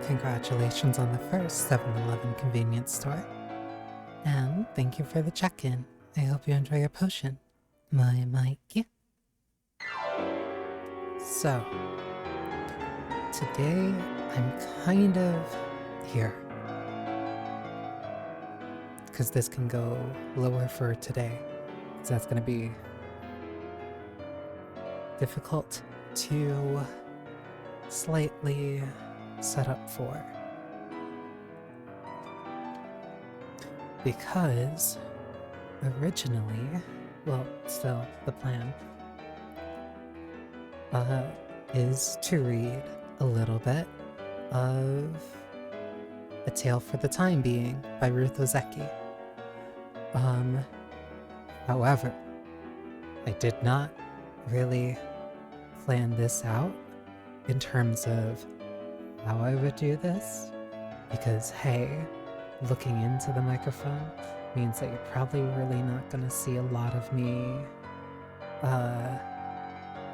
Congratulations on the first 7-Eleven convenience store. And thank you for the check-in. I hope you enjoy your potion. My Mikey. So, today I'm kind of here. Because this can go lower for today. So that's going to be difficult to slightly set up for. Because originally, well, still the plan is to read a little bit of A Tale for the Time Being by Ruth Ozeki. However, I did not really plan this out in terms of how I would do this, because hey, looking into the microphone means that you're probably really not gonna see a lot of me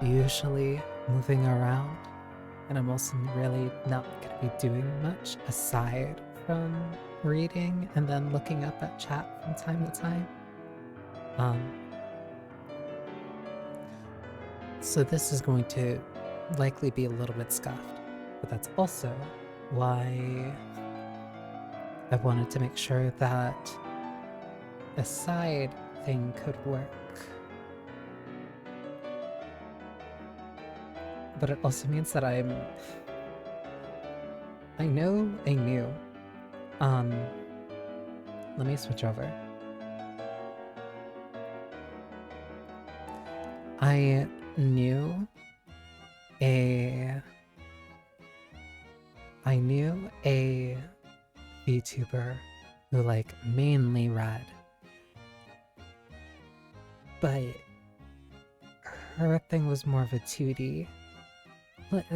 usually moving around, and I'm also really not gonna be doing much aside from reading and then looking up at chat from time to time. So this is going to likely be a little bit scuffed, but that's also why I wanted to make sure that a side thing could work. But it also means that I know I knew. Let me switch over. I knew a VTuber who like mainly read, but her thing was more of a 2D,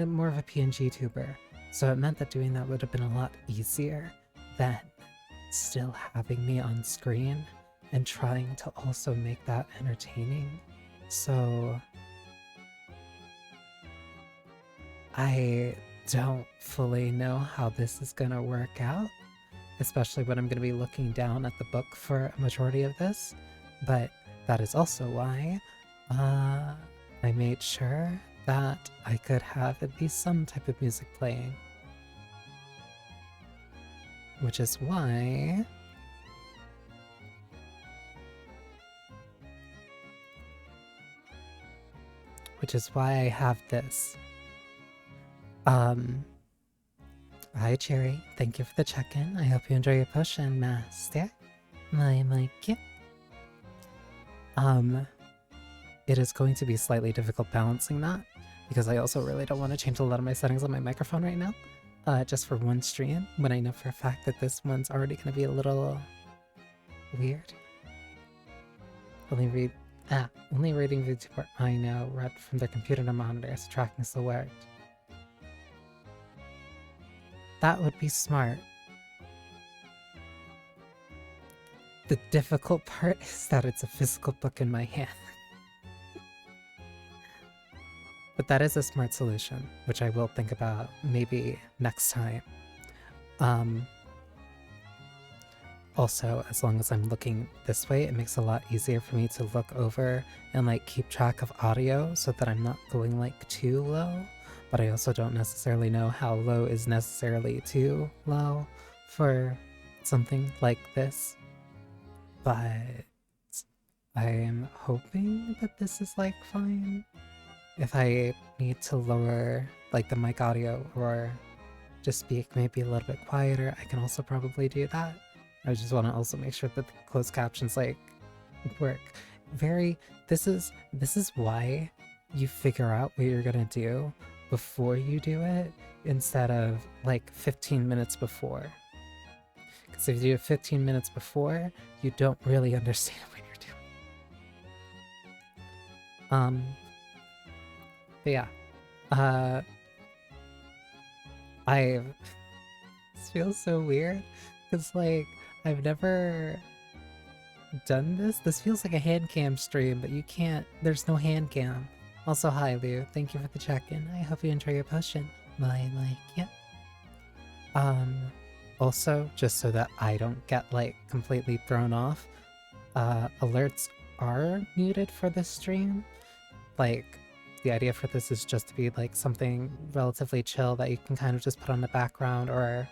more of a PNG tuber, so it meant that doing that would have been a lot easier than still having me on screen and trying to also make that entertaining. So I don't fully know how this is gonna work out, especially when I'm gonna be looking down at the book for a majority of this, but that is also why I made sure that I could have at least some type of music playing. Which is why I have this. Hi Cherry, thank you for the check-in. I hope you enjoy your potion, Master. My Mikey. It is going to be slightly difficult balancing that, because I also really don't want to change a lot of my settings on my microphone right now, just for one stream, when I know for a fact that this one's already going to be a little weird. Only reading VTuber I know read from their computer to monitor, so tracking still worked. That would be smart. The difficult part is that it's a physical book in my hand. But that is a smart solution, which I will think about maybe next time. Also, as long as I'm looking this way, it makes it a lot easier for me to look over and like keep track of audio so that I'm not going like too low. But I also don't necessarily know how low is necessarily too low for something like this. But I'm hoping that this is like fine. If I need to lower like the mic audio or just speak maybe a little bit quieter, I can also probably do that. I just want to also make sure that the closed captions like work. This is why you figure out what you're gonna do before you do it instead of like 15 minutes before. Because if you do it 15 minutes before, you don't really understand what you're doing. But yeah, this feels so weird because like I've never done this. This feels like a hand cam stream, but you can't. There's no hand cam. Also, hi Lou. Thank you for the check-in. I hope you enjoy your potion. My, yeah. Um, Also, just so that I don't get like completely thrown off, alerts are muted for this stream. Like, the idea for this is just to be like something relatively chill that you can kind of just put on the background, or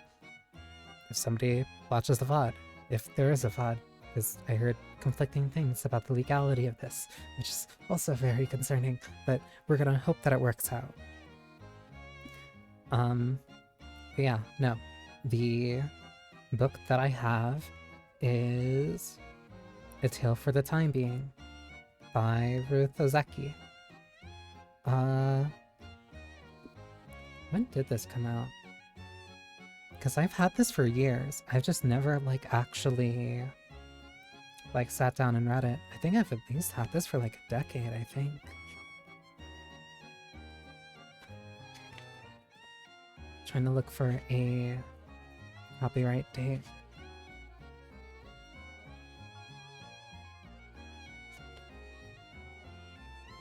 if somebody watches the VOD, if there is a VOD, because I heard conflicting things about the legality of this, which is also very concerning, but we're gonna hope that it works out. But yeah, no. The book that I have is A Tale for the Time Being by Ruth Ozeki. When did this come out? Because I've had this for years. I've just never, like, actually, like, sat down and read it. I think I've at least had this for, like, a decade, I think. Trying to look for a copyright date.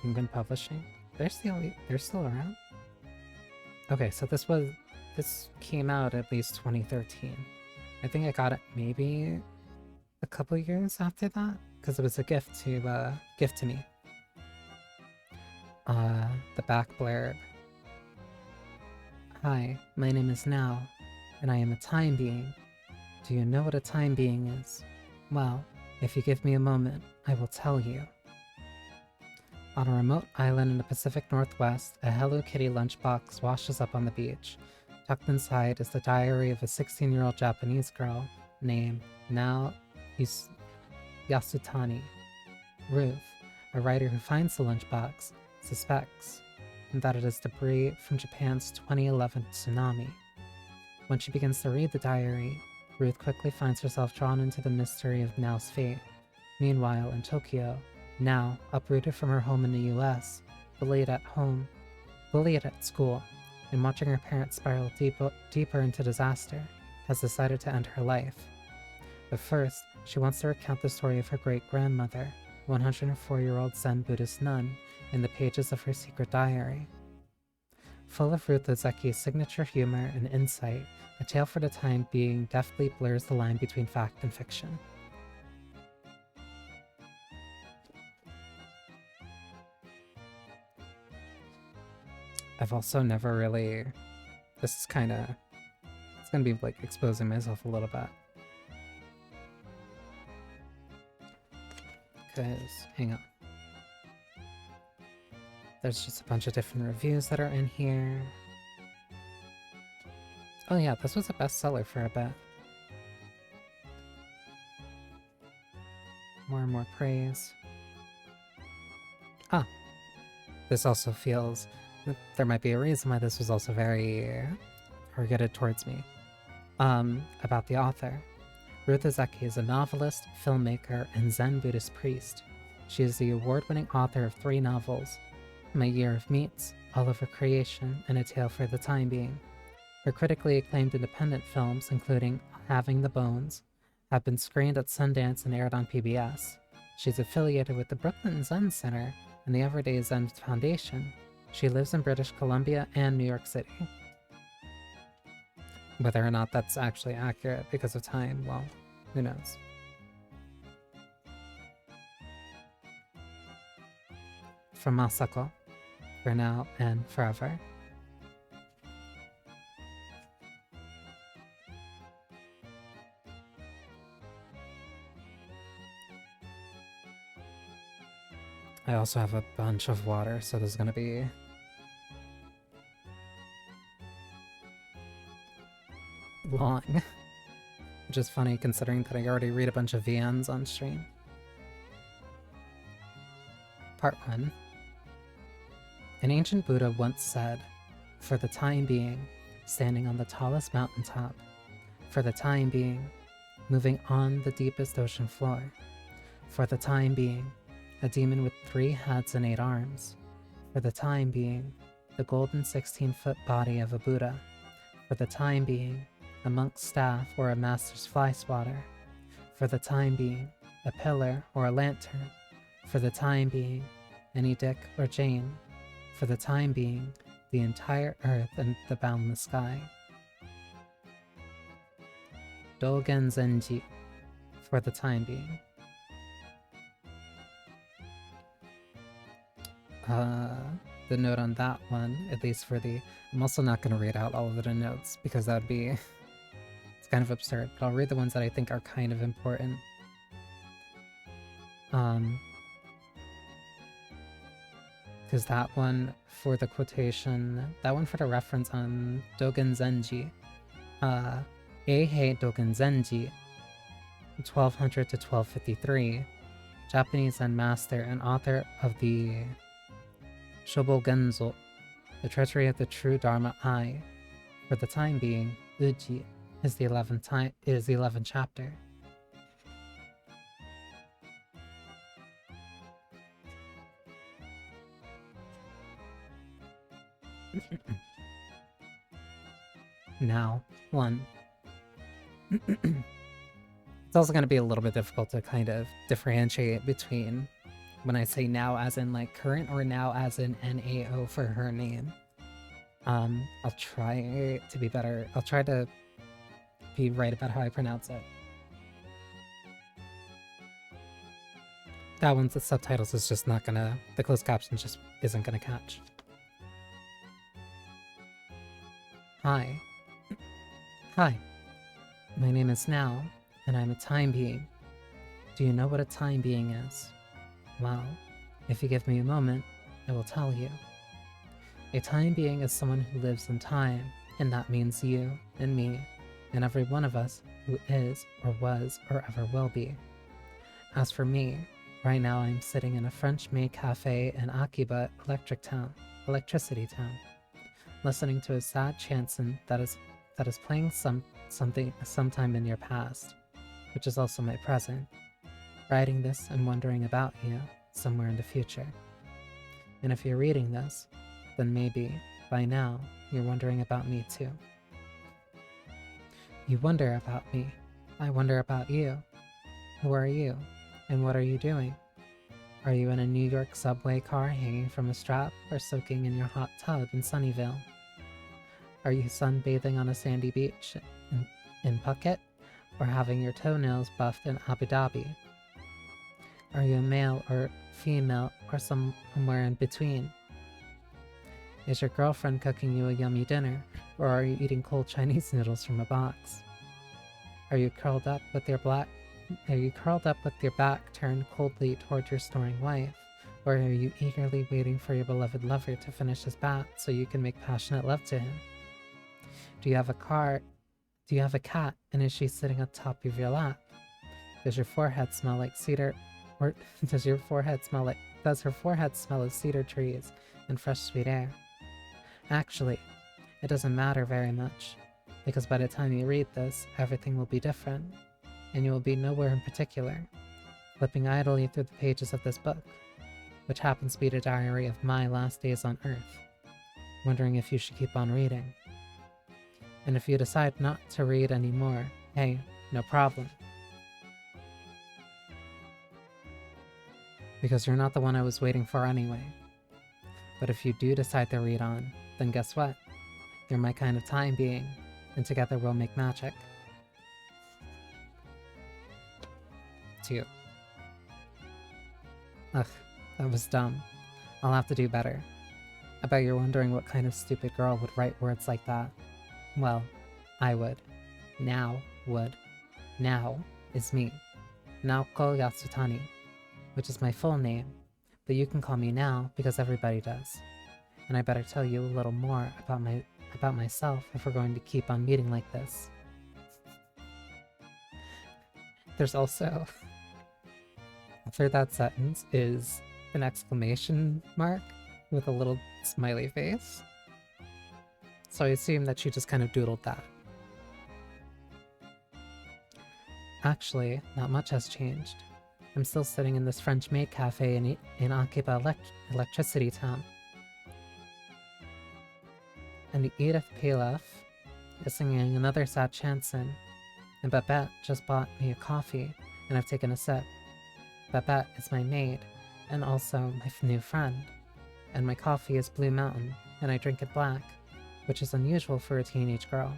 Penguin Publishing. They're still around? Okay, so this came out at least 2013. I think I got it maybe a couple years after that, because it was a gift to me. The back blurb. Hi, my name is Now, and I am a time being. Do you know what a time being is? Well, if you give me a moment, I will tell you. On a remote island in the Pacific Northwest, a Hello Kitty lunchbox washes up on the beach. Tucked inside is the diary of a 16-year-old Japanese girl named Nao Yasutani. Ruth, a writer who finds the lunchbox, suspects that it is debris from Japan's 2011 tsunami. When she begins to read the diary, Ruth quickly finds herself drawn into the mystery of Nao's fate. Meanwhile, in Tokyo, Nao, uprooted from her home in the US, bullied at school, and watching her parents spiral deeper into disaster, has decided to end her life. But first, she wants to recount the story of her great-grandmother, 104-year-old Zen Buddhist nun, in the pages of her secret diary. Full of Ruth Ozeki's signature humor and insight, A Tale for the Time Being deftly blurs the line between fact and fiction. I've also never really... This is kinda... It's gonna be like exposing myself a little bit. Because, hang on. There's just a bunch of different reviews that are in here. Oh yeah, this was a bestseller for a bit. More and more praise. Ah, this also feels... There might be a reason why this was also very targeted towards me. About the author. Ruth Ozeki is a novelist, filmmaker, and Zen Buddhist priest. She is the award-winning author of 3 novels, My Year of Meats, All of Her Creation, and A Tale for the Time Being. Her critically acclaimed independent films, including Having the Bones, have been screened at Sundance and aired on PBS. She's affiliated with the Brooklyn Zen Center and the Everyday Zen Foundation. She lives in British Columbia and New York City. Whether or not that's actually accurate because of time, well, who knows. From Masako, for now and forever. I also have a bunch of water, so there's gonna be long. Which is funny considering that I already read a bunch of VNs on stream. Part 1. An ancient Buddha once said, "For the time being, standing on the tallest mountaintop. For the time being, moving on the deepest ocean floor. For the time being, a demon with 3 heads and 8 arms. For the time being, the golden 16-foot body of a Buddha. For the time being, a monk's staff or a master's fly swatter. For the time being, a pillar or a lantern. For the time being, any Dick or Jane. For the time being, the entire earth and the boundless sky." Dogen Zenji for the time being. The note on that one, at least for the... I'm also not going to read out all of the notes because that would be... it's kind of absurd, but I'll read the ones that I think are kind of important. Because that one for the quotation, that one for the reference on Dogen Zenji, Eihei Dogen Zenji, 1200 to 1253, Japanese Zen master and author of the Shobogenzo, the treachery of the true Dharma Eye. For the time being, Uji is the 11th chapter. Now, 1. It's also going to be a little bit difficult to kind of differentiate between when I say now as in like current or now as in NAO for her name. I'll try to be better. I'll try to be right about how I pronounce it. That one's the subtitles is just not gonna, the closed captions just isn't gonna catch. Hi. Hi. My name is Now, and I'm a time being. Do you know what a time being is? Well, if you give me a moment, I will tell you. A time being is someone who lives in time, and that means you and me, and every one of us who is, or was, or ever will be. As for me, right now I'm sitting in a French-made cafe in Akiba Electricity Town, listening to a sad chanson that is playing sometime in your past, which is also my present. Writing this and wondering about you somewhere in the future. And if you're reading this, then maybe, by now, you're wondering about me too. You wonder about me. I wonder about you. Who are you? And what are you doing? Are you in a New York subway car hanging from a strap or soaking in your hot tub in Sunnyvale? Are you sunbathing on a sandy beach in Phuket or having your toenails buffed in Abu Dhabi? Are you a male or female or somewhere in between? Is your girlfriend cooking you a yummy dinner, or are you eating cold Chinese noodles from a box? Are you curled up with your back turned coldly toward your snoring wife, or are you eagerly waiting for your beloved lover to finish his bath so you can make passionate love to him? Do you have a cat, and is she sitting on top of your lap? Does your forehead smell like cedar, or does her forehead smell of cedar trees and fresh sweet air? Actually, it doesn't matter very much, because by the time you read this, everything will be different, and you will be nowhere in particular, flipping idly through the pages of this book, which happens to be the diary of my last days on Earth, wondering if you should keep on reading. And if you decide not to read anymore, hey, no problem. Because you're not the one I was waiting for anyway. But if you do decide to read on, then guess what? You're my kind of time being, and together we'll make magic. 2. Ugh, that was dumb. I'll have to do better. I bet you're wondering what kind of stupid girl would write words like that. Well, I would. Now would. Now is me. Naoko Yatsutani, which is my full name, but you can call me Now because everybody does. And I better tell you a little more about myself if we're going to keep on meeting like this. There's also, after that sentence is an exclamation mark with a little smiley face. So I assume that she just kind of doodled that. Actually, not much has changed. I'm still sitting in this French-made cafe in Akiba Electricity Town. And Edith Pilaf is singing another sad chanson, and Babette just bought me a coffee, and I've taken a sip. Babette is my maid, and also my new friend, and my coffee is Blue Mountain, and I drink it black, which is unusual for a teenage girl.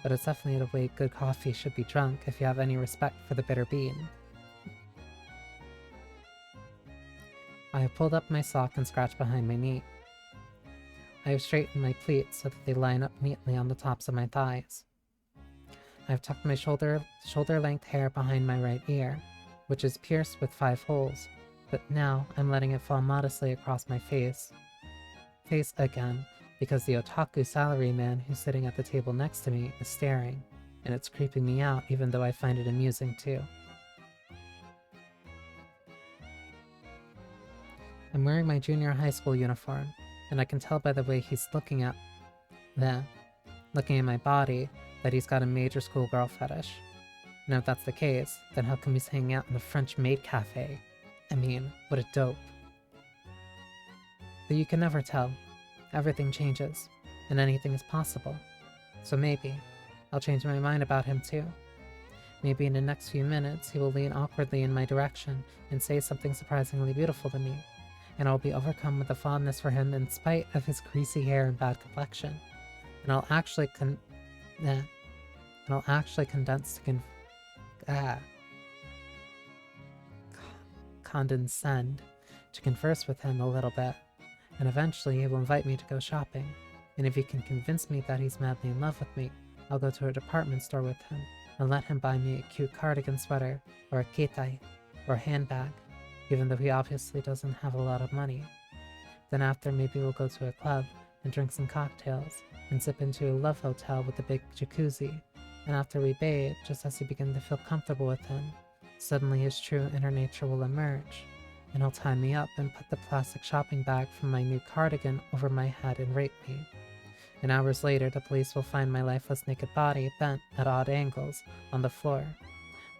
but it's definitely the way good coffee should be drunk if you have any respect for the bitter bean. I have pulled up my sock and scratched behind my knee. I have straightened my pleats so that they line up neatly on the tops of my thighs. I have tucked my shoulder-length hair behind my right ear, which is pierced with 5 holes, but now I'm letting it fall modestly across my face. Face again, because the otaku salaryman who's sitting at the table next to me is staring, and it's creeping me out even though I find it amusing too. I'm wearing my junior high school uniform, and I can tell by the way he's looking at my body that he's got a major schoolgirl fetish. And if that's the case, then how come he's hanging out in the French maid cafe? I mean, what a dope. But you can never tell. Everything changes, and anything is possible. So maybe I'll change my mind about him too. Maybe in the next few minutes he will lean awkwardly in my direction and say something surprisingly beautiful to me, and I'll be overcome with a fondness for him in spite of his greasy hair and bad complexion. And I'll actually condescend to converse with him a little bit, and eventually he will invite me to go shopping, and if he can convince me that he's madly in love with me, I'll go to a department store with him and let him buy me a cute cardigan sweater, or a ketai, or a handbag, even though he obviously doesn't have a lot of money. Then after, maybe we'll go to a club and drink some cocktails, and zip into a love hotel with a big jacuzzi, and after we bathe, just as we begin to feel comfortable with him, suddenly his true inner nature will emerge, and he'll tie me up and put the plastic shopping bag from my new cardigan over my head and rape me. And hours later, the police will find my lifeless naked body bent at odd angles on the floor,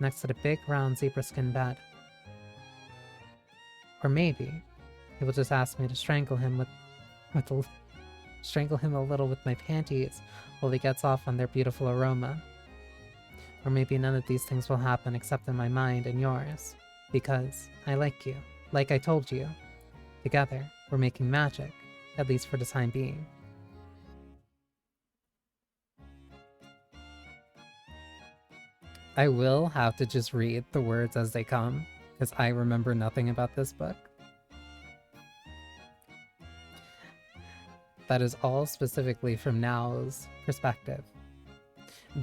next to the big round zebra skin bed. Or maybe he will just ask me to strangle him strangle him a little with my panties while he gets off on their beautiful aroma. Or maybe none of these things will happen except in my mind and yours, because I like you, like I told you. Together, we're making magic, at least for the time being. I will have to just read the words as they come, because I remember nothing about this book. That is all specifically from Nao's perspective.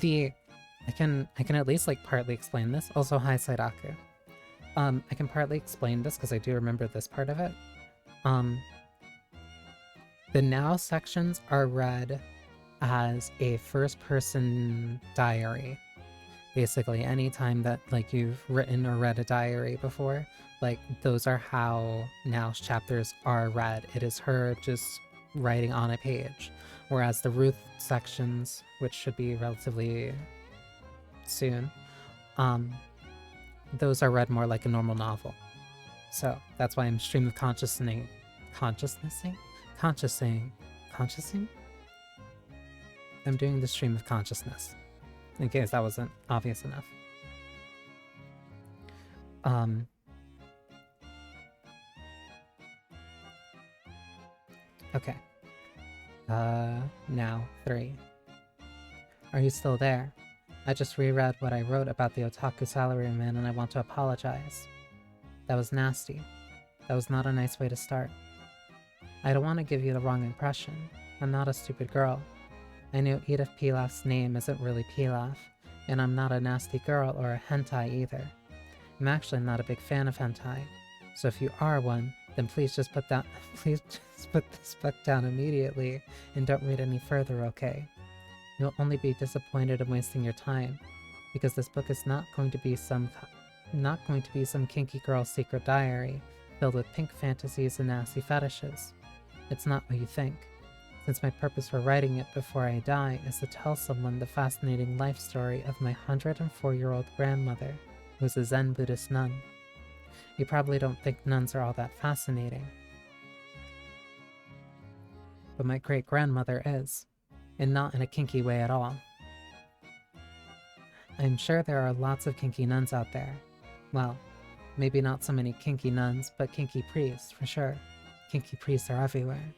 I can at least like partly explain this. Also, hi Sairaku. I can partly explain this because I do remember this part of it. The Nao sections are read as a first-person diary. Basically, anytime that like you've written or read a diary before, like those are how Nao's chapters are read. It is her just writing on a page, whereas the Ruth sections, which should be relatively soon, those are read more like a normal novel. So that's why I'm stream of consciousing. I'm doing the stream of consciousness, in case that wasn't obvious enough. Okay. Now 3. Are you still there? I just reread what I wrote about the otaku salaryman and I want to apologize. That was nasty. That was not a nice way to start. I don't want to give you the wrong impression. I'm not a stupid girl. I knew Edith Pilaf's name isn't really Pilaf, and I'm not a nasty girl or a hentai either. I'm actually not a big fan of hentai, so if you are one, then please just put this book down immediately and don't read any further, okay? You'll only be disappointed in wasting your time, because this book is not going to be some kinky girl's secret diary filled with pink fantasies and nasty fetishes. It's not what you think, since my purpose for writing it before I die is to tell someone the fascinating life story of my 104-year-old grandmother, who's a Zen Buddhist nun. You probably don't think nuns are all that fascinating, but my great-grandmother is, and not in a kinky way at all. I'm sure there are lots of kinky nuns out there. Well, maybe not so many kinky nuns, but kinky priests, for sure. Kinky priests are everywhere.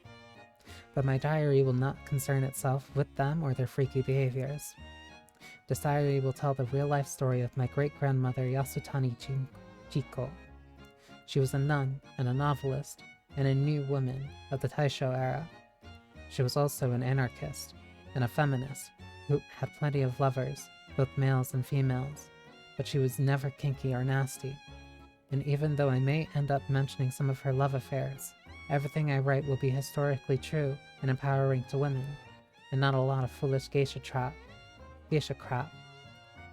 But my diary will not concern itself with them or their freaky behaviors. This diary will tell the real-life story of my great-grandmother Yasutani Chiko. She was a nun and a novelist and a new woman of the Taisho era. She was also an anarchist and a feminist who had plenty of lovers, both males and females, but she was never kinky or nasty. And even though I may end up mentioning some of her love affairs, everything I write will be historically true and empowering to women, and not a lot of foolish geisha crap.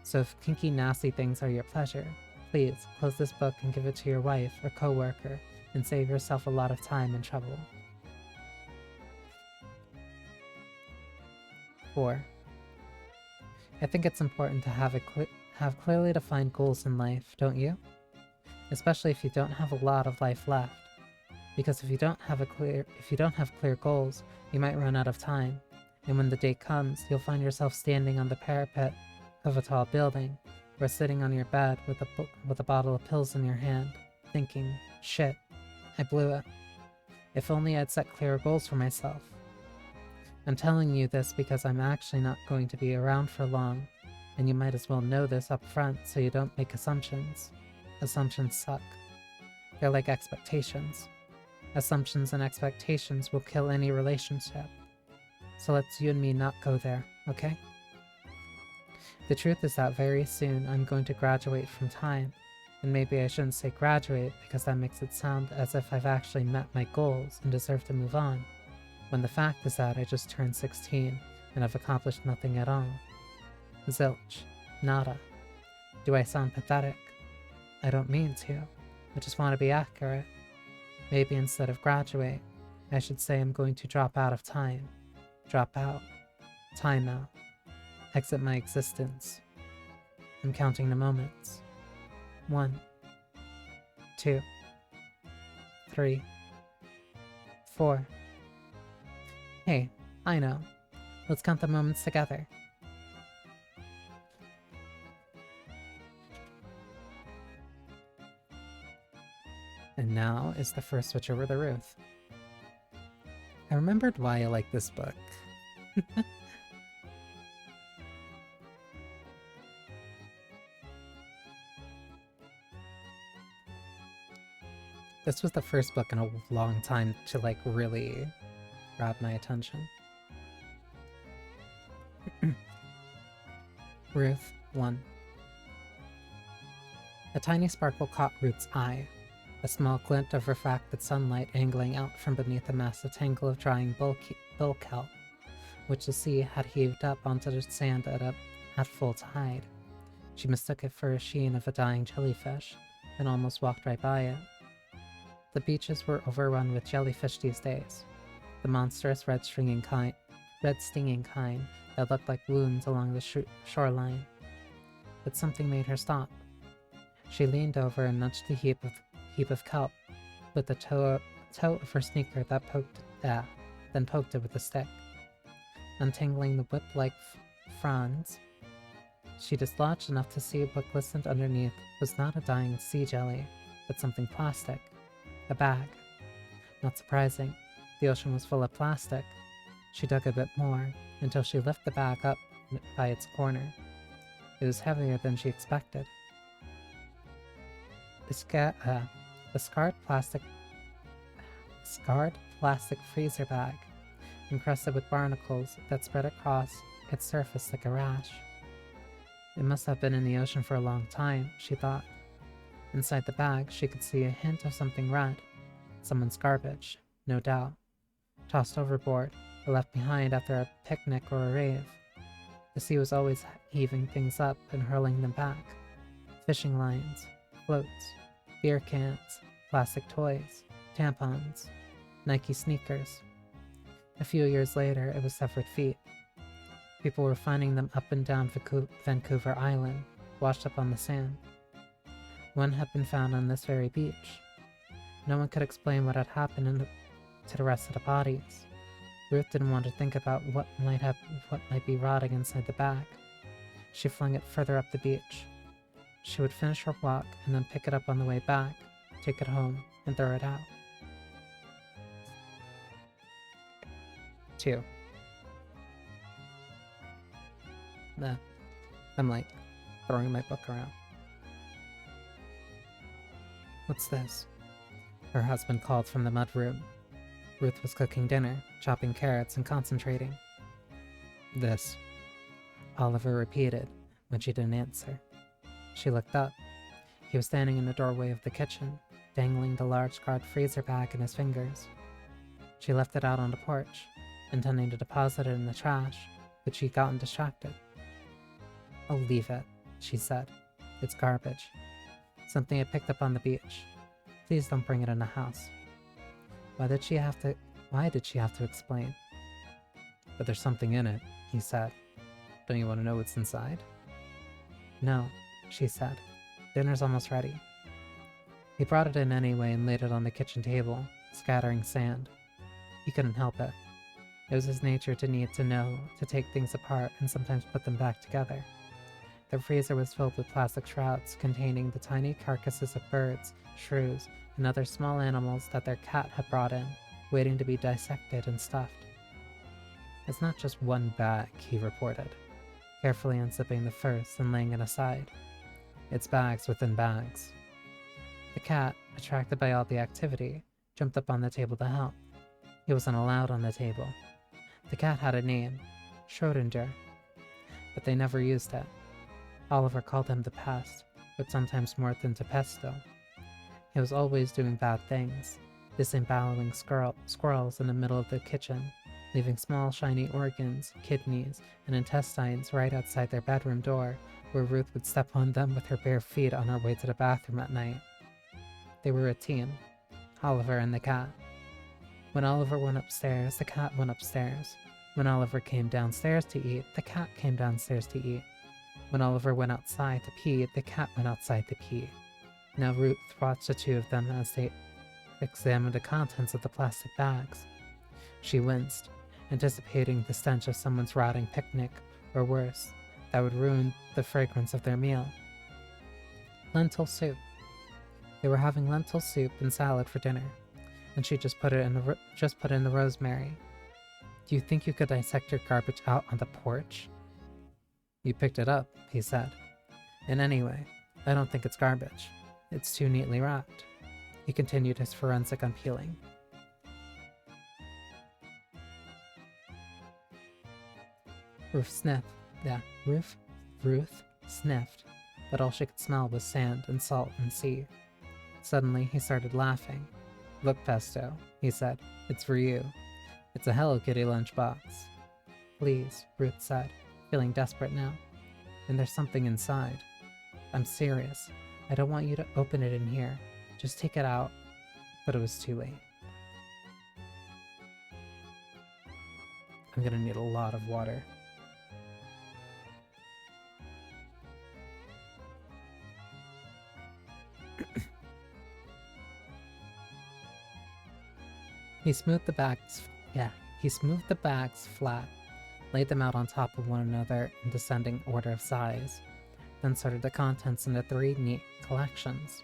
So if kinky nasty things are your pleasure, please close this book and give it to your wife or co-worker and save yourself a lot of time and trouble. 4. I think it's important to have clearly defined goals in life, don't you? Especially if you don't have a lot of life left. Because if you don't have clear goals, you might run out of time, and when the day comes, you'll find yourself standing on the parapet of a tall building, or sitting on your bed with a bottle of pills in your hand, thinking, shit, I blew it. If only I'd set clearer goals for myself. I'm telling you this because I'm actually not going to be around for long, and you might as well know this up front so you don't make assumptions. Assumptions suck. They're like expectations. Assumptions and expectations will kill any relationship. So let's you and me not go there, okay? The truth is that very soon I'm going to graduate from time, and maybe I shouldn't say graduate because that makes it sound as if I've actually met my goals and deserve to move on, when the fact is that I just turned 16 and I've accomplished nothing at all. Zilch. Nada. Do I sound pathetic? I don't mean to. I just want to be accurate. Maybe instead of graduate, I should say I'm going to drop out of time. Drop out. Time out. Exit my existence. I'm counting the moments. 1, 2, 3, 4. Hey, I know. Let's count the moments together. And now is the first switch over to Ruth. I remembered why I like this book. This was the first book in a long time to really grab my attention. Ruth 1. A tiny sparkle caught Ruth's eye, a small glint of refracted sunlight angling out from beneath a massive tangle of drying bull kelp, which the sea had heaved up onto the sand at full tide. She mistook it for a sheen of a dying jellyfish, and almost walked right by it. The beaches were overrun with jellyfish these days, the monstrous red stinging kind that looked like wounds along the shoreline. But something made her stop. She leaned over and nudged the heap of kelp with the toe of her sneaker then poked it with a stick. Untangling the whip-like fronds, she dislodged enough to see what glistened underneath was not a dying sea jelly, but something plastic. A bag. Not surprising. The ocean was full of plastic. She dug a bit more, until she lifted the bag up by its corner. It was heavier than she expected. The scarred plastic freezer bag, encrusted with barnacles that spread across its surface like a rash. It must have been in the ocean for a long time, she thought. Inside the bag, she could see a hint of something red. Someone's garbage, no doubt. Tossed overboard, or left behind after a picnic or a rave. The sea was always heaving things up and hurling them back. Fishing lines, floats, beer cans, plastic toys, tampons, Nike sneakers. A few years later, it was severed feet. People were finding them up and down Vancouver Island, washed up on the sand. One had been found on this very beach. No one could explain what had happened to the rest of the bodies. Ruth didn't want to think about what might be rotting inside the bag. She flung it further up the beach. She would finish her walk and then pick it up on the way back, take it home, and throw it out. 2. I'm like, throwing my book around. What's this? Her husband called from the mudroom. Ruth was cooking dinner, chopping carrots and concentrating. This, Oliver repeated when she didn't answer. She looked up. He was standing in the doorway of the kitchen, dangling the large card freezer bag in his fingers. She left it out on the porch, intending to deposit it in the trash, but she'd gotten distracted. I'll leave it, she said. It's garbage. Something I picked up on the beach. Please don't bring it in the house. Why did she have to explain? But there's something in it, he said. Don't you want to know what's inside? No, she said. Dinner's almost ready. He brought it in anyway and laid it on the kitchen table, scattering sand. He couldn't help it. It was his nature to need to know, to take things apart and sometimes put them back together. The freezer was filled with plastic shrouds containing the tiny carcasses of birds, shrews, and other small animals that their cat had brought in, waiting to be dissected and stuffed. It's not just one bag, he reported, carefully unzipping the first and laying it aside. It's bags within bags. The cat, attracted by all the activity, jumped up on the table to help. He wasn't allowed on the table. The cat had a name, Schrodinger, but they never used it. Oliver called him the pest, but sometimes more than to pesto. He was always doing bad things, disemboweling squirrels in the middle of the kitchen, leaving small shiny organs, kidneys, and intestines right outside their bedroom door, where Ruth would step on them with her bare feet on her way to the bathroom at night. They were a team, Oliver and the cat. When Oliver went upstairs, the cat went upstairs. When Oliver came downstairs to eat, the cat came downstairs to eat. When Oliver went outside to pee, the cat went outside to pee. Now Ruth watched the two of them as they examined the contents of the plastic bags. She winced, anticipating the stench of someone's rotting picnic, or worse, that would ruin the fragrance of their meal. Lentil soup. They were having lentil soup and salad for dinner, and she just put in the rosemary. Do you think you could dissect your garbage out on the porch? You picked it up, he said. And anyway, I don't think it's garbage. It's too neatly wrapped. He continued his forensic unpeeling. Ruth sniffed, but all she could smell was sand and salt and sea. Suddenly, he started laughing. Look, Pesto, he said. It's for you. It's a Hello Kitty lunchbox. Please, Ruth said, feeling desperate now. And there's something inside. I'm serious. I don't want you to open it in here. Just take it out. But it was too late. I'm gonna need a lot of water. He smoothed the bags flat, laid them out on top of one another in descending order of size, then sorted the contents into 3 neat collections.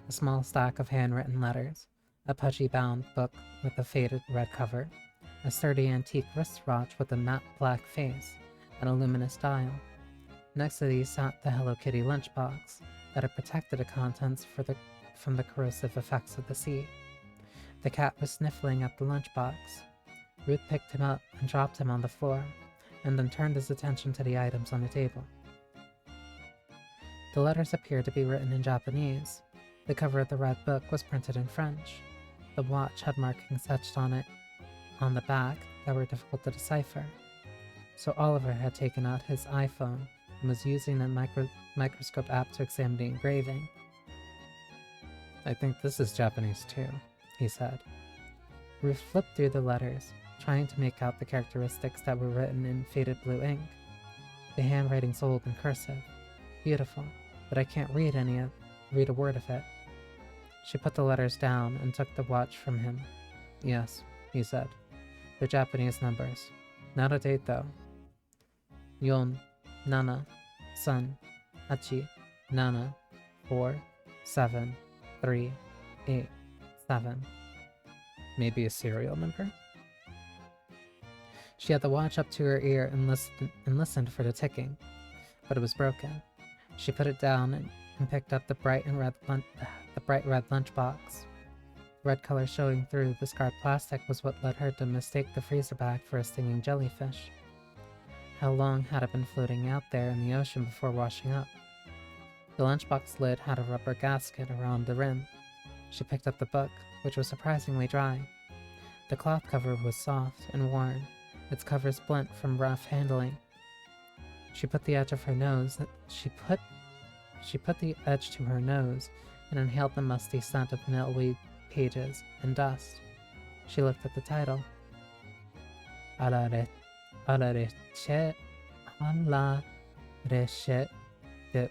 A small stack of handwritten letters, a pudgy-bound book with a faded red cover, a sturdy antique wristwatch with a matte black face, and a luminous dial. Next to these sat the Hello Kitty lunchbox that had protected the contents from the corrosive effects of the sea. The cat was sniffling at the lunchbox. Ruth picked him up and dropped him on the floor, and then turned his attention to the items on the table. The letters appeared to be written in Japanese. The cover of the red book was printed in French. The watch had markings etched on it on the back that were difficult to decipher. So Oliver had taken out his iPhone and was using a microscope app to examine the engraving. I think this is Japanese too, he said. Ruth flipped through the letters, trying to make out the characteristics that were written in faded blue ink. The handwriting's old and cursive. Beautiful, but I can't read a word of it. She put the letters down and took the watch from him. Yes, he said. They're Japanese numbers. Not a date though. Yon, Nana, Sun, Hachi, Nana, 4, 7, 3, 8, 7. Maybe a serial number? She had the watch up to her ear and listened for the ticking. but it was broken. She put it down and picked up the bright red lunchbox. The red color showing through the scarred plastic was what led her to mistake the freezer bag for a stinging jellyfish. How long had it been floating out there in the ocean before washing up? The lunchbox lid had a rubber gasket around the rim. She picked up the book, which was surprisingly dry. The cloth cover was soft and worn, its covers blunt from rough handling. She put the edge to her nose and inhaled the musty scent of milkweed pages and dust. She looked at the title. A la recherche de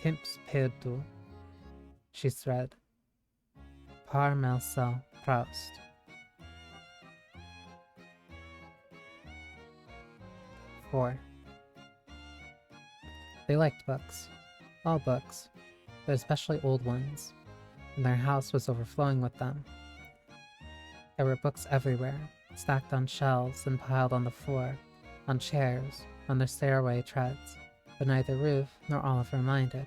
Pimps Perdu. She read. Par Marcel Proust. 4. They liked books. All books, but especially old ones, and their house was overflowing with them. There were books everywhere, stacked on shelves and piled on the floor, on chairs, on the stairway treads, but neither Ruth nor Oliver minded.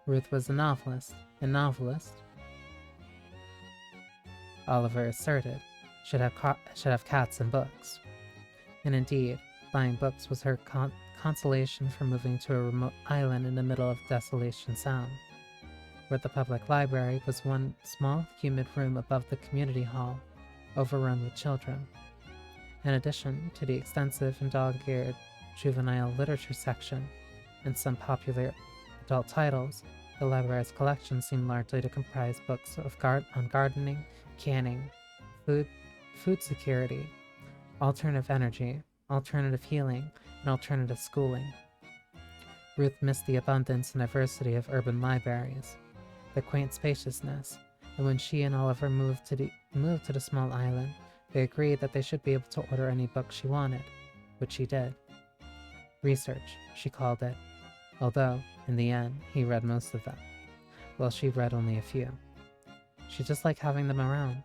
Ruth was a novelist, and novelists, Oliver asserted, should have cats and books. And indeed, buying books was her consolation for moving to a remote island in the middle of Desolation Sound, where the public library was one small, humid room above the community hall, overrun with children. In addition to the extensive and dog-eared juvenile literature section and some popular adult titles, the library's collection seemed largely to comprise books on gardening, canning, food security, alternative energy, alternative healing, and alternative schooling. Ruth missed the abundance and diversity of urban libraries, the quaint spaciousness, and when she and Oliver moved to the small island, they agreed that they should be able to order any book she wanted, which she did. Research, she called it, although, in the end, he read most of them, while she read only a few. She just liked having them around.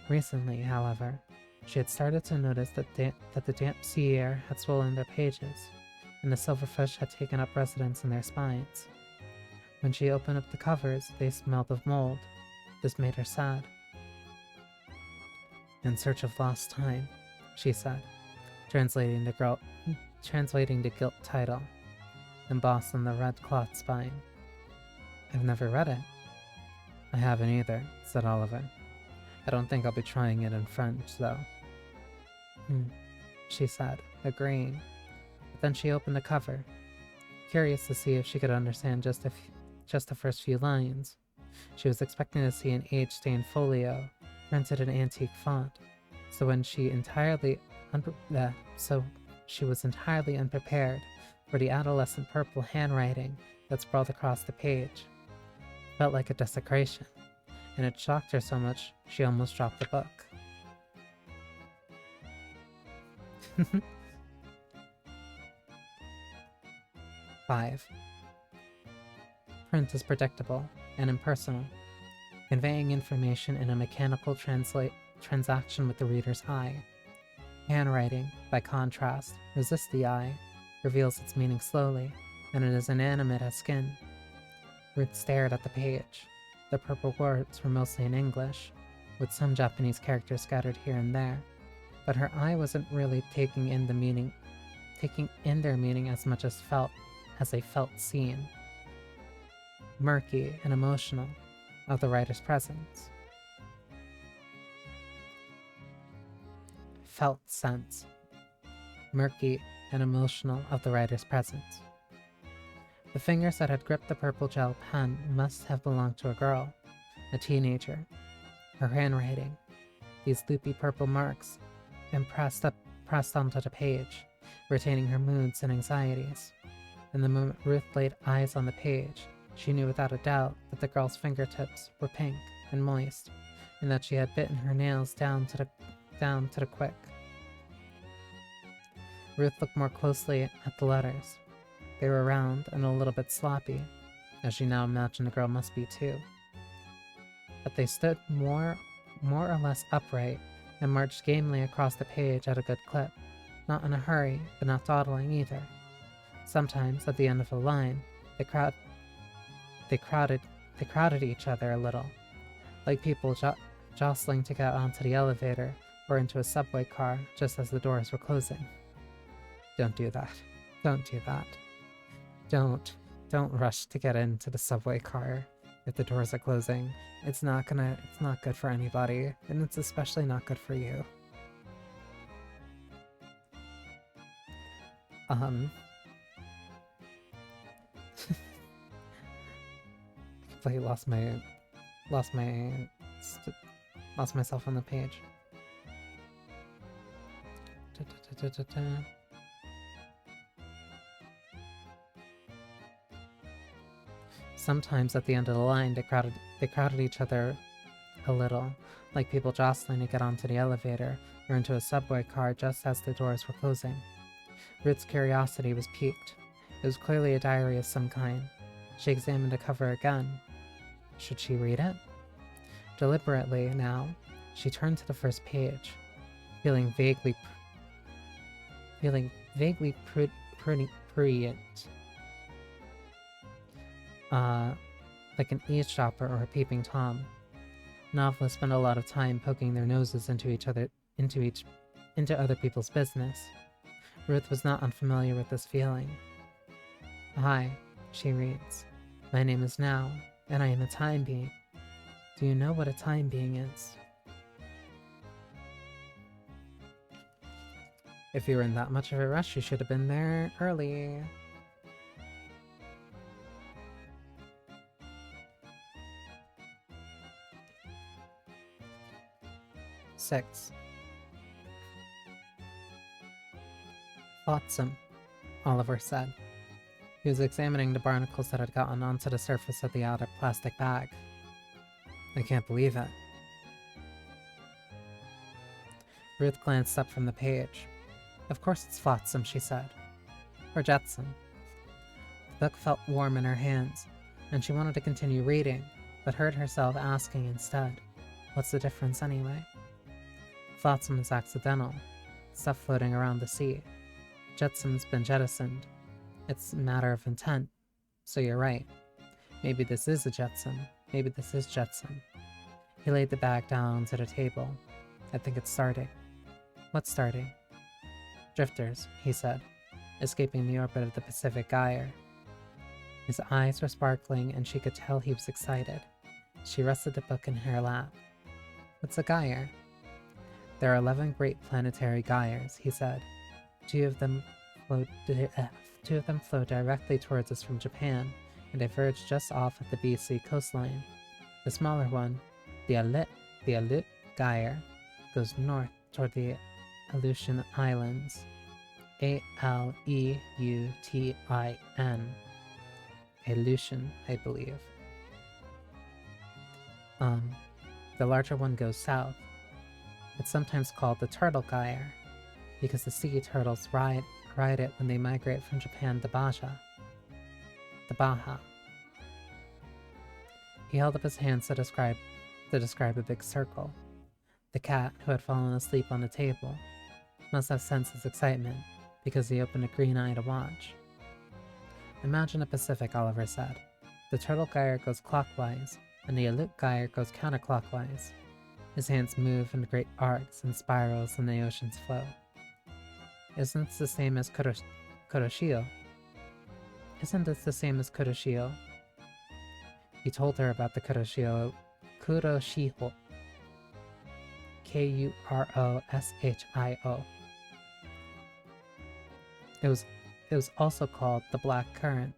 Recently, however, she had started to notice that the damp sea air had swollen their pages, and the silverfish had taken up residence in their spines. When she opened up the covers, they smelled of mold. This made her sad. In search of lost time, she said, translating the gilt title, embossed on the red cloth spine. I've never read it. I haven't either, said Oliver. I don't think I'll be trying it in French, though. She said, agreeing. But then she opened the cover, curious to see if she could understand just the first few lines. She was expecting to see an age-stained folio, printed in antique font, so she was entirely unprepared for the adolescent purple handwriting that sprawled across the page. It felt like a desecration, and it shocked her so much she almost dropped the book. 5. Print is predictable and impersonal, conveying information in a mechanical transaction with the reader's eye. Handwriting, by contrast, resists the eye, reveals its meaning slowly, and it is inanimate as skin. Ruth stared at the page. The purple words were mostly in English, with some Japanese characters scattered here and there, but her eye wasn't really taking in their meaning as much as a felt scene. Murky and emotional of the writer's presence. Felt sense. Murky and emotional of the writer's presence. The fingers that had gripped the purple gel pen must have belonged to a girl, a teenager. Her handwriting, these loopy purple marks, pressed onto the page, retaining her moods and anxieties. And the moment Ruth laid eyes on the page, she knew without a doubt that the girl's fingertips were pink and moist, and that she had bitten her nails down to the quick. Ruth looked more closely at the letters. They were round and a little bit sloppy, as she now imagined the girl must be too. But they stood more or less upright and marched gamely across the page at a good clip, not in a hurry, but not dawdling either. Sometimes, at the end of a line, they crowd they crowded they crowded each other a little, like people jostling to get onto the elevator or into a subway car just as the doors were closing. Don't do that. Don't do that. Don't rush to get into the subway car if the doors are closing. It's not good for anybody, and it's especially not good for you. Completely lost myself on the page. Sometimes at the end of the line, they crowded each other a little, like people jostling to get onto the elevator or into a subway car just as the doors were closing. Ruth's curiosity was piqued. It was clearly a diary of some kind. She examined the cover again. Should she read it? Deliberately, now, she turned to the first page, feeling vaguely prurient. Like an eavesdropper or a peeping Tom. Novelists spend a lot of time poking their noses into other people's business. Ruth was not unfamiliar with this feeling. Hi, she reads. My name is Now, and I am a time being. Do you know what a time being is? If you were in that much of a rush, you should have been there early. Six. Flotsam, Oliver said. He was examining the barnacles that had gotten onto the surface of the outer plastic bag. I can't believe it. Ruth glanced up from the page. Of course it's Flotsam, she said. Or Jetsam. The book felt warm in her hands, and she wanted to continue reading, but heard herself asking instead, what's the difference anyway? Flotsam is accidental, stuff floating around the sea. Jetsam's been jettisoned. It's a matter of intent. So you're right. Maybe this is a Jetsam. Maybe this is Jetsam. He laid the bag down to the table. I think it's starting. What's starting? Drifters, he said, escaping the orbit of the Pacific Gyre. His eyes were sparkling, and she could tell he was excited. She rested the book in her lap. What's a gyre? There are 11 great planetary gyres, he said. Two of them flow directly towards us from Japan, and diverge just off at the BC coastline. The smaller one, the Aleut Gyre, goes north toward the Aleutian Islands. Aleutin. Aleutian, I believe. The larger one goes south. It's sometimes called the Turtle Gyre, because the sea turtles ride it when they migrate from Japan to Baja. He held up his hands to describe a big circle. The cat, who had fallen asleep on the table, must have sensed his excitement, because he opened a green eye to watch. Imagine the Pacific, Oliver said. The Turtle Gyre goes clockwise, and the Aleut Gyre goes counterclockwise. His hands move in great arcs and spirals in the ocean's flow. Isn't this the same as Kuroshio? Isn't this the same as Kuroshio? He told her about the Kuroshio. Kuroshio. It was also called the Black Current,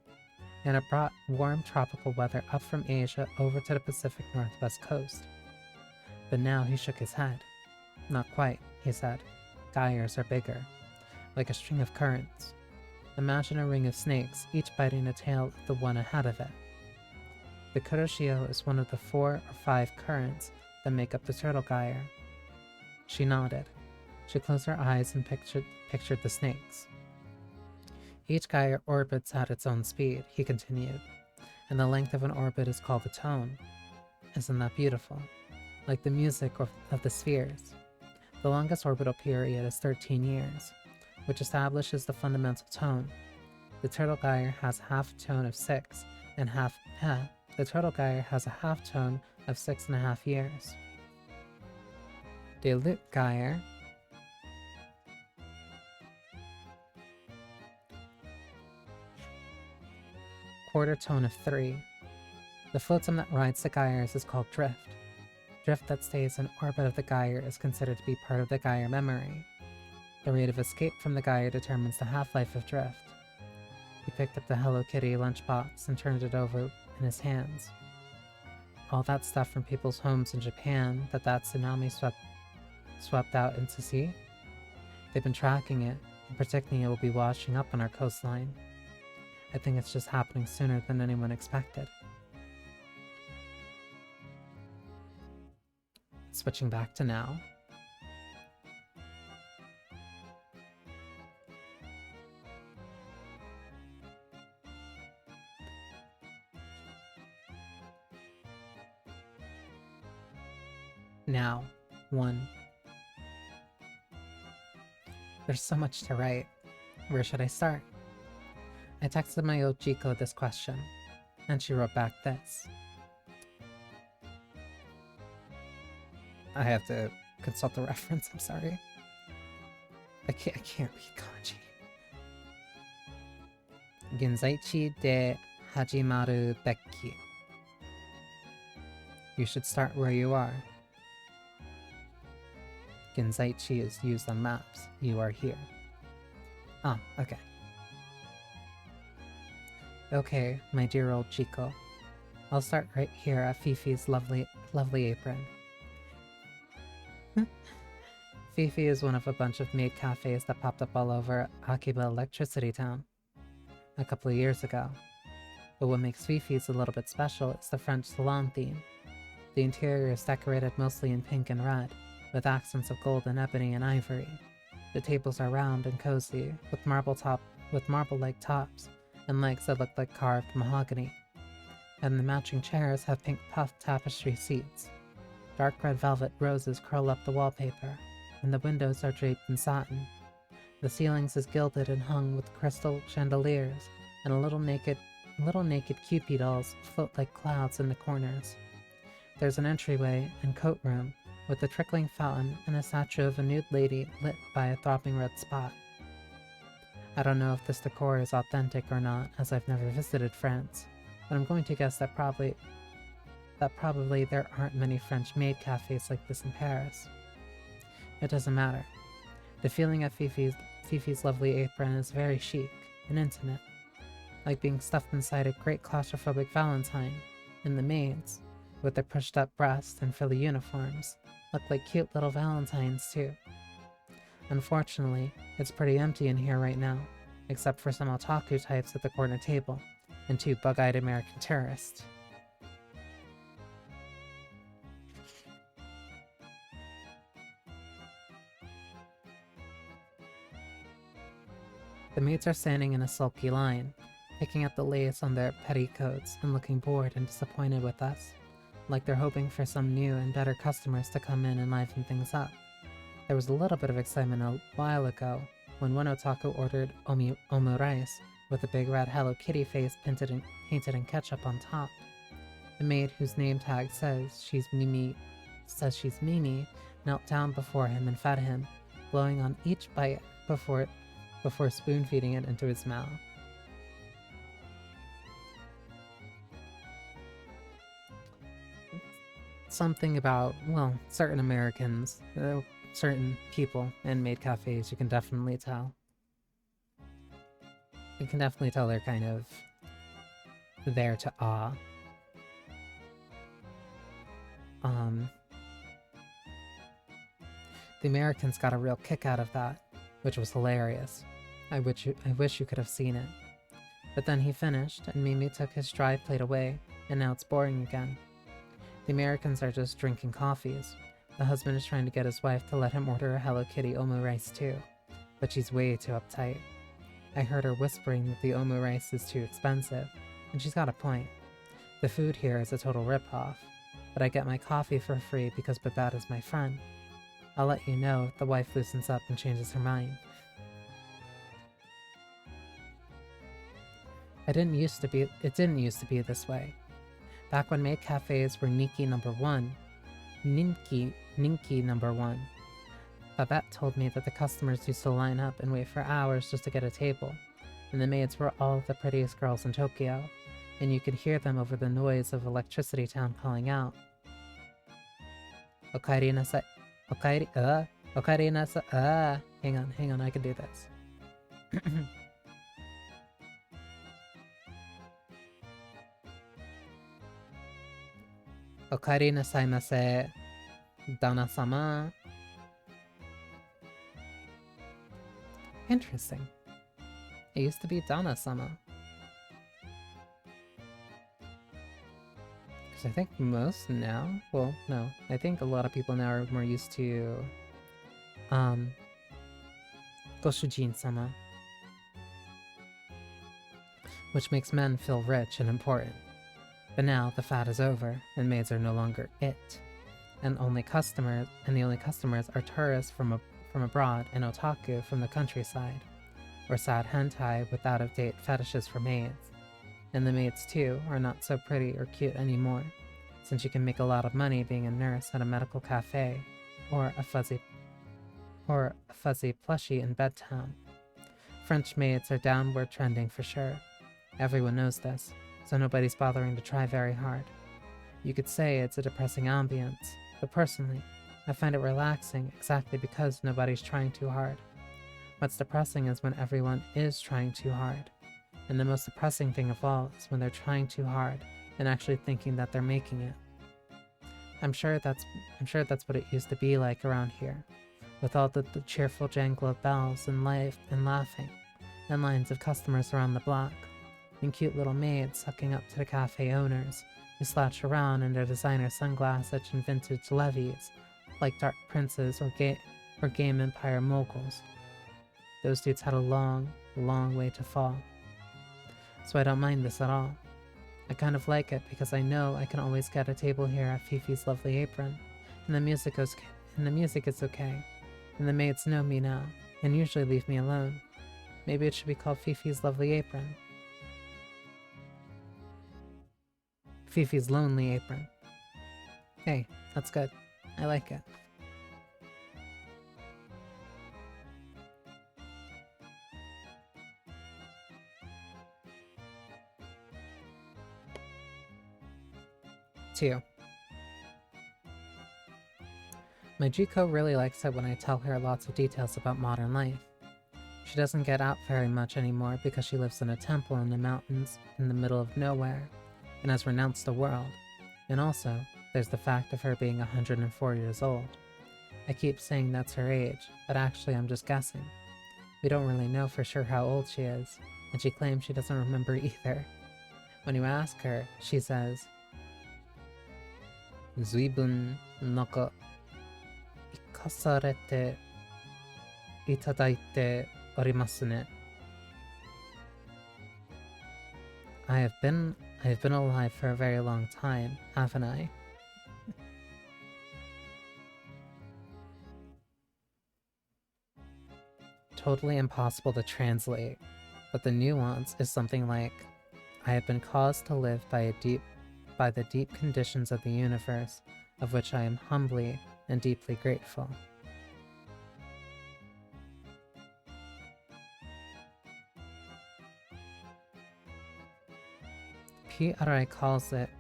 and it brought warm tropical weather up from Asia over to the Pacific Northwest coast. But now he shook his head. Not quite, he said. Gyres are bigger, like a string of currents. Imagine a ring of snakes, each biting the tail of the one ahead of it. The Kuroshio is one of the 4 or 5 currents that make up the Turtle Gyre. She nodded. She closed her eyes and pictured the snakes. Each gyre orbits at its own speed, he continued, and the length of an orbit is called a tone. Isn't that beautiful? Like the music of the spheres. The longest orbital period is 13 years, which establishes the fundamental tone. The turtle gyre has a half tone of 6 and half the turtle gyre has a half tone of 6.5 years. The lute gyre quarter tone of 3. The flotsam that rides the gyres is called drift. Drift that stays in orbit of the gyre is considered to be part of the gyre memory. The rate of escape from the gyre determines the half-life of drift. He picked up the Hello Kitty lunchbox and turned it over in his hands. All that stuff from people's homes in Japan that tsunami swept out into sea? They've been tracking it and predicting it will be washing up on our coastline. I think it's just happening sooner than anyone expected. Switching back to now. Now, 1. There's so much to write. Where should I start? I texted my Ojiko this question, and she wrote back this. I have to consult the reference, I'm sorry. I can't read kanji. Genzaichi de hajimaru beki. You should start where you are. Genzaichi is used on maps. You are here. Ah, okay. Okay, my dear old Chico. I'll start right here at Fifi's lovely apron. Fifi is one of a bunch of maid cafes that popped up all over Akiba Electricity Town a couple of years ago. But what makes Fifi's a little bit special is the French salon theme. The interior is decorated mostly in pink and red, with accents of gold and ebony and ivory. The tables are round and cozy, with marble-like tops, and legs that look like carved mahogany. And the matching chairs have pink puff tapestry seats. Dark red velvet roses curl up the wallpaper, and the windows are draped in satin. The ceilings is gilded and hung with crystal chandeliers, and little naked Cupid dolls float like clouds in the corners. There's an entryway and coat room, with a trickling fountain and a statue of a nude lady lit by a throbbing red spot. I don't know if this decor is authentic or not, as I've never visited France, but I'm going to guess that probably there aren't many French maid cafes like this in Paris. It doesn't matter. The feeling at Fifi's lovely apron is very chic and intimate, like being stuffed inside a great claustrophobic Valentine, and the maids, with their pushed-up breasts and frilly uniforms, look like cute little Valentines too. Unfortunately, it's pretty empty in here right now, except for some otaku types at the corner table, and 2 bug-eyed American tourists. The maids are standing in a sulky line, picking at the lace on their petticoats and looking bored and disappointed with us, like they're hoping for some new and better customers to come in and liven things up. There was a little bit of excitement a while ago when one otaku ordered omurice with a big red Hello Kitty face painted in ketchup on top. The maid whose name tag says she's Mimi, knelt down before him and fed him, blowing on each bite before spoon-feeding it into his mouth. Something about, well, certain Americans, certain people in maid cafes, you can definitely tell. You can definitely tell they're kind of there to awe. The Americans got a real kick out of that, which was hilarious. I wish you could have seen it. But then he finished, and Mimi took his dry plate away, and now it's boring again. The Americans are just drinking coffees. The husband is trying to get his wife to let him order a Hello Kitty omurice too, but she's way too uptight. I heard her whispering that the omurice is too expensive, and she's got a point. The food here is a total ripoff, but I get my coffee for free because Babette is my friend. I'll let you know if the wife loosens up and changes her mind. It didn't used to be this way. Back when maid cafes were Ninki number one. Babette told me that the customers used to line up and wait for hours just to get a table, and the maids were all the prettiest girls in Tokyo, and you could hear them over the noise of Electricity Town calling out, Okaeri nasai, Okaeri nasai, hang on, I can do this. Okaeri nasaimase, Dana-sama. Interesting. It used to be Dana-sama. Because I think most now, well, no, I think a lot of people now are more used to, Goshujin-sama. Which makes men feel rich and important. But now the fad is over, and maids are no longer it. And the only customers are tourists from abroad and otaku from the countryside, or sad hentai with out-of-date fetishes for maids. And the maids too are not so pretty or cute anymore, since you can make a lot of money being a nurse at a medical cafe, or a fuzzy plushie in Bedtown. French maids are downward trending for sure. Everyone knows this, so nobody's bothering to try very hard. You could say it's a depressing ambience, but personally, I find it relaxing exactly because nobody's trying too hard. What's depressing is when everyone is trying too hard. And the most depressing thing of all is when they're trying too hard and actually thinking that they're making it. I'm sure that's what it used to be like around here, with all the cheerful jangle of bells and life and laughing, and lines of customers around the block, and cute little maids sucking up to the cafe owners, who slouch around in their designer sunglasses and vintage levies, like dark princes or game empire moguls. Those dudes had a long, long way to fall. So I don't mind this at all. I kind of like it because I know I can always get a table here at Fifi's Lovely Apron, and the music is okay, and the maids know me now, and usually leave me alone. Maybe it should be called Fifi's Lovely Apron. Fifi's Lonely Apron. Hey, that's good. I like it. Two. My Jiko really likes it when I tell her lots of details about modern life. She doesn't get out very much anymore because she lives in a temple in the mountains in the middle of nowhere and has renounced the world. And also, there's the fact of her being 104 years old. I keep saying that's her age, but actually I'm just guessing. We don't really know for sure how old she is, and she claims she doesn't remember either. When you ask her, she says, Zuibun naka ikasarete itadaite orimasu ne. I have been alive for a very long time, haven't I? Totally impossible to translate, but the nuance is something like, I have been caused to live by the deep conditions of the universe, of which I am humbly and deeply grateful. P. Arai calls it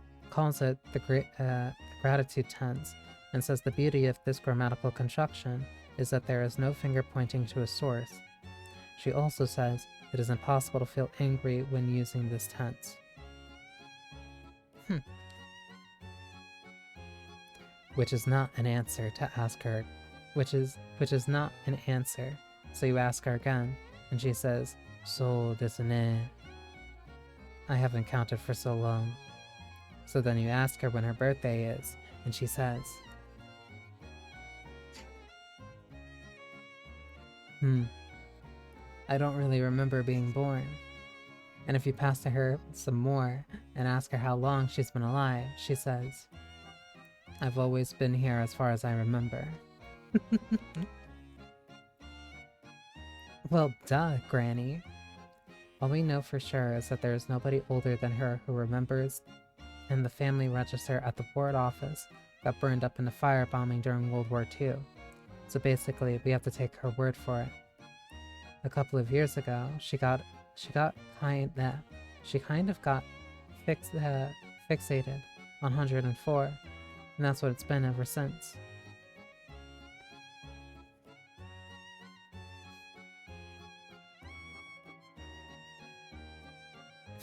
the gratitude tense, and says the beauty of this grammatical construction is that there is no finger pointing to a source. She also says it is impossible to feel angry when using this tense. Which is not an answer to ask her, which is not an answer. So you ask her again, and she says, "So desu ne." I haven't counted for so long. So then you ask her when her birthday is, and she says, I don't really remember being born. And if you pass to her some more and ask her how long she's been alive, she says, I've always been here as far as I remember. Well, duh, Granny. All we know for sure is that there is nobody older than her who remembers, and the family register at the ward office got burned up in a firebombing during World War II. So basically, we have to take her word for it. A couple of years ago, she kind of got fixated on 104, and that's what it's been ever since.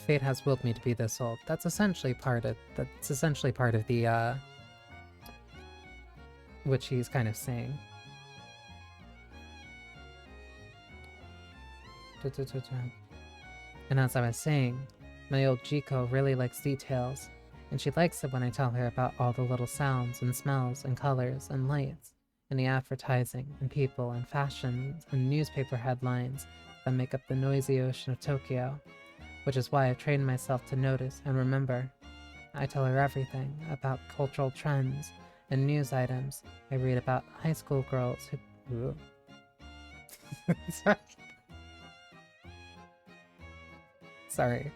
Fate has willed me to be this old. That's essentially part of the what she's kind of saying. And as I was saying, my old Jiko really likes details, and she likes it when I tell her about all the little sounds and smells and colors and lights, and the advertising and people and fashions and newspaper headlines that make up the noisy ocean of Tokyo, which is why I've trained myself to notice and remember. I tell her everything about cultural trends and news items. I read about high school girls who... Sorry. Sorry.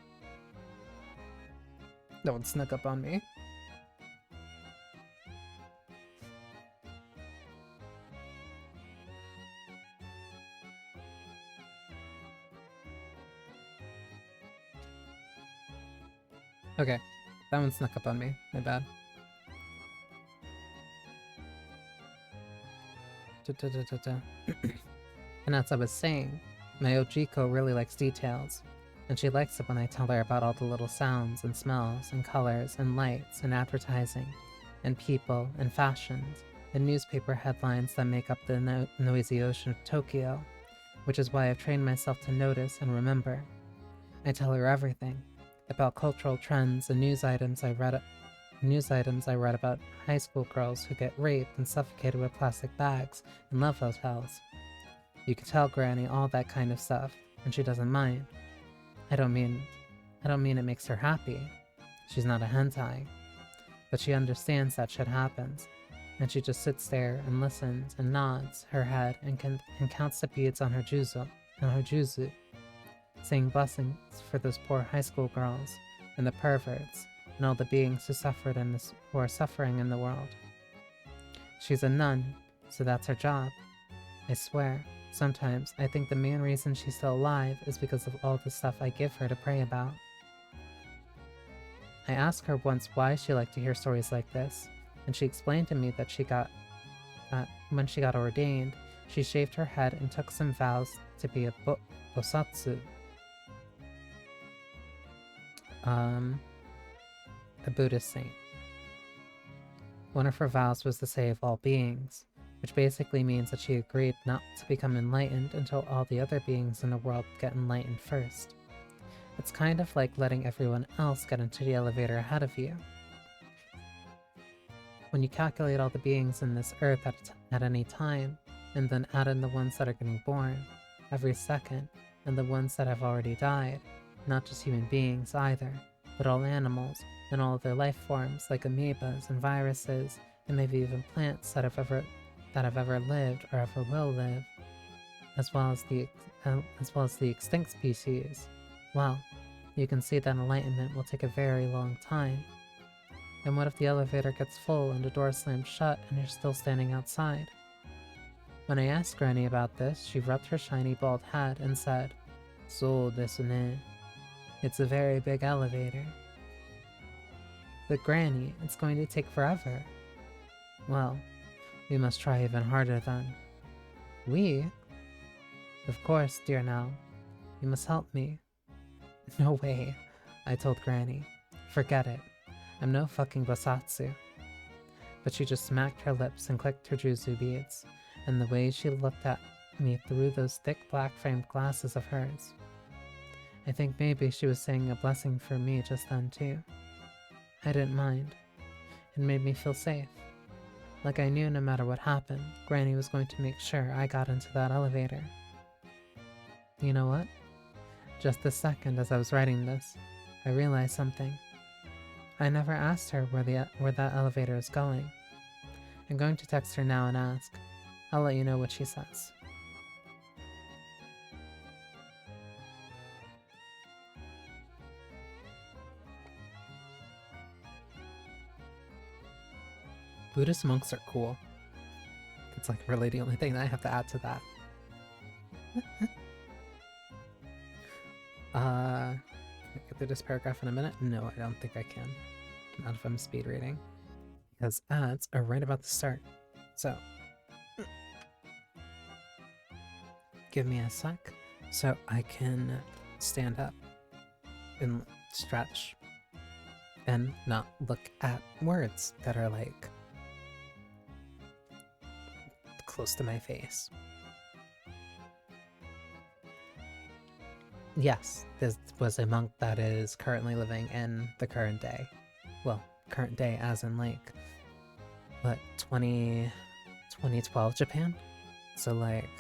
No one snuck up on me. Okay, that one snuck up on me. My bad. And as I was saying, my Ojiko really likes details, and she likes it when I tell her about all the little sounds and smells and colors and lights and advertising and people and fashions and newspaper headlines that make up the noisy ocean of Tokyo, which is why I've trained myself to notice and remember. I tell her everything about cultural trends and news items I read about high school girls who get raped and suffocated with plastic bags in love hotels. You can tell Granny all that kind of stuff, and she doesn't mind. I don't mean it makes her happy. She's not a hentai. But she understands that shit happens, and she just sits there and listens and nods her head and counts the beads on her juzu, saying blessings for those poor high school girls and the perverts and all the beings who are suffering in the world. She's a nun, so that's her job. I swear, sometimes I think the main reason she's still alive is because of all the stuff I give her to pray about. I asked her once why she liked to hear stories like this, and she explained to me that when she got ordained, she shaved her head and took some vows to be a bosatsu. A Buddhist saint. One of her vows was to save all beings, which basically means that she agreed not to become enlightened until all the other beings in the world get enlightened first. It's kind of like letting everyone else get into the elevator ahead of you. When you calculate all the beings in this earth at any time, and then add in the ones that are getting born every second, and the ones that have already died, not just human beings either, but all animals and all of their life forms like amoebas and viruses, and maybe even plants that have ever lived or ever will live, as well as the extinct species. Well, you can see that enlightenment will take a very long time. And what if the elevator gets full and the door slams shut and you're still standing outside? When I asked Granny about this, she rubbed her shiny bald head and said, "So desu ne. It's a very big elevator." But Granny, it's going to take forever. Well, we must try even harder then. We? Of course, dear Nell. You must help me. No way, I told Granny. Forget it. I'm no fucking bosatsu. But she just smacked her lips and clicked her juzu beads, and the way she looked at me through those thick black framed glasses of hers. I think maybe she was saying a blessing for me just then too. I didn't mind. It made me feel safe. Like I knew no matter what happened, Granny was going to make sure I got into that elevator. You know what? Just this second as I was writing this, I realized something. I never asked her where that elevator is going. I'm going to text her now and ask. I'll let you know what she says. Buddhist monks are cool. It's like really the only thing that I have to add to that. Can I get through this paragraph in a minute? No, I don't think I can. Not if I'm speed reading. Because ads are right about to start. So, give me a sec so I can stand up and stretch and not look at words that are like close to my face. Yes, this was a monk that is currently living in the current day. Well, current day as in like, what, 2012 Japan? So like,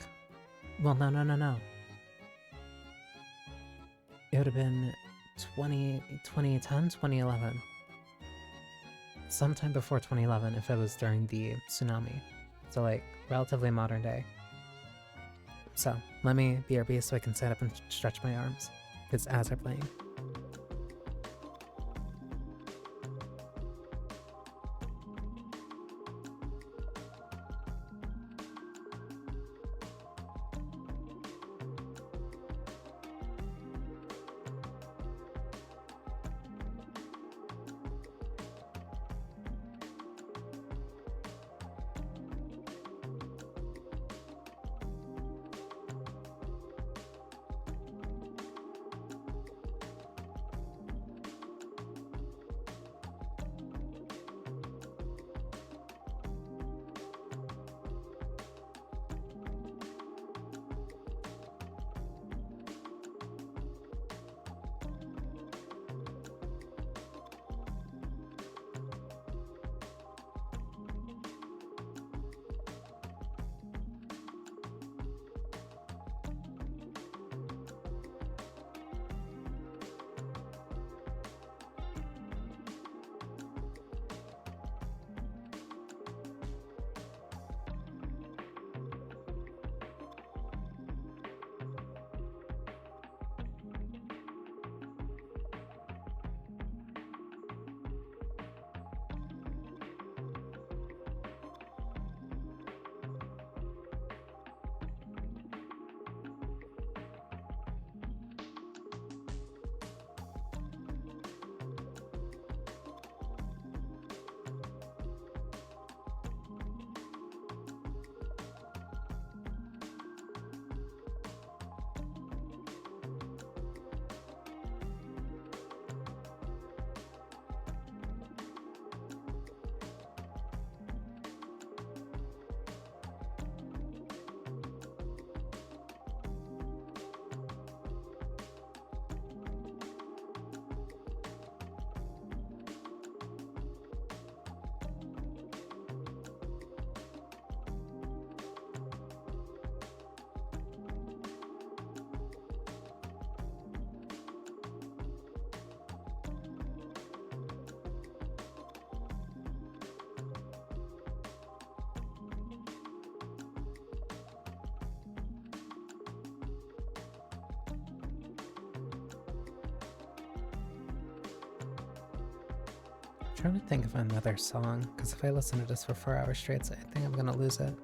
well, no. It would have been 2010, 2011. Sometime before 2011 if it was during the tsunami. So like, relatively modern day. So, let me BRB so I can stand up and stretch my arms, because ads are playing. Trying to think of another song, because if I listen to this for 4 hours straight, I think I'm gonna lose it.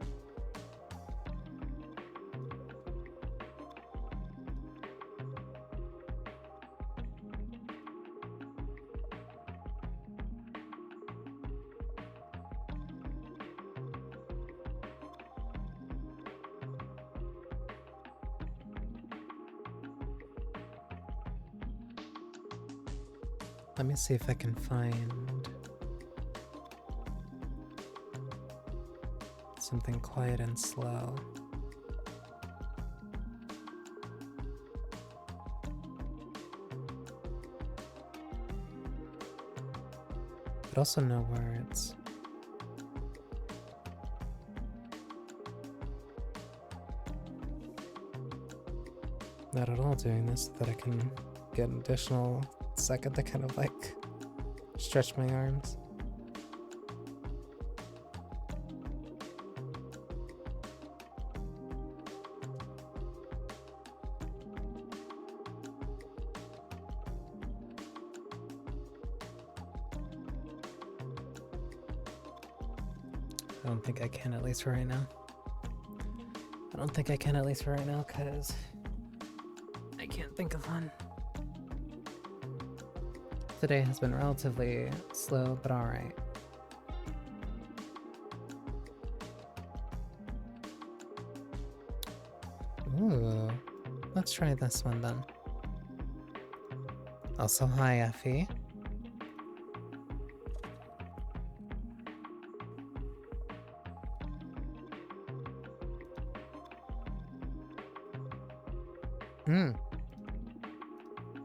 Let me see if I can find something quiet and slow. But also no words. Not at all doing this so that I can get an additional second to kind of like stretch my arms. I don't think I can, at least for right now. I don't think I can, at least for right now, because I can't think of one. Today has been relatively slow, but alright. Ooh, let's try this one then. Also, hi, Effie.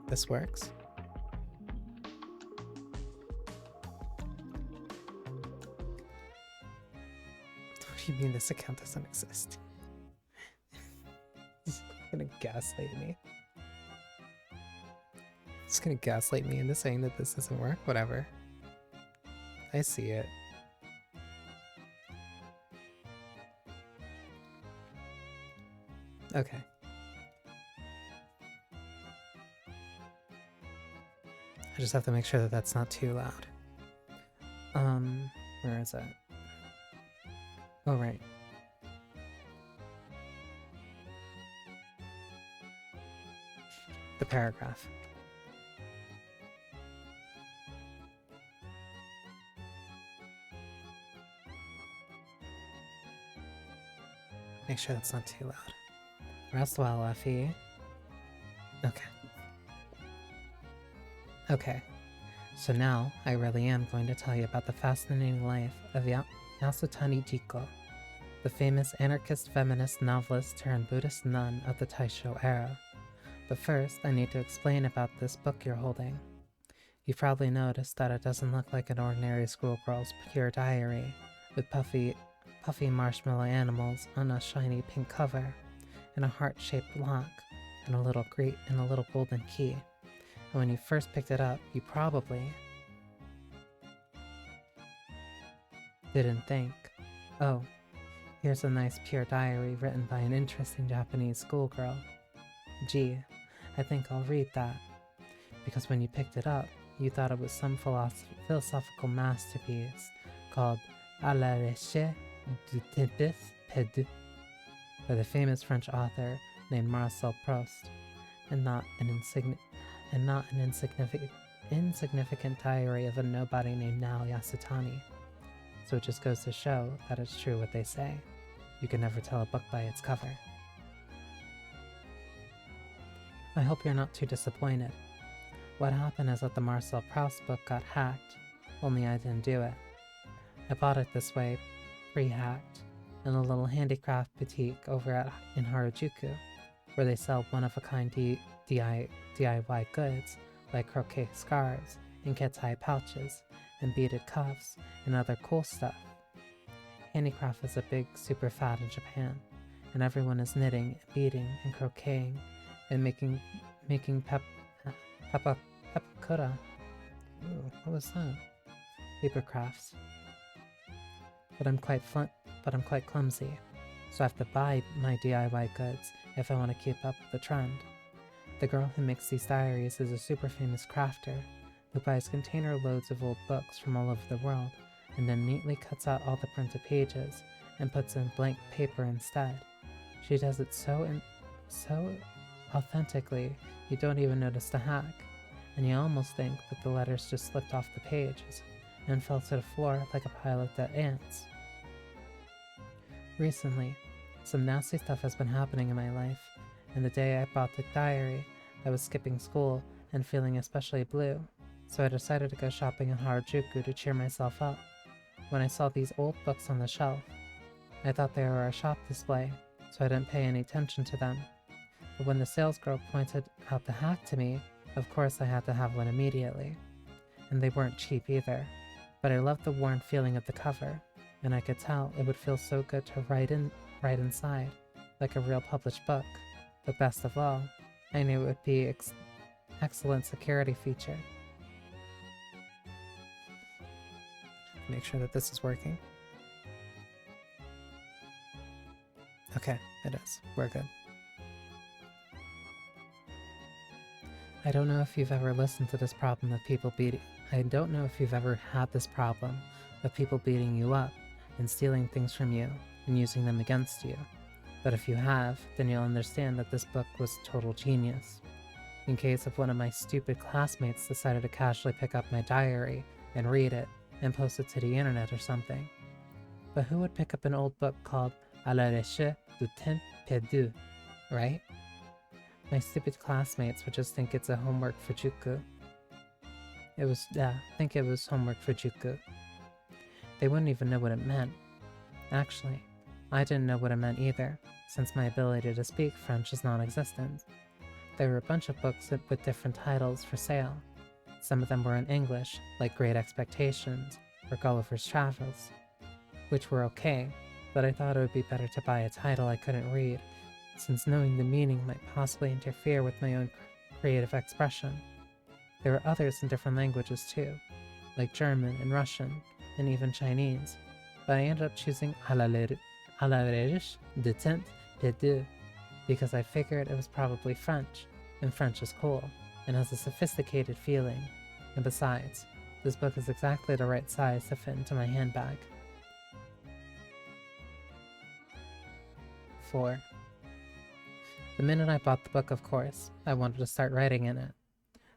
This works. What do you mean this account doesn't exist? He's gonna gaslight me. He's gonna gaslight me into saying that this doesn't work? Whatever. I see it. Okay. I just have to make sure that that's not too loud. Where is it? Oh, right. The paragraph. Make sure that's not too loud. Rest well, Effie. Okay. Okay. So now, I really am going to tell you about the fascinating life of Yasutani Jiko, the famous anarchist feminist novelist turned Buddhist nun of the Taisho era. But first, I need to explain about this book you're holding. You've probably noticed that it doesn't look like an ordinary schoolgirl's pure diary, with puffy marshmallow animals on a shiny pink cover, and a heart-shaped lock, and a little golden key. And when you first picked it up, you probably didn't think, oh, here's a nice pure diary written by an interesting Japanese schoolgirl. Gee, I think I'll read that. Because when you picked it up, you thought it was some philosophical masterpiece called A la recherche du tempus perdu by the famous French author named Marcel Proust, and not an insignificant diary of a nobody named Nao Yasutani. So it just goes to show that it's true what they say. You can never tell a book by its cover. I hope you're not too disappointed. What happened is that the Marcel Proust book got hacked, only I didn't do it. I bought it this way, pre-hacked, in a little handicraft boutique over in Harajuku, where they sell one-of-a-kind DIY goods like croquet scarves and ketai pouches and beaded cuffs and other cool stuff. Handicraft is a big super fad in Japan, and everyone is knitting and beading and crocheting and making pepakura. Ooh, what was that? Paper crafts. But I'm quite clumsy, so I have to buy my DIY goods if I want to keep up with the trend. The girl who makes these diaries is a super famous crafter who buys container loads of old books from all over the world and then neatly cuts out all the printed pages and puts in blank paper instead. She does it so authentically you don't even notice the hack, and you almost think that the letters just slipped off the pages and fell to the floor like a pile of dead ants. Recently, some nasty stuff has been happening in my life, and the day I bought the diary, I was skipping school and feeling especially blue, so I decided to go shopping in Harajuku to cheer myself up. When I saw these old books on the shelf, I thought they were a shop display, so I didn't pay any attention to them. But when the salesgirl pointed out the hack to me, of course I had to have one immediately. And they weren't cheap either, but I loved the worn feeling of the cover, and I could tell it would feel so good to write inside, like a real published book. But best of all, I knew it would be excellent security feature. Make sure that this is working. Okay, it is. We're good. I don't know if you've ever listened to this problem of people beating... I don't know if you've ever had this problem of people beating you up and stealing things from you and using them against you. But if you have, then you'll understand that this book was total genius. In case if one of my stupid classmates decided to casually pick up my diary and read it and post it to the internet or something. But who would pick up an old book called À la recherche du temps perdu, right? My stupid classmates would just think it's a homework for Juku. Think it was homework for Juku. They wouldn't even know what it meant. Actually, I didn't know what it meant either, since my ability to speak French is non-existent. There were a bunch of books with different titles for sale. Some of them were in English, like Great Expectations or Gulliver's Travels, which were okay, but I thought it would be better to buy a title I couldn't read, since knowing the meaning might possibly interfere with my own creative expression. There were others in different languages too, like German and Russian, and even Chinese, but I ended up choosing À la recherche du temps perdu because I figured it was probably French, and French is cool, and has a sophisticated feeling, and besides, this book is exactly the right size to fit into my handbag. 4. The minute I bought the book, of course, I wanted to start writing in it.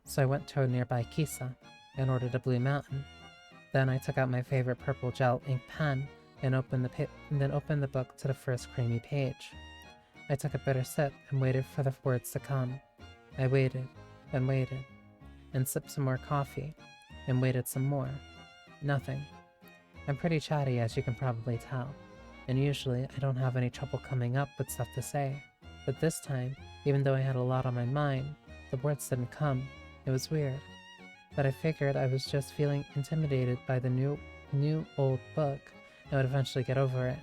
So I went to a nearby Kisa and ordered a Blue Mountain. Then I took out my favorite purple gel ink pen and opened the book to the first creamy page. I took a bitter sip and waited for the words to come. I waited and waited, and sipped some more coffee, and waited some more. Nothing. I'm pretty chatty, as you can probably tell, and usually I don't have any trouble coming up with stuff to say. But this time, even though I had a lot on my mind, the words didn't come. It was weird. But I figured I was just feeling intimidated by the new old book and would eventually get over it.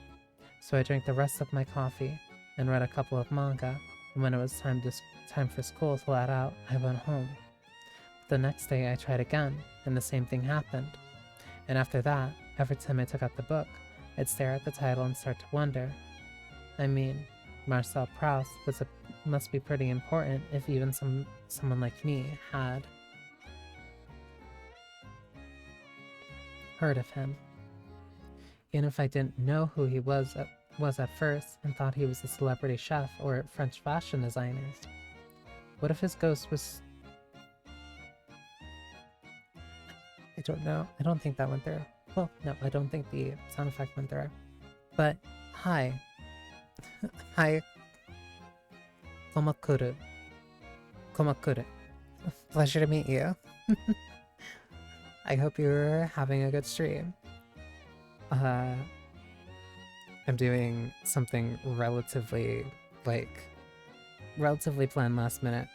So I drank the rest of my coffee and read a couple of manga, and when it was time for school to let out, I went home. The next day I tried again, and the same thing happened. And after that, every time I took out the book, I'd stare at the title and start to wonder. I mean, Marcel Proust must be pretty important if even someone like me had heard of him. Even if I didn't know who he was at first and thought he was a celebrity chef or a French fashion designer. What if his ghost was... I don't know. I don't think that went through. Well, no, I don't think the sound effect went through. But, hi. Hi. Komakuru. Komakuru. Pleasure to meet you. I hope you're having a good stream. I'm doing something relatively planned last minute,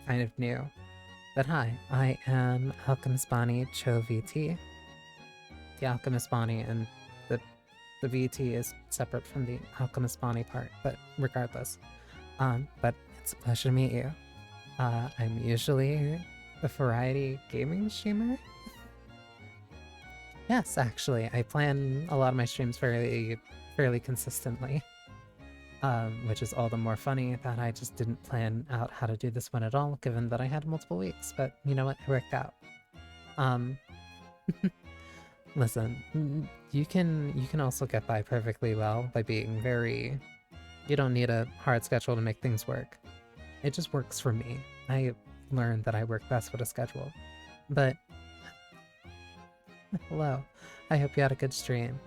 kind of new. But hi, I am Alchemist Bonnie Cho VT. The Alchemist Bonnie and the VT is separate from the Alchemist Bonnie part, but regardless. But it's a pleasure to meet you. I'm usually a variety gaming streamer. Yes, actually, I plan a lot of my streams fairly consistently. Which is all the more funny that I just didn't plan out how to do this one at all, given that I had multiple weeks, but you know what, it worked out. Listen, you can also get by perfectly well by being very... You don't need a hard schedule to make things work. It just works for me. I learned that I work best with a schedule. But... Hello. I hope you had a good stream.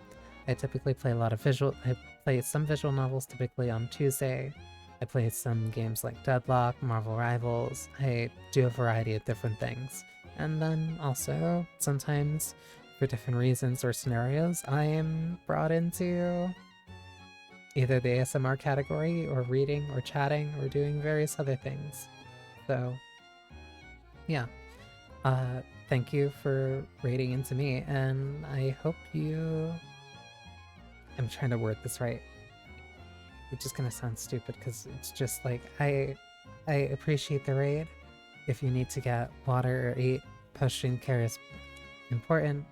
I typically play I play some visual novels typically on Tuesday. I play some games like Deadlock, Marvel Rivals. I do a variety of different things. And then also, sometimes, for different reasons or scenarios, I am brought into either the ASMR category, or reading, or chatting, or doing various other things. So, yeah. Thank you for rating into me, and I hope you... I'm trying to word this right. It's just gonna sound stupid because it's just like, I appreciate the raid. If you need to get water or eat, pushing care is important.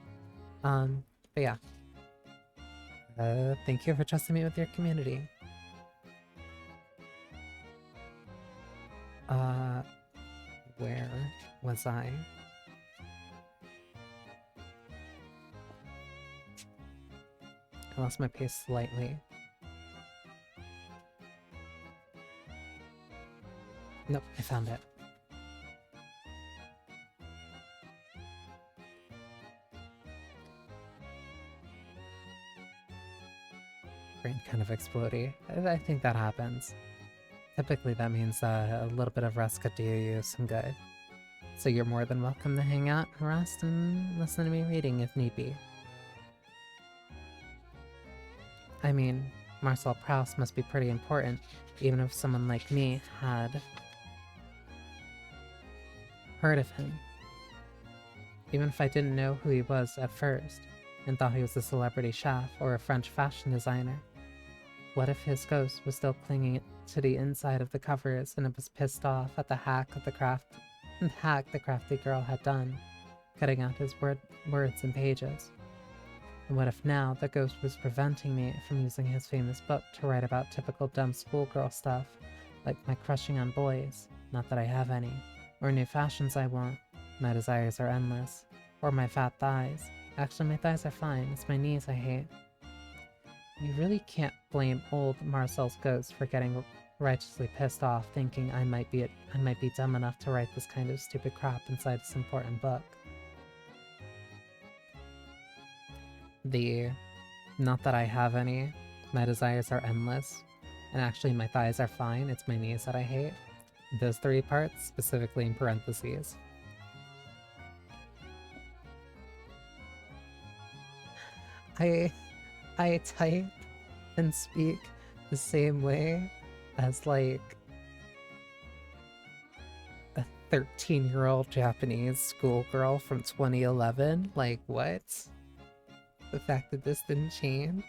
But yeah. Thank you for trusting me with your community. Where was I? I lost my pace slightly. Nope, I found it. Brain kind of explodey. I think that happens. Typically that means a little bit of rest could do you some good. So you're more than welcome to hang out, rest, and listen to me reading if need be. I mean, Marcel Proust must be pretty important, even if someone like me had heard of him. Even if I didn't know who he was at first, and thought he was a celebrity chef or a French fashion designer. What if his ghost was still clinging to the inside of the covers and it was pissed off at the hack the crafty girl had done, cutting out his words and pages? And what if now the ghost was preventing me from using his famous book to write about typical dumb schoolgirl stuff, like my crushing on boys, not that I have any, or new fashions I want, my desires are endless, or my fat thighs. Actually, my thighs are fine, it's my knees I hate. You really can't blame old Marcel's ghost for getting righteously pissed off, thinking I might be dumb enough to write this kind of stupid crap inside this important book. The not that I have any, my desires are endless, and actually my thighs are fine, it's my knees that I hate. Those three parts, specifically in parentheses. I type and speak the same way as like a 13-year-old Japanese schoolgirl from 2011. Like, what? The fact that this didn't change?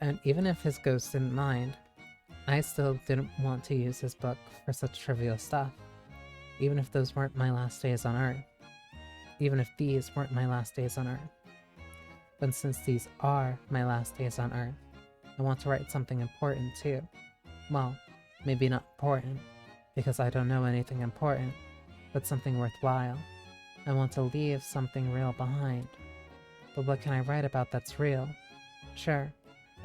And even if his ghost didn't mind, I still didn't want to use his book for such trivial stuff. Even if those weren't my last days on Earth. Even if these weren't my last days on Earth. But since these are my last days on Earth, I want to write something important too. Well, maybe not important, because I don't know anything important, but something worthwhile. I want to leave something real behind. But what can I write about that's real? Sure,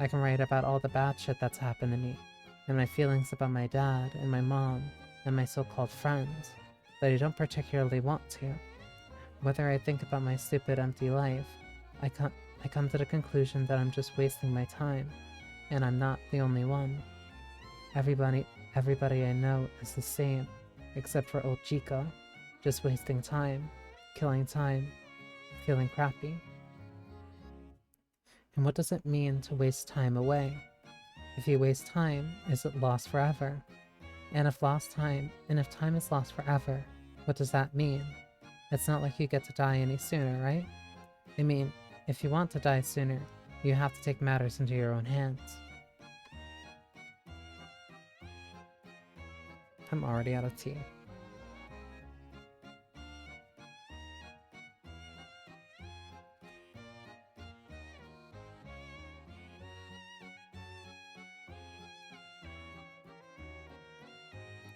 I can write about all the bad shit that's happened to me, and my feelings about my dad and my mom and my so-called friends, but I don't particularly want to. Whether I think about my stupid empty life, I come to the conclusion that I'm just wasting my time, and I'm not the only one. Everybody I know is the same, except for old Chica, just wasting time, killing time, feeling crappy. And what does it mean to waste time away? If you waste time, is it lost forever? And if time is lost forever, what does that mean? It's not like you get to die any sooner, right? I mean, if you want to die sooner, you have to take matters into your own hands. I'm already out of tea.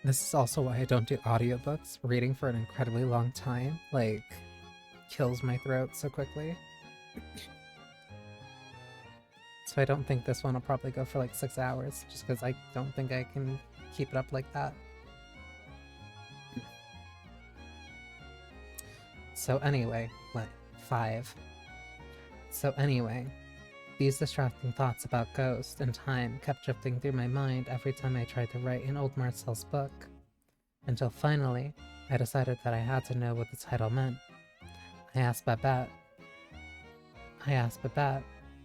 This is also why I don't do audiobooks. Reading for an incredibly long time, like, kills my throat so quickly. So I don't think this one will probably go for like 6 hours, just because I don't think I can keep it up like that. So anyway, what? 5. So anyway, these distracting thoughts about ghost and time kept drifting through my mind every time I tried to write in old Marcel's book. Until finally, I decided that I had to know what the title meant. I asked Babette,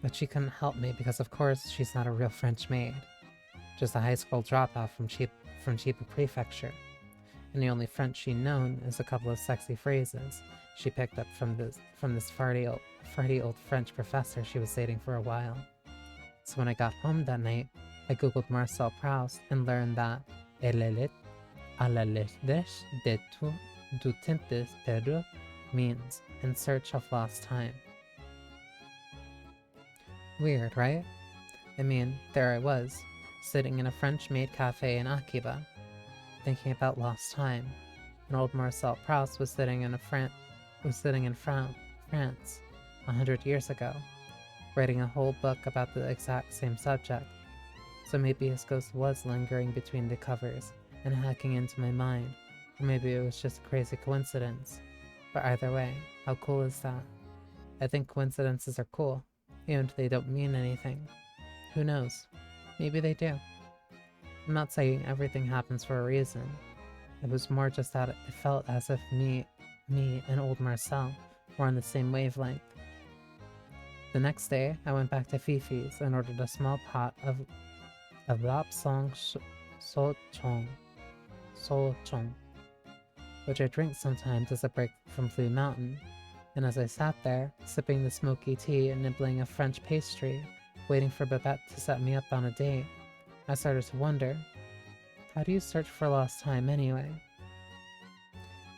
but she couldn't help me because of course she's not a real French maid. Just a high school dropout from Chiba Prefecture. And the only French she'd known is a couple of sexy phrases she picked up from this farty old French professor she was dating for a while. So when I got home that night, I googled Marcel Proust and learned that "Elle à la recherche de du temps perdu" means "in search of lost time." Weird, right? I mean, there I was, sitting in a French-made cafe in Akiba, thinking about lost time, and old Marcel Proust was sitting in was sitting in France 100 years ago, writing a whole book about the exact same subject. So maybe his ghost was lingering between the covers and hacking into my mind, or maybe it was just a crazy coincidence. But either way, how cool is that? I think coincidences are cool, even if they don't mean anything. Who knows? Maybe they do. I'm not saying everything happens for a reason. It was more just that it felt as if me and old Marcel were on the same wavelength. The next day, I went back to Fifi's and ordered a small pot of lapsang sochong, which I drink sometimes as a break from Blue Mountain. And as I sat there, sipping the smoky tea and nibbling a French pastry, waiting for Babette to set me up on a date, I started to wonder, how do you search for lost time anyway?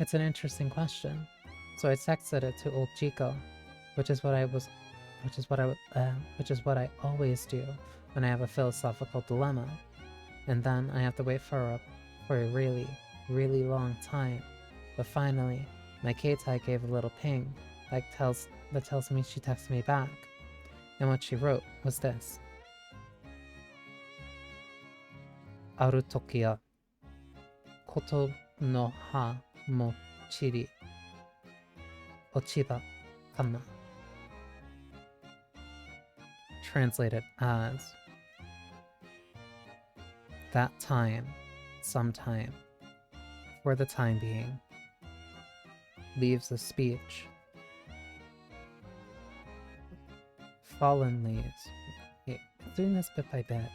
It's an interesting question, so I texted it to old Chico, which is what I always do when I have a philosophical dilemma, and then I have to wait for a really, really long time. But finally, my Keitai gave a little ping that tells me she texted me back, and what she wrote was this: Aru tokia, koto no ha mo chiri, ochiba kana. Translated as, that time, sometime, for the time being, leaves of speech, fallen leaves. Okay, doing this bit by bit.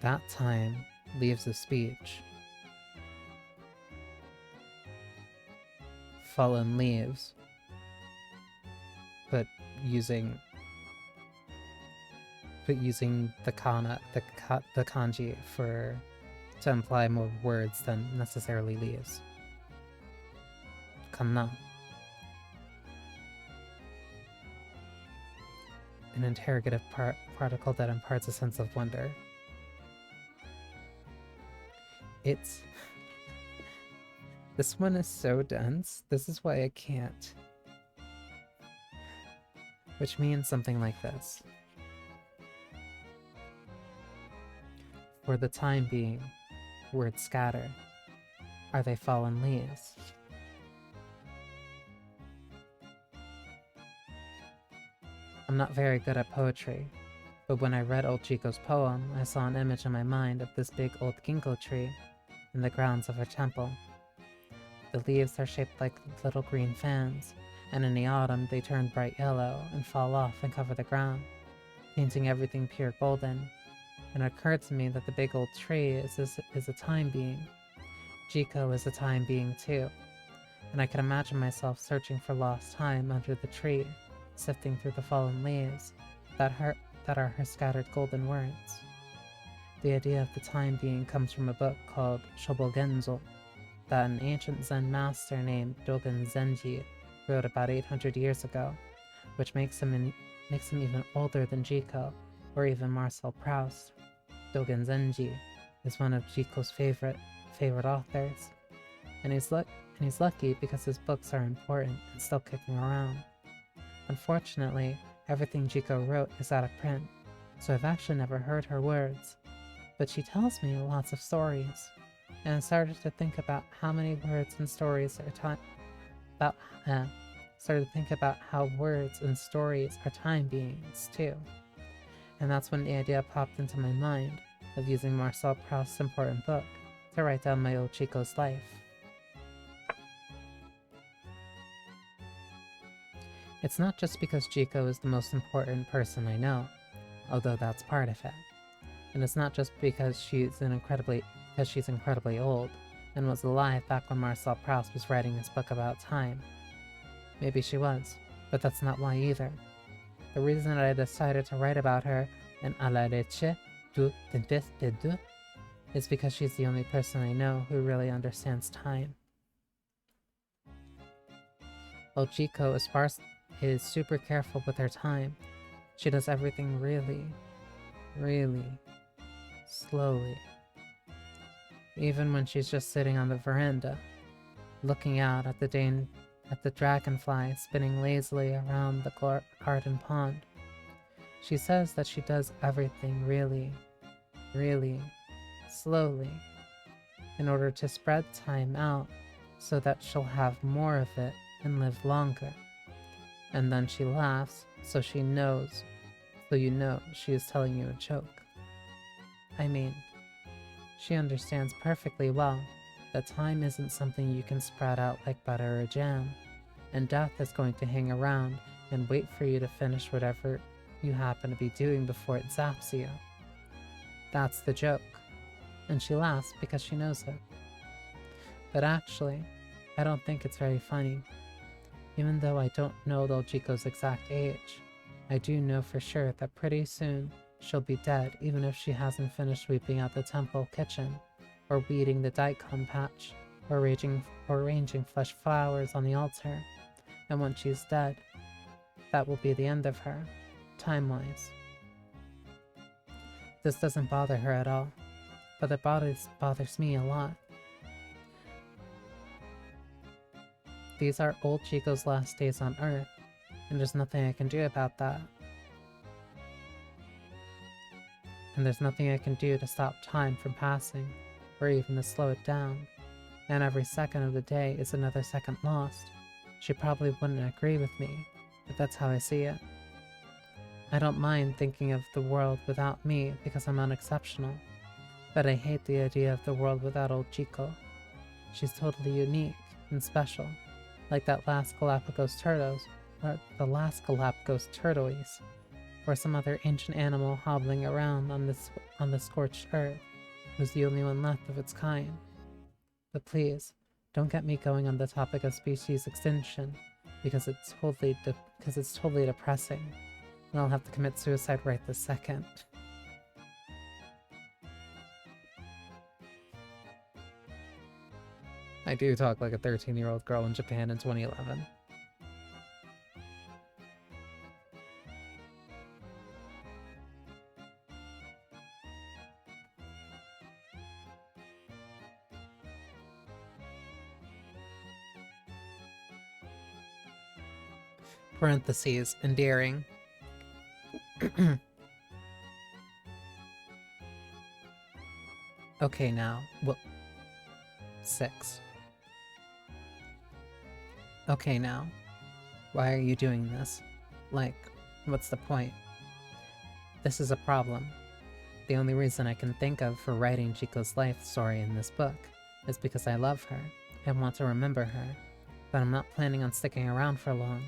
That time, leaves of speech, fallen leaves, but using the kanji to imply more words than necessarily leaves. Kana. An interrogative particle that imparts a sense of wonder. This one is so dense. This is why I can't. Which means something like this. For the time being, words scatter. Are they fallen leaves? I'm not very good at poetry, but when I read old Chico's poem, I saw an image in my mind of this big old ginkgo tree in the grounds of her temple. The leaves are shaped like little green fans, and in the autumn they turn bright yellow and fall off and cover the ground, painting everything pure golden. And it occurred to me that the big old tree is a time being. Jiko is a time being too, and I could imagine myself searching for lost time under the tree, sifting through the fallen leaves that are her scattered golden words. The idea of the time being comes from a book called Shobogenzo that an ancient Zen master named Dogen Zenji wrote about 800 years ago, which makes him even older than Jiko or even Marcel Proust. Dogen Zenji is one of Jiko's favorite authors, and he's lucky because his books are important and still kicking around. Unfortunately, everything Jiko wrote is out of print, so I've actually never heard her words, but she tells me lots of stories, and I started to think about how many words and stories how words and stories are time beings too. And that's when the idea popped into my mind of using Marcel Proust's important book to write down my old Chico's life. It's not just because Chico is the most important person I know, although that's part of it. And it's not just because she's incredibly old and was alive back when Marcel Proust was writing his book about time. Maybe she was, but that's not why either. The reason that I decided to write about her in A la leche du tempes de deux is because she's the only person I know who really understands time. While Chico is super careful with her time, she does everything really, really slowly. Even when she's just sitting on the veranda, looking out at the dragonfly spinning lazily around the garden pond. She says that she does everything really, really slowly in order to spread time out so that she'll have more of it and live longer. And then she laughs, so you know she is telling you a joke. I mean, she understands perfectly well that time isn't something you can spread out like butter or jam, and death is going to hang around and wait for you to finish whatever you happen to be doing before it zaps you. That's the joke, and she laughs because she knows it. But actually, I don't think it's very funny. Even though I don't know Logico's exact age, I do know for sure that pretty soon she'll be dead even if she hasn't finished sweeping out the temple kitchen, or weeding the daikon patch, or arranging fresh flowers on the altar. And when she's dead, that will be the end of her, time-wise. This doesn't bother her at all, but it bothers me a lot. These are old Chico's last days on Earth, and there's nothing I can do about that. And there's nothing I can do to stop time from passing, or even to slow it down. And every second of the day is another second lost. She probably wouldn't agree with me, but that's how I see it. I don't mind thinking of the world without me because I'm unexceptional, but I hate the idea of the world without old Chico. She's totally unique and special, like that last Galapagos turtles, or the last Galapagos turtles, or some other ancient animal hobbling around on the scorched earth, who's the only one left of its kind. But please, don't get me going on the topic of species extinction, because it's totally depressing, and I'll have to commit suicide right this second. I do talk like a 13-year-old girl in Japan in 2011. Parentheses, endearing. Okay, now, well, 6. Okay, now, why are you doing this? Like, what's the point? This is a problem. The only reason I can think of for writing Chico's life story in this book is because I love her and want to remember her, but I'm not planning on sticking around for long,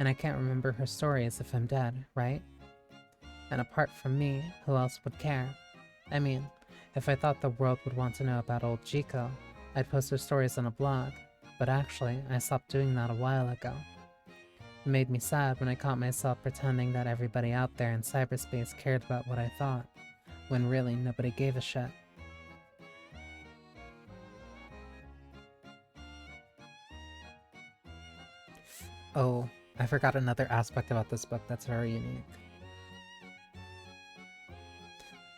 and I can't remember her stories if I'm dead, right? And apart from me, who else would care? I mean, if I thought the world would want to know about old Chico, I'd post her stories on a blog, but actually, I stopped doing that a while ago. It made me sad when I caught myself pretending that everybody out there in cyberspace cared about what I thought, when really nobody gave a shit. Oh, I forgot another aspect about this book that's very unique.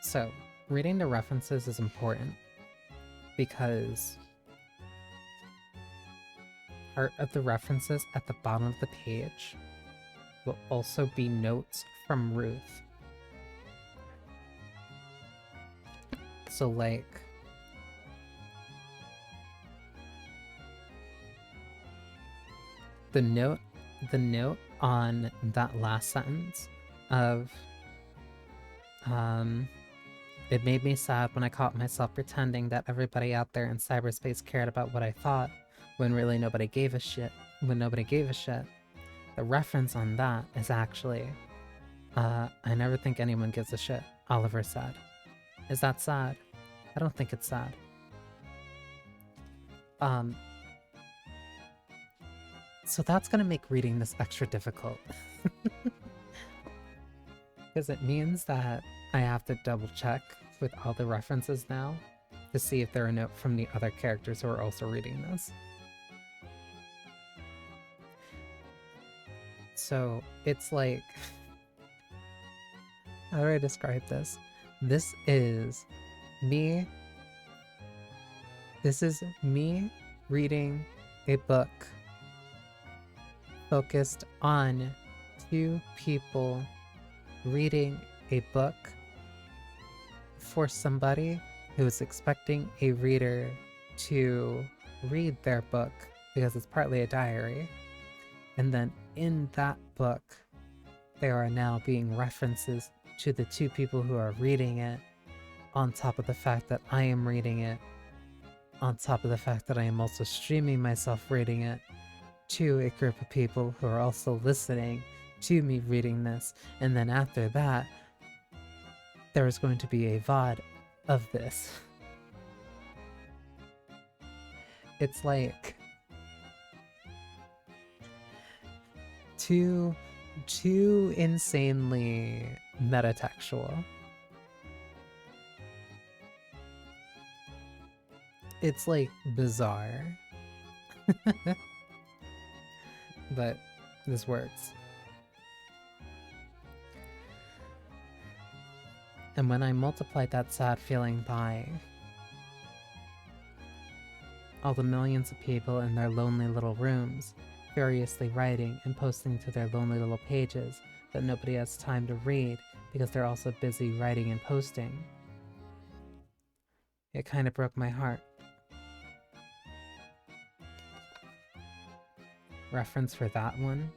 So, reading the references is important because part of the references at the bottom of the page will also be notes from Ruth. So like, the note on that last sentence of it made me sad when I caught myself pretending that everybody out there in cyberspace cared about what I thought, when really nobody gave a shit. The reference on that is actually, I never think anyone gives a shit, Oliver said. Is that sad? I don't think it's sad. So that's gonna make reading this extra difficult. Because it means that I have to double check with all the references now to see if there are notes from the other characters who are also reading this. So it's like, how do I describe this? This is me reading a book focused on two people reading a book for somebody who is expecting a reader to read their book because it's partly a diary. And then in that book, there are now being references to the two people who are reading it, on top of the fact that I am reading it, on top of the fact that I am also streaming myself reading it to a group of people who are also listening to me reading this. And then after that, there is going to be a VOD of this. It's like too insanely metatextual. It's like bizarre. But this works. And when I multiplied that sad feeling by all the millions of people in their lonely little rooms, furiously writing and posting to their lonely little pages that nobody has time to read because they're also busy writing and posting, it kind of broke my heart. Reference for that one.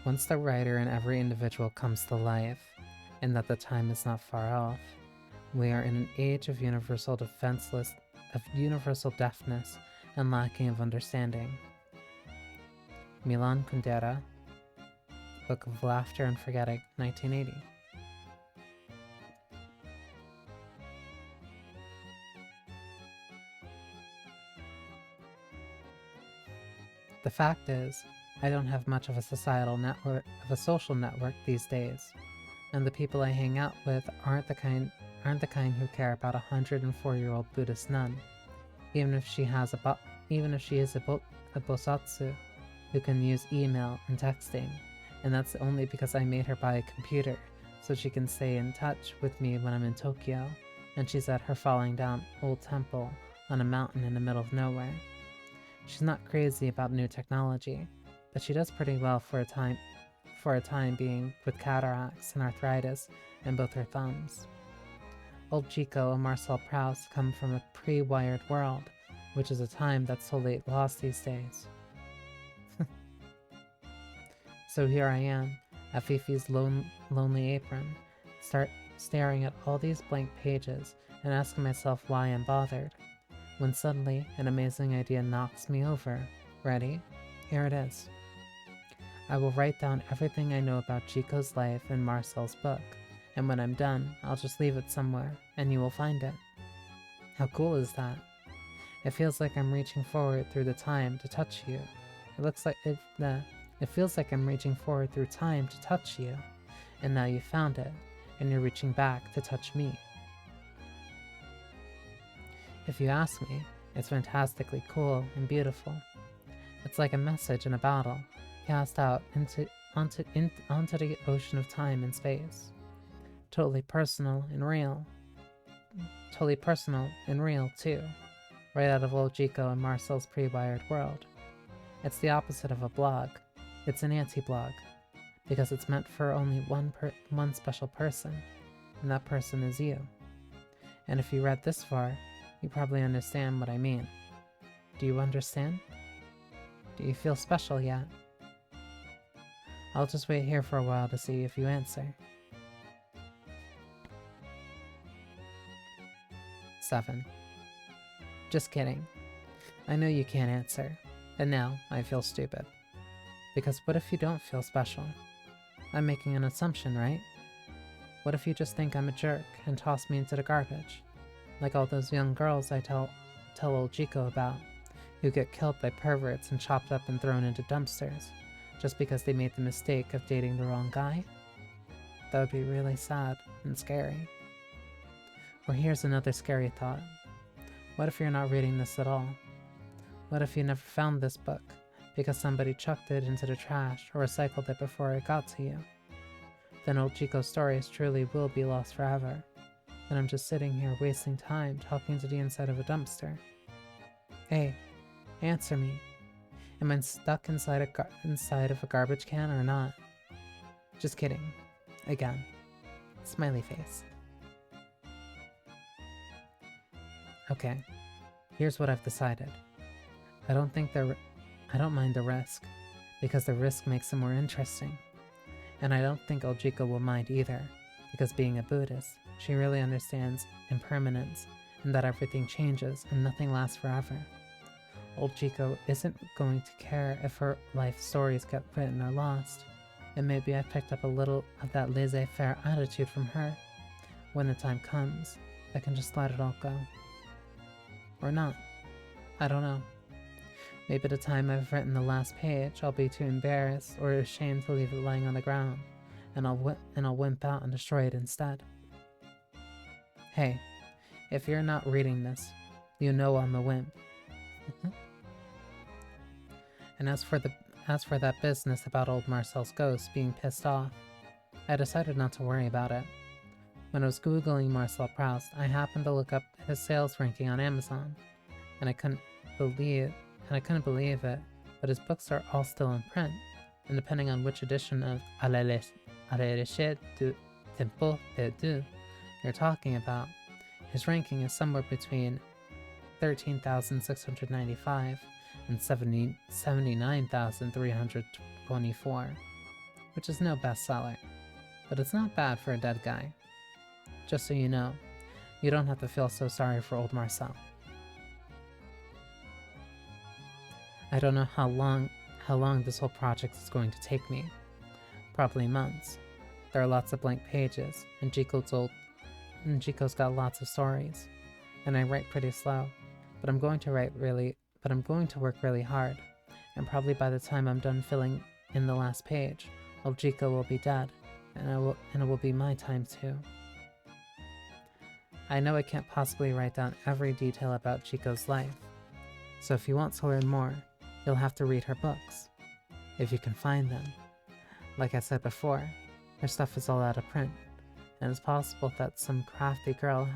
Once the writer in every individual comes to life, and that the time is not far off, we are in an age of universal deafness and lacking of understanding. Milan Kundera, Book of Laughter and Forgetting, 1980. The fact is, I don't have much of a social network these days, and the people I hang out with aren't the kind who care about a 104-year-old Buddhist nun, even if she is a bosatsu who can use email and texting, and that's only because I made her buy a computer so she can stay in touch with me when I'm in Tokyo, and she's at her falling down old temple on a mountain in the middle of nowhere. She's not crazy about new technology, but she does pretty well for a time being with cataracts and arthritis in both her thumbs. Old Chico and Marcel Proust come from a pre-wired world, which is a time that's totally lost these days. So here I am, at Fifi's lonely apron, staring at all these blank pages and asking myself why I'm bothered, when suddenly an amazing idea knocks me over. Ready? Here it is. I will write down everything I know about Chico's life in Marcel's book, and when I'm done, I'll just leave it somewhere, and you will find it. How cool is that? It feels like I'm reaching forward through the time to touch you. It feels like I'm reaching forward through time to touch you, and now you found it, and you're reaching back to touch me. If you ask me, it's fantastically cool and beautiful. It's like a message in a bottle, cast out onto the ocean of time and space. Totally personal and real. Totally personal and real, too. Right out of old Chico and Marcel's pre-wired world. It's the opposite of a blog. It's an anti-blog. Because it's meant for only one special person. And that person is you. And if you read this far, you probably understand what I mean. Do you understand? Do you feel special yet? I'll just wait here for a while to see if you answer. 7. Just kidding. I know you can't answer, and now I feel stupid. Because what if you don't feel special? I'm making an assumption, right? What if you just think I'm a jerk and toss me into the garbage? Like all those young girls I tell old Chico about, who get killed by perverts and chopped up and thrown into dumpsters, just because they made the mistake of dating the wrong guy? That would be really sad and scary. Or here's another scary thought. What if you're not reading this at all? What if you never found this book because somebody chucked it into the trash or recycled it before it got to you? Then old Chico's stories truly will be lost forever. And I'm just sitting here wasting time talking to the inside of a dumpster. Hey, answer me. Am I stuck inside of a garbage can or not? Just kidding. Again. Smiley face. Okay, here's what I've decided. I don't mind the risk, because the risk makes it more interesting. And I don't think Ojiko will mind either, because being a Buddhist, she really understands impermanence and that everything changes and nothing lasts forever. Ojiko isn't going to care if her life stories get written or lost, and maybe I picked up a little of that laissez-faire attitude from her. When the time comes, I can just let it all go. Or not. I don't know. Maybe the time I've written the last page, I'll be too embarrassed or ashamed to leave it lying on the ground, and I'll wimp out and destroy it instead. Hey, if you're not reading this, you know I'm a wimp. And as for that business about old Marcel's ghost being pissed off, I decided not to worry about it. When I was googling Marcel Proust, I happened to look up his sales ranking on Amazon, and I couldn't believe it, but his books are all still in print, and depending on which edition of À la recherche du temple perdu you're talking about, his ranking is somewhere between 13,695 and 79,324, which is no bestseller, but it's not bad for a dead guy. Just so you know, you don't have to feel so sorry for old Marcel. I don't know how long this whole project is going to take me. Probably months. There are lots of blank pages, and Jiko's got lots of stories, and I write pretty slow, but I'm going to work really hard, and probably by the time I'm done filling in the last page, old Jiko will be dead, and it will be my time too. I know I can't possibly write down every detail about Jiko's life, so if you want to learn more, you'll have to read her books, if you can find them. Like I said before, her stuff is all out of print, and it's possible that some crafty girl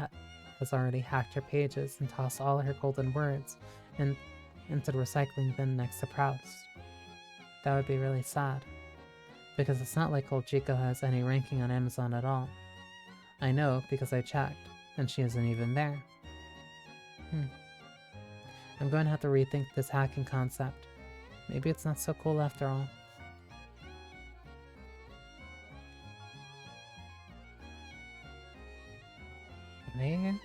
has already hacked her pages and tossed all her golden words into the recycling bin next to Proust. That would be really sad, because it's not like old Jiko has any ranking on Amazon at all. I know because I checked, and she isn't even there. I'm going to have to rethink this hacking concept. Maybe it's not so cool after all. Man,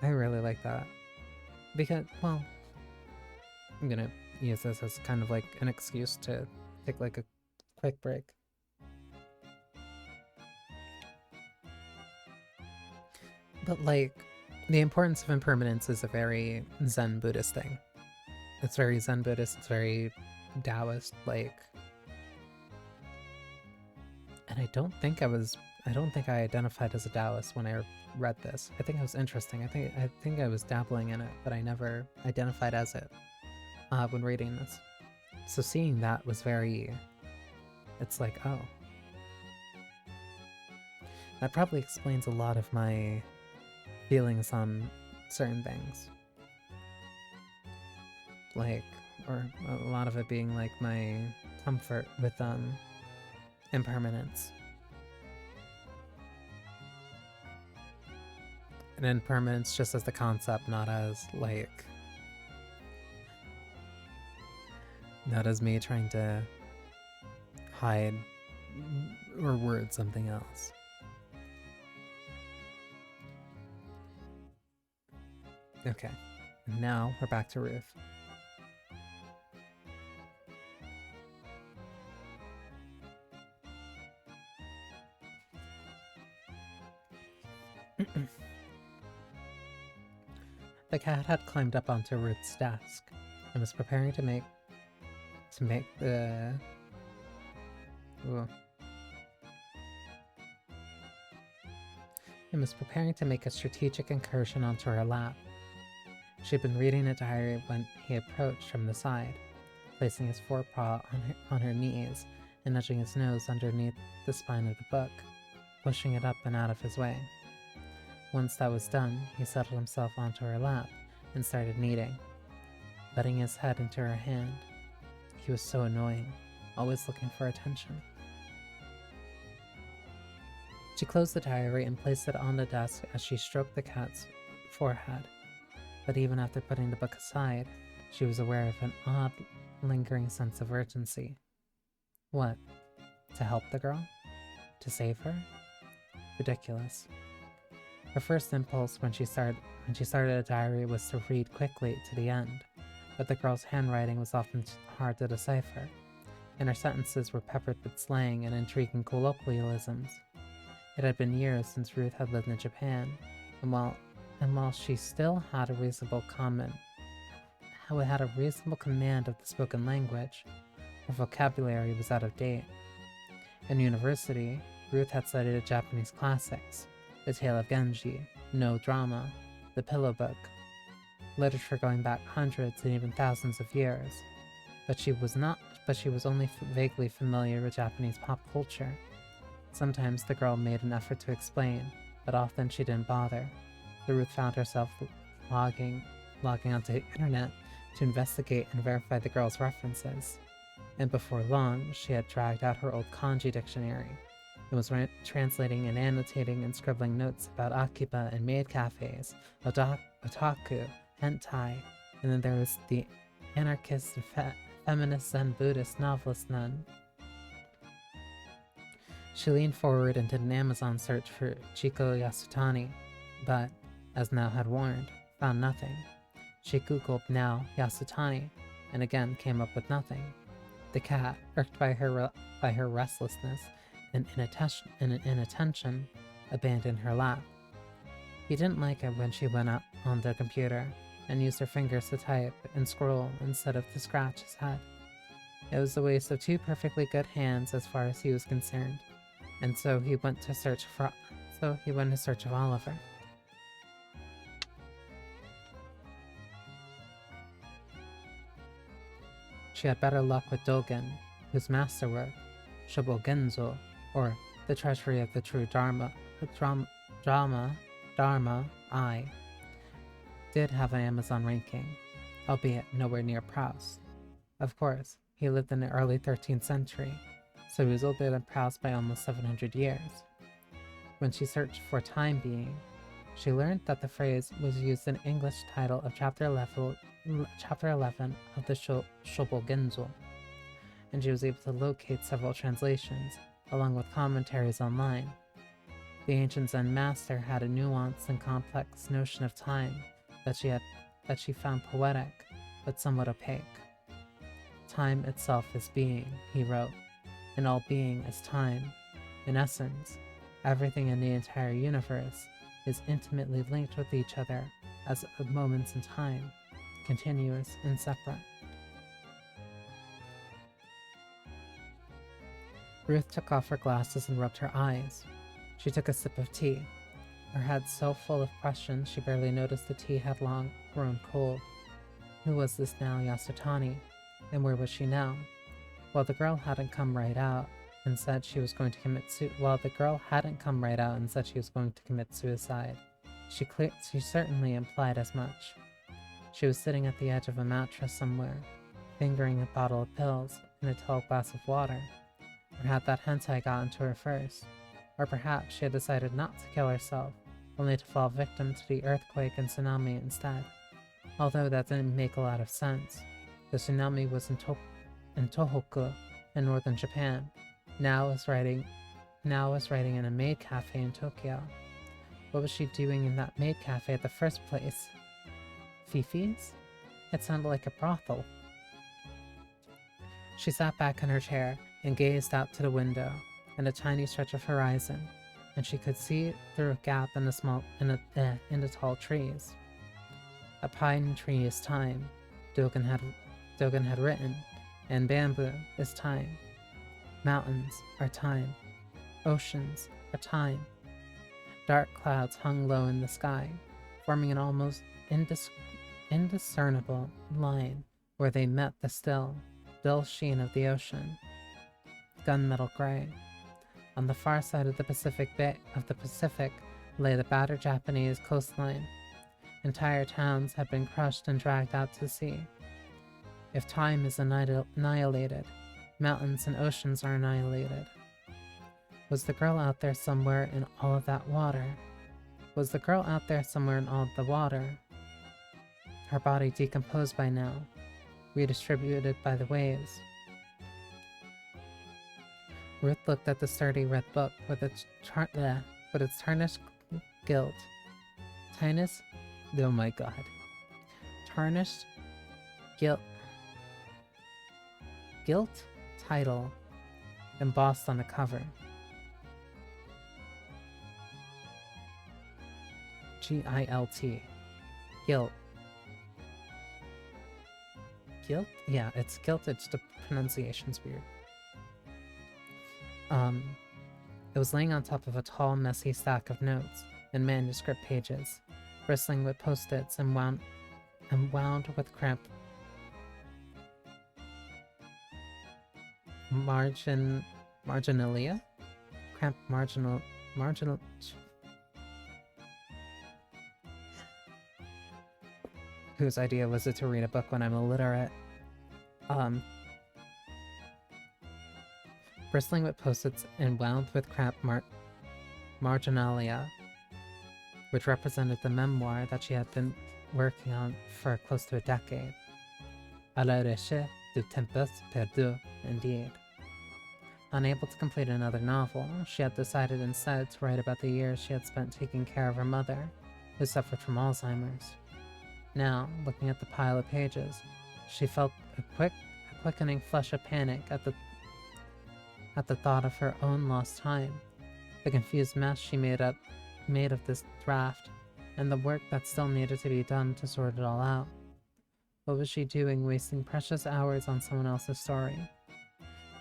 I really like that. Because, well, I'm gonna use this as kind of like an excuse to take like a quick break. But like, the importance of impermanence is a very Zen Buddhist thing. It's very Zen Buddhist, it's very Taoist, like. And I don't think I identified as a Taoist when I read this. I think it was interesting. I think I was dabbling in it, but I never identified as it when reading this. So seeing that was it's like, oh. That probably explains a lot of my feelings on certain things. Like, or a lot of it being like my comfort with impermanence. And impermanence just as the concept, not as like, not as me trying to hide or word something else. Okay, now we're back to Ruth. The cat had climbed up onto Ruth's desk and was preparing to make the... Ooh. And was preparing to make a strategic incursion onto her lap. She had been reading a diary when he approached from the side, placing his forepaw on her knees and nudging his nose underneath the spine of the book, pushing it up and out of his way. Once that was done, he settled himself onto her lap and started kneading, butting his head into her hand. He was so annoying, always looking for attention. She closed the diary and placed it on the desk as she stroked the cat's forehead. But even after putting the book aside, she was aware of an odd, lingering sense of urgency. What? To help the girl? To save her? Ridiculous. Her first impulse when she started a diary was to read quickly to the end, but the girl's handwriting was often hard to decipher, and her sentences were peppered with slang and intriguing colloquialisms. It had been years since Ruth had lived in Japan, and while she still had a reasonable command of the spoken language, her vocabulary was out of date. In university, Ruth had studied Japanese classics, The Tale of Genji, No Drama, The Pillow Book, literature going back hundreds and even thousands of years, but she was only vaguely familiar with Japanese pop culture. Sometimes the girl made an effort to explain, but often she didn't bother. So Ruth found herself logging onto the internet to investigate and verify the girl's references. And before long, she had dragged out her old kanji dictionary and was translating and annotating and scribbling notes about akiba and maid cafes, otaku, hentai, and then there was the anarchist, feminist, Zen Buddhist novelist nun. She leaned forward and did an Amazon search for Chiko Yasutani, but, as Nao had warned, found nothing. She googled Nao Yasutani, and again came up with nothing. The cat, irked by her restlessness and inattention, abandoned her lap. He didn't like it when she went up on the computer and used her fingers to type and scroll instead of to scratch his head. It was a waste of two perfectly good hands as far as he was concerned, and so he went in search of Oliver. She had better luck with Dogen, whose masterwork, Shobogenzo, or The Treasury of the True Dharma, I, did have an Amazon ranking, albeit nowhere near Proust. Of course, he lived in the early 13th century, so he was older than Proust by almost 700 years. When she searched for time being, she learned that the phrase was used in English title of Chapter 11 of the Shobogenzo, and she was able to locate several translations, along with commentaries online. The ancient Zen master had a nuanced and complex notion of time that she found poetic, but somewhat opaque. Time itself is being, he wrote, and all being is time. In essence, everything in the entire universe is intimately linked with each other as moments in time, continuous and separate. Ruth took off her glasses and rubbed her eyes. She took a sip of tea, her head so full of questions she barely noticed the tea had long grown cold. Who was this Nao Yasutani, and where was she now? While the girl hadn't come right out and said she was going to commit suicide, she certainly implied as much. She was sitting at the edge of a mattress somewhere, fingering a bottle of pills and a tall glass of water. Or had that hentai gotten to her first? Or perhaps she had decided not to kill herself, only to fall victim to the earthquake and tsunami instead. Although that didn't make a lot of sense. The tsunami was in Tohoku, in northern Japan. Now was writing in a maid cafe in Tokyo. What was she doing in that maid cafe at the first place? Fifi's? It sounded like a brothel. She sat back in her chair and gazed out to the window and a tiny stretch of horizon, and she could see through a gap in the tall trees. A pine tree is time, Dogen had written, and bamboo is time. Mountains are time. Oceans are time. Dark clouds hung low in the sky, forming an almost indiscernible line where they met the still, dull sheen of the ocean. Gunmetal gray. On the far side of the Pacific, lay the battered Japanese coastline. Entire towns had been crushed and dragged out to sea. If time is annihilated, mountains and oceans are annihilated. Was the girl out there somewhere in all of that water? Was the girl out there somewhere in all of the water? Her body decomposed by now, redistributed by the waves. Ruth looked at the sturdy red book with its tarnished gilt. Oh my god. Tarnished gilt title embossed on the cover. G-I-L-T. Gilt. Gilt? Yeah, it's gilt, it's the pronunciation's weird. It was laying on top of a tall, messy stack of notes and manuscript pages, bristling with post-its and wound with cramped marginalia? Cramped marginal... Whose idea was it to read a book when I'm illiterate? Bristling with post-its and wound with cramped marginalia, which represented the memoir that she had been working on for close to a decade. À la recherche du temps perdu, indeed. Unable to complete another novel, she had decided instead to write about the years she had spent taking care of her mother, who suffered from Alzheimer's. Now, looking at the pile of pages, she felt a quickening flush of panic at the thought of her own lost time, the confused mess she made of this draft, and the work that still needed to be done to sort it all out. What was she doing, wasting precious hours on someone else's story?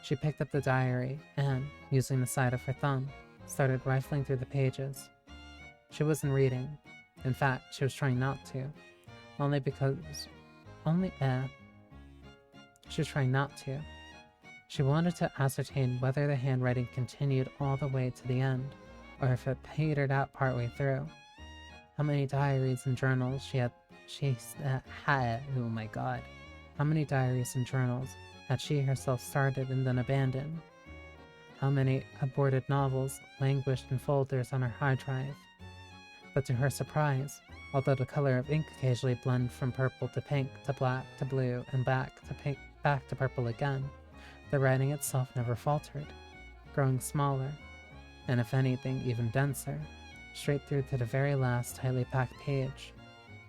She picked up the diary and, using the side of her thumb, started rifling through the pages. She wasn't reading. In fact, she was trying not to. She was trying not to. She wanted to ascertain whether the handwriting continued all the way to the end, or if it petered out partway through. How many diaries and journals oh my god. How many diaries and journals had she herself started and then abandoned? How many aborted novels languished in folders on her hard drive? But to her surprise, although the color of ink occasionally blended from purple to pink to black to blue and back to purple again, the writing itself never faltered, growing smaller, and if anything, even denser, straight through to the very last tightly packed page.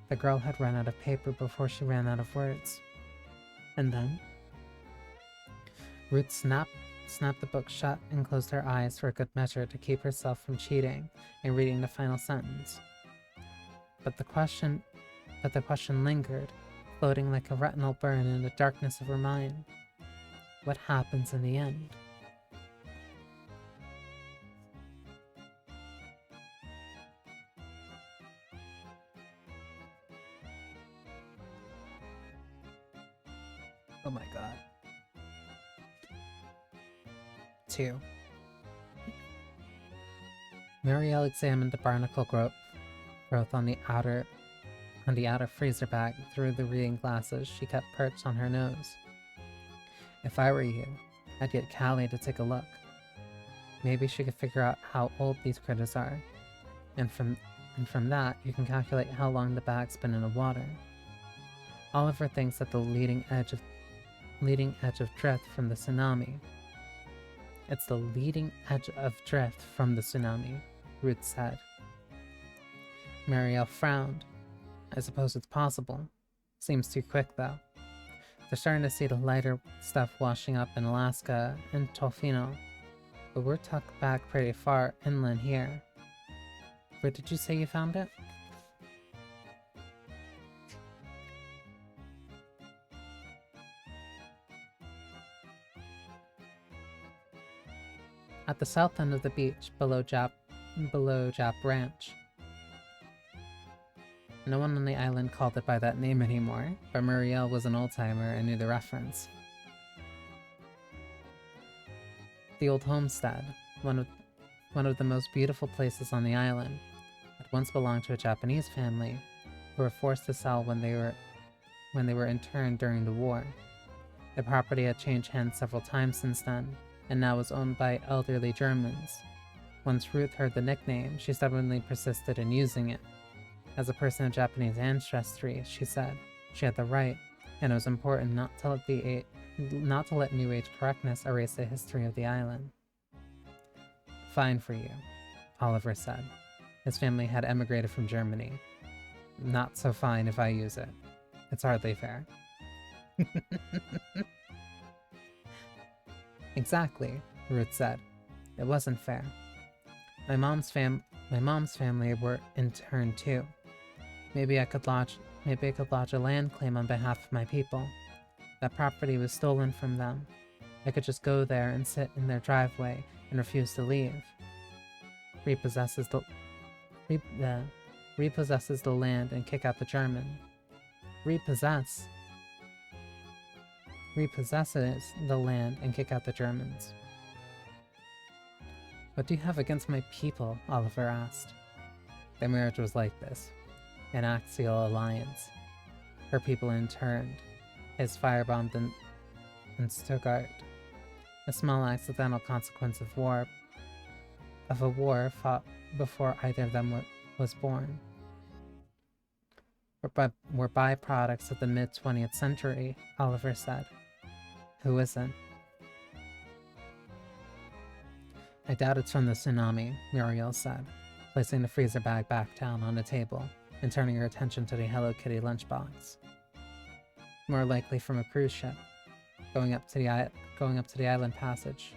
The girl had run out of paper before she ran out of words. And then Ruth snapped the book shut and closed her eyes for a good measure to keep herself from cheating and reading the final sentence. But the question lingered, floating like a retinal burn in the darkness of her mind. What happens in the end? Oh my god. 2. Marielle examined the barnacle growth on the outer freezer bag through the reading glasses she kept perched on her nose. If I were you, I'd get Callie to take a look. Maybe she could figure out how old these critters are, and from that you can calculate how long the bag's been in the water. Oliver thinks that the leading edge of drift from the tsunami. It's the leading edge of drift from the tsunami, Ruth said. Marielle frowned. I suppose it's possible. Seems too quick, though. They're starting to see the lighter stuff washing up in Alaska and Tofino, but we're tucked back pretty far inland here. Where did you say you found it? At the south end of the beach, below Jap Ranch. No one on the island called it by that name anymore, but Muriel was an old-timer and knew the reference. The old homestead, one of the most beautiful places on the island, once belonged to a Japanese family who were forced to sell when they were interned during the war. The property had changed hands several times since then, and now was owned by elderly Germans. Once Ruth heard the nickname, she stubbornly persisted in using it. As a person of Japanese ancestry, she said, she had the right, and it was important not to let New Age correctness erase the history of the island. Fine for you, Oliver said. His family had emigrated from Germany. Not so fine if I use it. It's hardly fair. Exactly, Ruth said. It wasn't fair. My mom's family were interned too. Maybe I could lodge a land claim on behalf of my people. That property was stolen from them. I could just go there and sit in their driveway and refuse to leave. Repossesses the land and kick out the German. Repossesses the land and kick out the Germans. What do you have against my people? Oliver asked. Their marriage was like this. An axial alliance. Her people interned. His firebombed in Stuttgart. A small accidental consequence of a war fought before either of them was born. We're byproducts of the mid-20th century, Oliver said. Who isn't? I doubt it's from the tsunami, Muriel said, placing the freezer bag back down on the table and turning her attention to the Hello Kitty lunchbox. More likely from a cruise ship, going up to the island passage,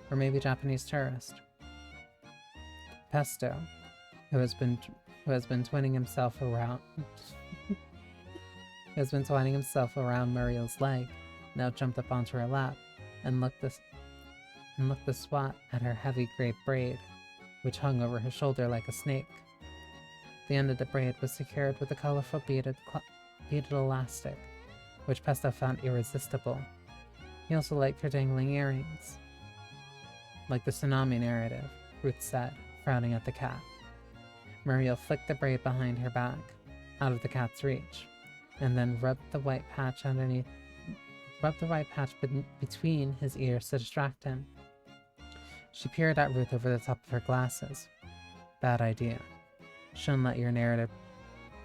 or maybe Japanese tourist. Pesto, who has been twining himself around Muriel's leg, now jumped up onto her lap and looked the swat at her heavy gray braid, which hung over her shoulder like a snake. The end of the braid was secured with a colorful beaded elastic, which Pesto found irresistible. He also liked her dangling earrings. Like the tsunami narrative, Ruth said, frowning at the cat. Muriel flicked the braid behind her back, out of the cat's reach, and then rubbed the white patch between his ears to distract him. She peered at Ruth over the top of her glasses. Bad idea. Shouldn't let your narrative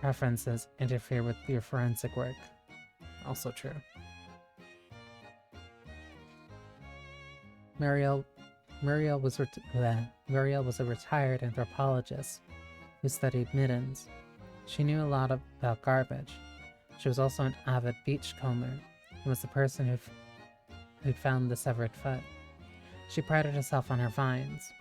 preferences interfere with your forensic work. Also true. Muriel was a retired anthropologist who studied middens. She knew a lot about garbage. She was also an avid beachcomber and was the person who'd found the severed foot. She prided herself on her finds: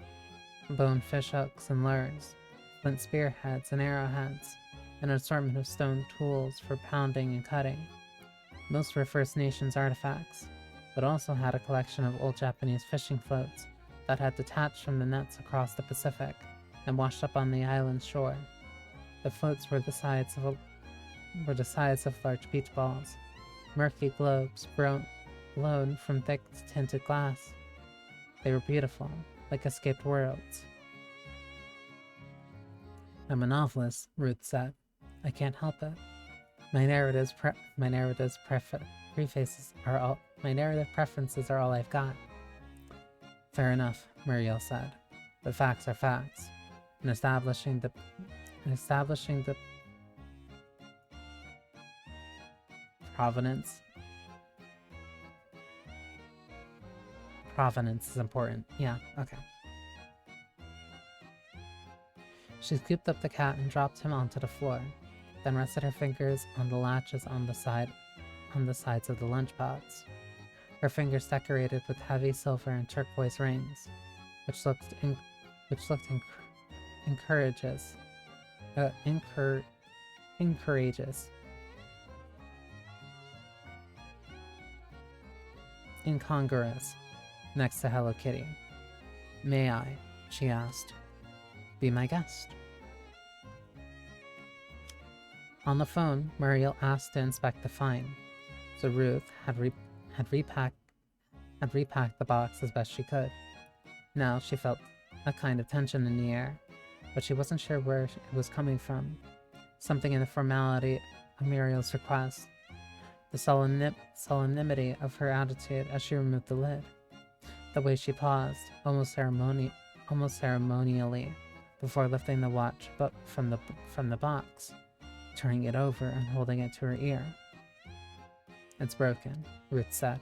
bone fishhooks and lures, flint spearheads and arrowheads, and an assortment of stone tools for pounding and cutting. Most were First Nations artifacts, but also had a collection of old Japanese fishing floats that had detached from the nets across the Pacific and washed up on the island's shore. The floats were the size of large beach balls, murky globes blown from thick tinted glass. They were beautiful, like escaped worlds. I'm a novelist, Ruth said. I can't help it. My narrative preferences are all I've got. Fair enough, Muriel said. But facts are facts. And establishing the provenance is important. Yeah, okay. She scooped up the cat and dropped him onto the floor, then rested her fingers on the latches on the sides of the lunchbox. Her fingers decorated with heavy silver and turquoise rings, which looked incongruous next to Hello Kitty. May I, she asked, be my guest? On the phone, Muriel asked to inspect the find, so Ruth had repacked the box as best she could. Now she felt a kind of tension in the air. but she wasn't sure where it was coming from. Something in the formality of Muriel's request, the solemnity of her attitude as she removed the lid, the way she paused, almost ceremonially, before lifting the watch from the box, turning it over and holding it to her ear. "It's broken," Ruth said.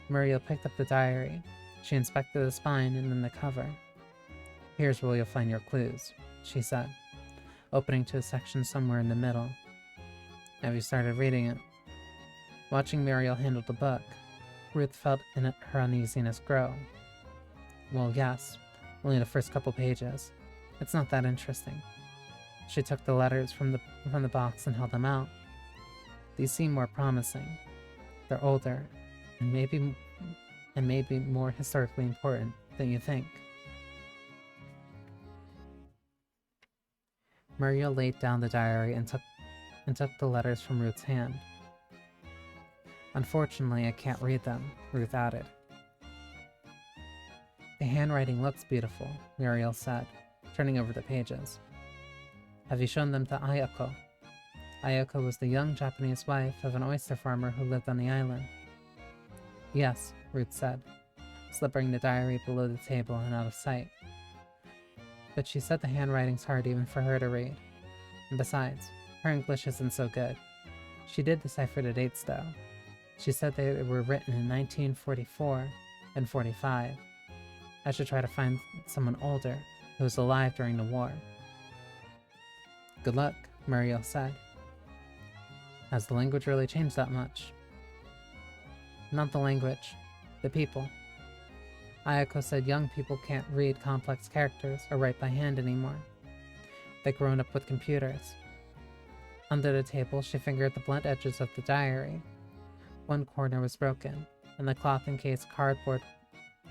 Muriel picked up the diary. She inspected the spine and then the cover. "Here's where you'll find your clues," she said, opening to a section somewhere in the middle. "Have you started reading it?" Watching Muriel handle the book, Ruth felt her uneasiness grow. "Well, yes, only the first couple pages. It's not that interesting." She took the letters from the box and held them out. "These seem more promising. They're older, and maybe more historically important than you think." Muriel laid down the diary and took the letters from Ruth's hand. "Unfortunately, I can't read them," Ruth added. "The handwriting looks beautiful," Muriel said, turning over the pages. "Have you shown them to Ayako?" Ayako was the young Japanese wife of an oyster farmer who lived on the island. "Yes," Ruth said, slipping the diary below the table and out of sight. "But she said the handwriting's hard even for her to read. And besides, her English isn't so good. She did decipher the dates, though. She said they were written in 1944 and 45. I should try to find someone older who was alive during the war." "Good luck," Muriel said. "Has the language really changed that much?" "Not the language, the people. Ayako said young people can't read complex characters or write by hand anymore. They've grown up with computers." Under the table, she fingered the blunt edges of the diary. One corner was broken, and the cloth-encased cardboard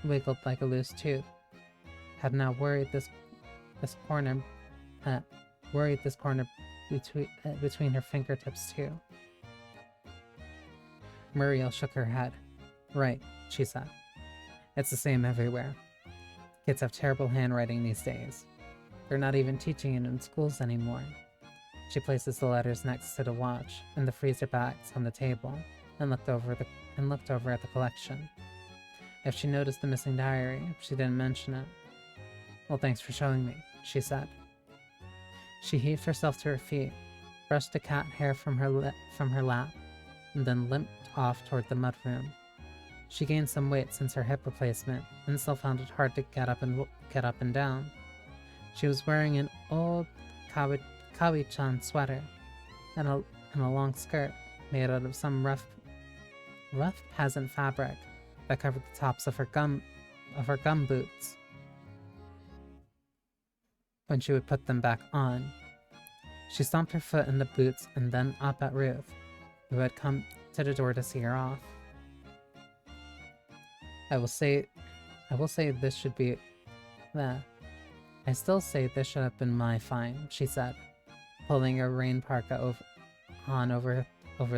wiggled like a loose tooth. Had now worried this corner between her fingertips too. Muriel shook her head. "Right," she said. "It's the same everywhere. Kids have terrible handwriting these days. They're not even teaching it in schools anymore." She places the letters next to the watch and the freezer bags on the table and looked over at the collection. If she noticed the missing diary, she didn't mention it. "Well, thanks for showing me," she said. She heaved herself to her feet, brushed the cat hair from her lap, and then limped off toward the mudroom. She gained some weight since her hip replacement and still found it hard to get up and down. She was wearing an old kawi-chan sweater and a long skirt made out of some rough peasant fabric that covered the tops of her gum boots. When she would put them back on, she stomped her foot in the boots and then up at Ruth, who had come to the door to see her off. I still say this should have been my fine," she said, pulling her rain parka over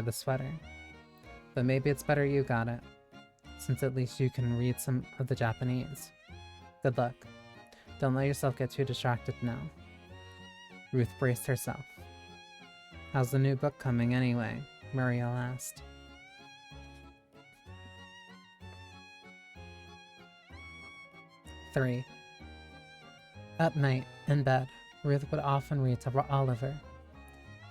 the sweater. "But maybe it's better you got it, since at least you can read some of the Japanese. Good luck. Don't let yourself get too distracted now." Ruth braced herself. "How's the new book coming anyway?" Muriel asked. "3. At night, in bed, Ruth would often read to Oliver.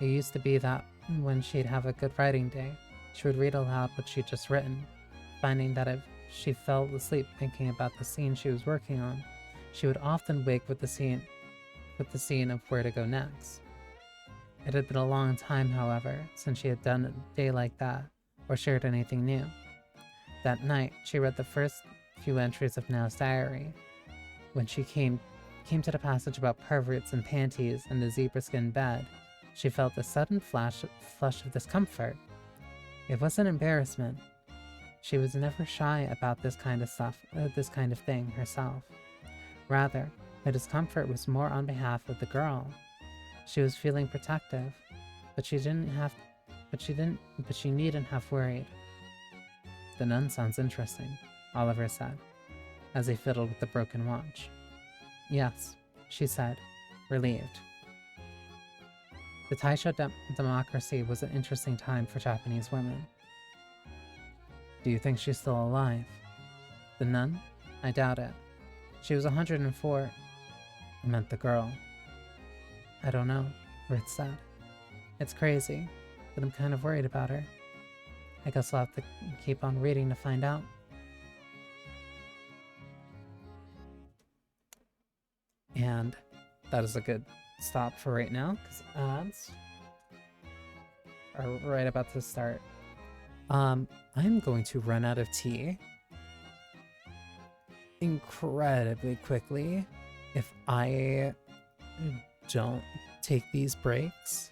It used to be that when she'd have a good writing day, she would read aloud what she'd just written, finding that if she fell asleep thinking about the scene she was working on, she would often wake with the scene of where to go next. It had been a long time, however, since she had done a day like that, or shared anything new. That night, she read the first few entries of Now's diary. When she came to the passage about perverts and panties and the zebra-skin bed, she felt a sudden flush of discomfort. It wasn't embarrassment. She was never shy about this kind of thing herself. Rather, her discomfort was more on behalf of the girl. She was feeling protective, but she needn't have worried. "The nun sounds interesting," Oliver said, as he fiddled with the broken watch. "Yes," she said, relieved. The Taisho democracy was an interesting time for Japanese women. Do you think she's still alive? The nun? I doubt it. She was 104. I meant the girl. I don't know, Ruth said. It's crazy, but I'm kind of worried about her. I guess I'll have to keep on reading to find out. And that is a good stop for right now, because ads are right about to start. I'm going to run out of tea incredibly quickly if I don't take these breaks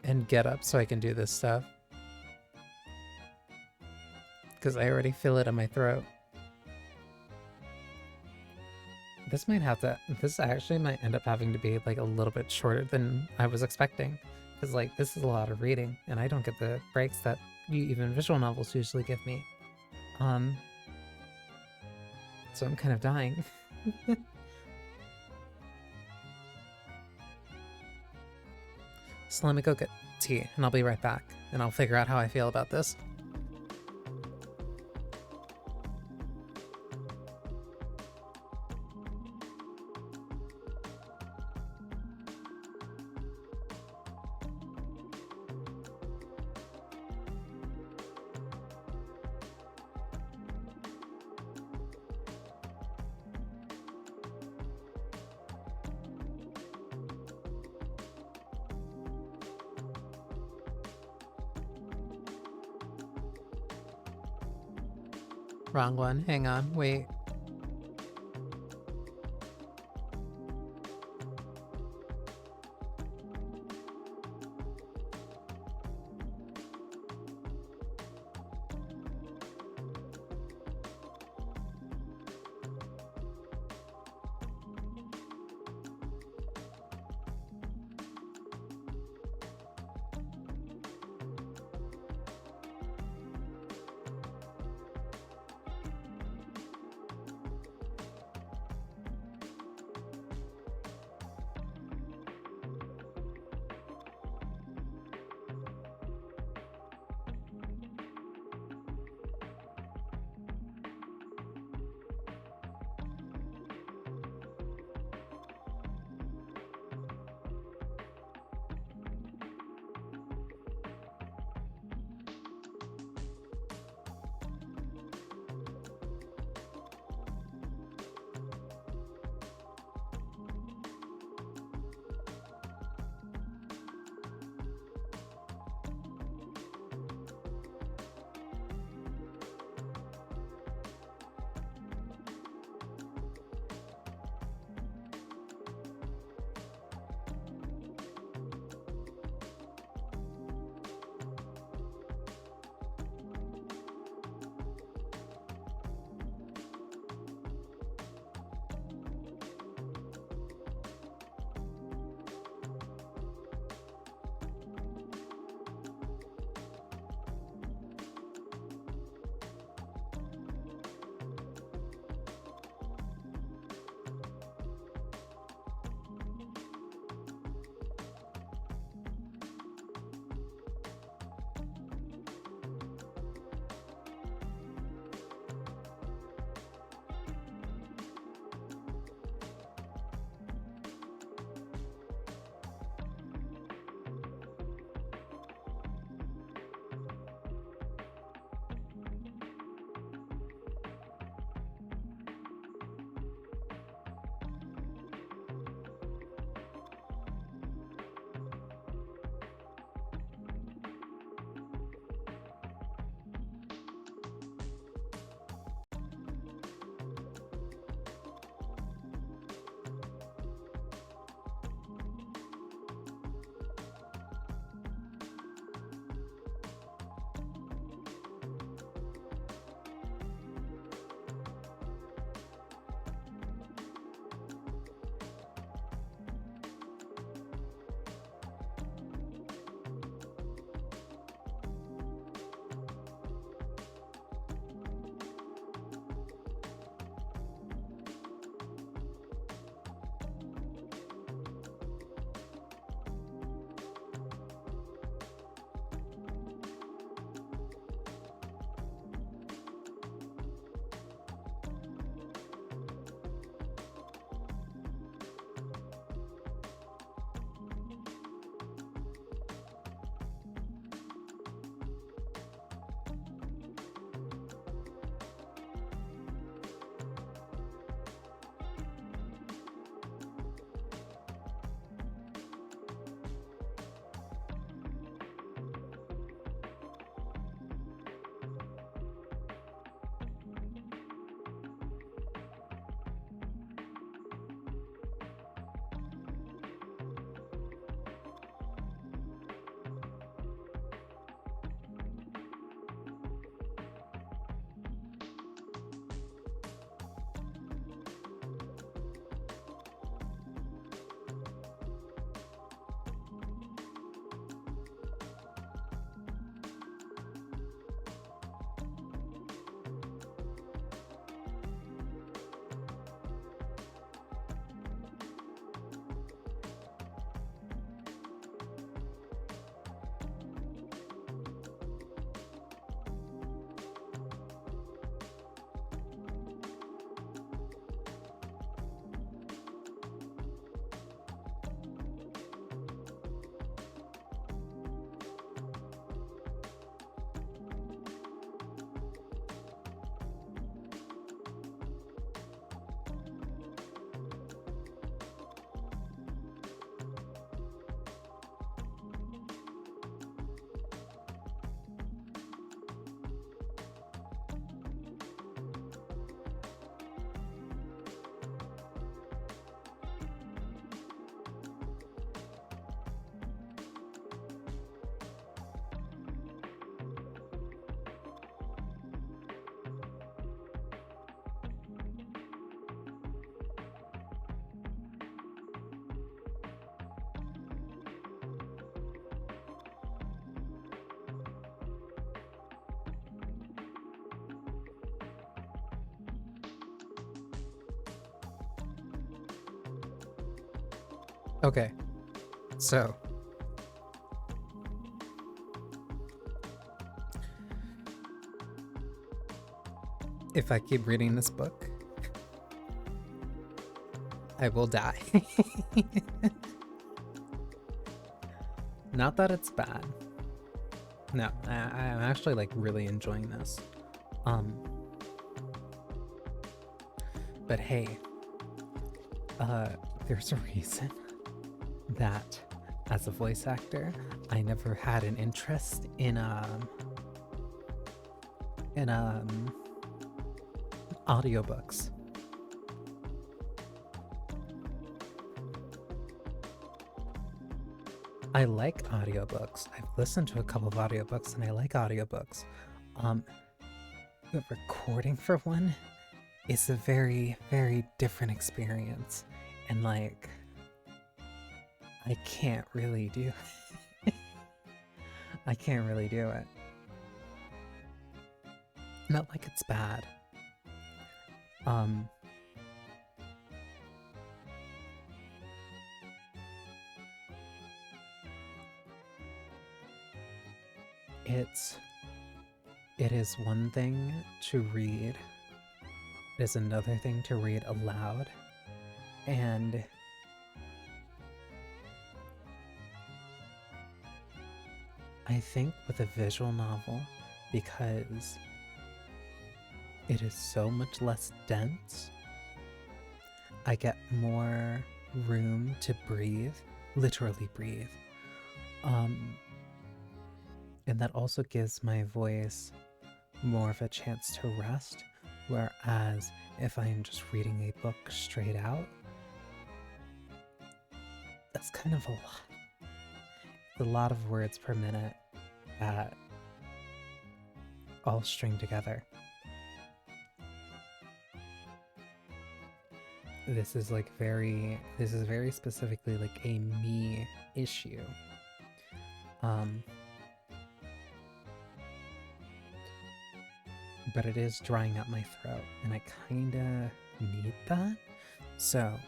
and get up so I can do this stuff, because I already feel it in my throat. This actually might end up having to be like a little bit shorter than I was expecting, because like this is a lot of reading and I don't get the breaks that even visual novels usually give me. So I'm kind of dying. So let me go get tea and I'll be right back and I'll figure out how I feel about this. Wrong one. Hang on. Wait. Okay, so if I keep reading this book, I will die. Not that it's bad. No, I'm actually like really enjoying this. But hey, there's a reason that as a voice actor, I never had an interest in audiobooks. I like audiobooks. I've listened to a couple of audiobooks and I like audiobooks. But recording for one is a very, very different experience. And like, I can't really do I can't really do it. Not like it's bad. It is one thing to read. It is another thing to read aloud. And I think with a visual novel, because it is so much less dense, I get more room to breathe, literally breathe. And that also gives my voice more of a chance to rest, whereas if I'm just reading a book straight out, that's kind of a lot. It's a lot of words per minute that all string together. This is very specifically like a me issue. But it is drying up my throat, and I kinda need that. So,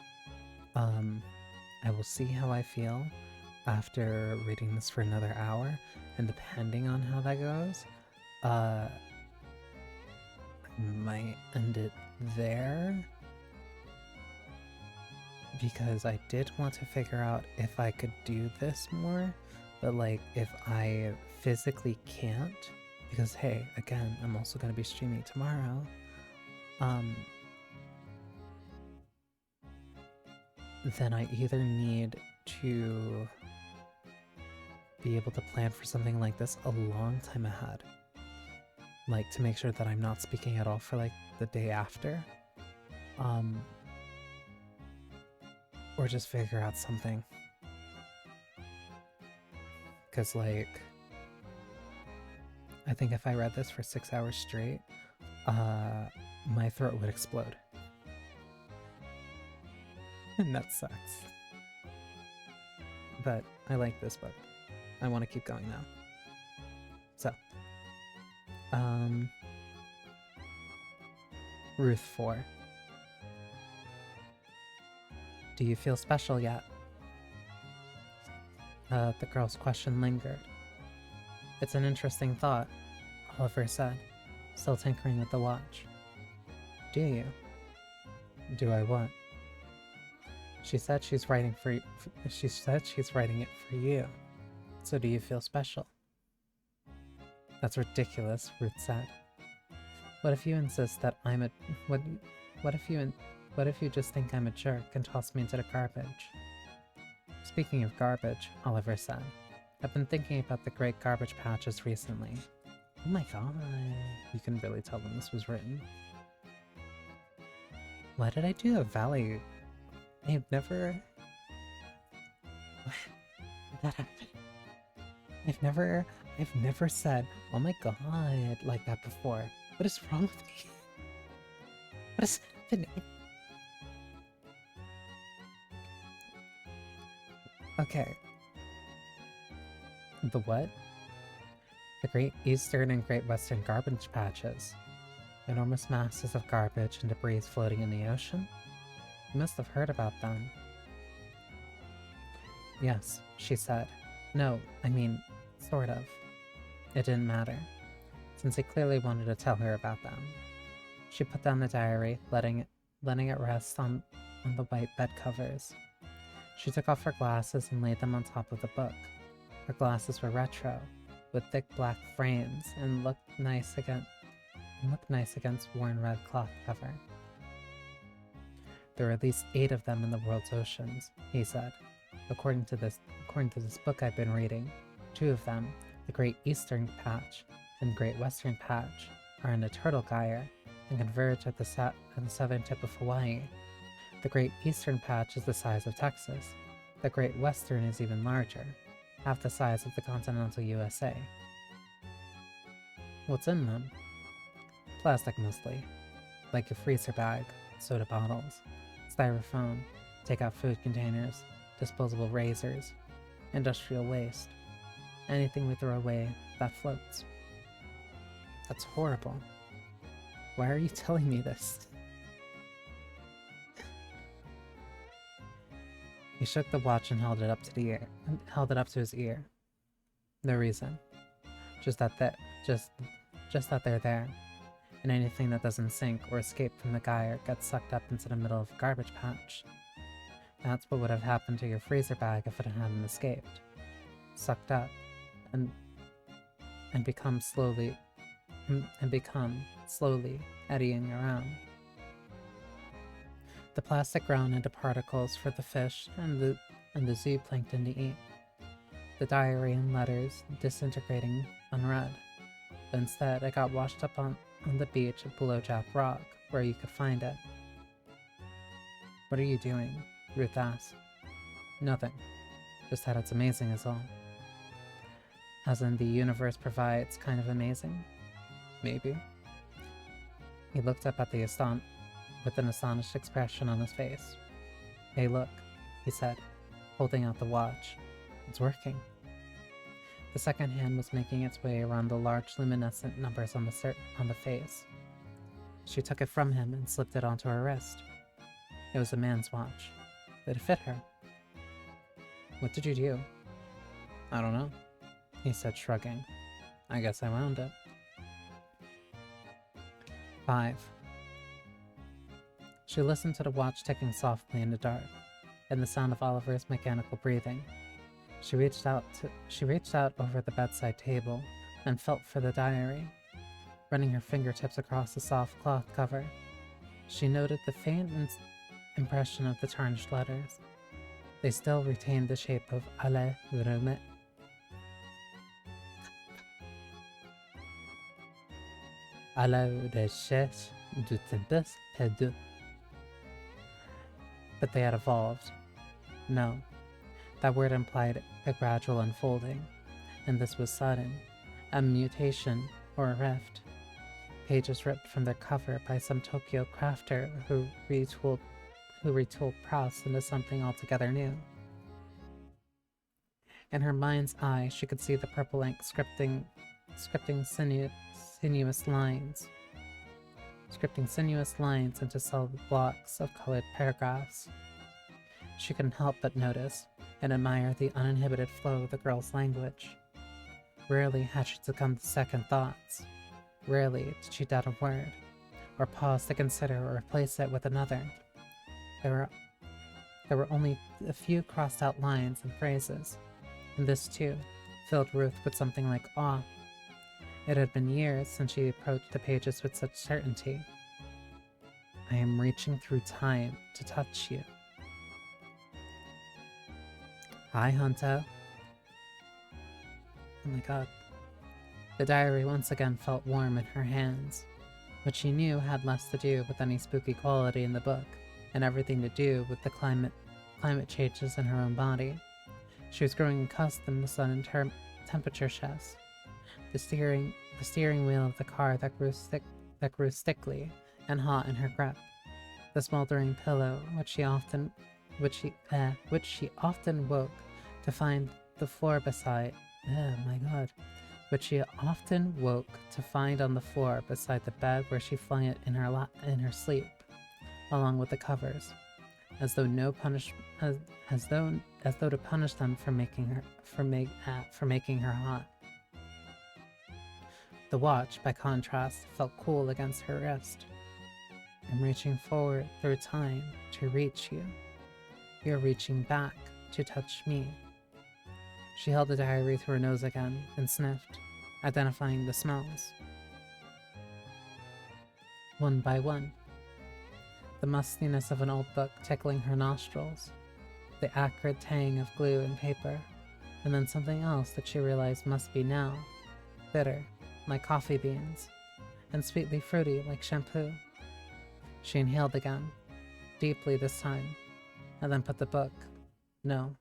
I will see how I feel after reading this for another hour, and depending on how that goes, I might end it there. Because I did want to figure out if I could do this more, but like if I physically can't, because hey, again, I'm also going to be streaming tomorrow. Then I either need to be able to plan for something like this a long time ahead, like to make sure that I'm not speaking at all for like the day after, or just figure out something. Because like, I think if I read this for 6 hours straight, my throat would explode. And that sucks. But I like this book. I want to keep going now. So, Ruth 4. Do you feel special yet? The girl's question lingered. It's an interesting thought, Oliver said, still tinkering with the watch. Do you? Do I what? She said she's writing it for you. So do you feel special? That's ridiculous, Ruth said. What if you insist that I'm a... What if you just think I'm a jerk and toss me into the garbage? Speaking of garbage, Oliver said, I've been thinking about the great garbage patches recently. Oh my god. You can really tell when this was written. Why did I do a valley? I've never... What? That happened. I've never said, oh my god, like that before. What is wrong with me? What is happening? Okay. The what? The Great Eastern and Great Western Garbage Patches. Enormous masses of garbage and debris floating in the ocean? You must have heard about them. Yes, she said. No, I mean, sort of. It didn't matter, since he clearly wanted to tell her about them. She put down the diary, letting it rest on the white bed covers. She took off her glasses and laid them on top of the book. Her glasses were retro, with thick black frames, and looked nice against worn red cloth cover. There are at least 8 of them in the world's oceans, he said. According to this book I've been reading, 2 of them, the Great Eastern Patch and Great Western Patch, are in a turtle gyre and converge at the southern tip of Hawaii. The Great Eastern Patch is the size of Texas. The Great Western is even larger, half the size of the continental USA. What's in them? Plastic mostly, like a freezer bag, soda bottles, styrofoam, takeout food containers, disposable razors, industrial waste, anything we throw away that floats. That's horrible. Why are you telling me this? He shook the watch and held it up to his ear. No reason. Just that they're there. And anything that doesn't sink or escape from the gyre gets sucked up into the middle of a garbage patch. That's what would have happened to your freezer bag if it hadn't escaped. Sucked up and become slowly eddying around. The plastic ground into particles for the fish and the zooplankton to eat. The diary and letters disintegrating unread. But instead, it got washed up on the beach below Jack Rock, where you could find it. What are you doing? Ruth asked. Nothing. Just that it's amazing is all. As in the universe provides kind of amazing? Maybe. He looked up at with an astonished expression on his face. Hey look, he said, holding out the watch. It's working. The second hand was making its way around the large luminescent numbers on the face. She took it from him and slipped it onto her wrist. It was a man's watch. It fit her. What did you do? I don't know, he said, shrugging. I guess I wound it. 5. She listened to the watch ticking softly in the dark, and the sound of Oliver's mechanical breathing. She reached out over the bedside table and felt for the diary, running her fingertips across the soft cloth cover. She noted the faint impression of the tarnished letters. They still retained the shape of Ale Rome. Ale recherche du tempus perdu. But they had evolved. No, that word implied a gradual unfolding, and this was sudden, a mutation or a rift. Pages ripped from their cover by some Tokyo crafter who retooled Proust into something altogether new. In her mind's eye, she could see the purple ink scripting sinuous lines into solid blocks of colored paragraphs. She couldn't help but notice and admire the uninhibited flow of the girl's language. Rarely had she succumbed to second thoughts. Rarely did she doubt a word, or pause to consider or replace it with another. There were only a few crossed out lines and phrases, and this too filled Ruth with something like awe. It had been years since she approached the pages with such certainty. I am reaching through time to touch you. Hi, Hunter. Oh my god. The diary once again felt warm in her hands, which she knew had less to do with any spooky quality in the book, and everything to do with the climate changes in her own body. She was growing accustomed to sudden temperature shifts. The steering wheel of the car that grew stickly and hot in her grip. The smoldering pillow, which she often woke to find the floor beside. Oh my god. Which she often woke to find on the floor beside the bed where she flung it in her sleep, along with the covers. as though to punish them for making her hot. The watch, by contrast, felt cool against her wrist. I'm reaching forward through time to reach you. You're reaching back to touch me. She held the diary through her nose again and sniffed, identifying the smells. One by one. The mustiness of an old book tickling her nostrils, the acrid tang of glue and paper, and then something else that she realized must be now. Bitter, like coffee beans, and sweetly fruity like shampoo. She inhaled again, deeply this time, and then put the book, no,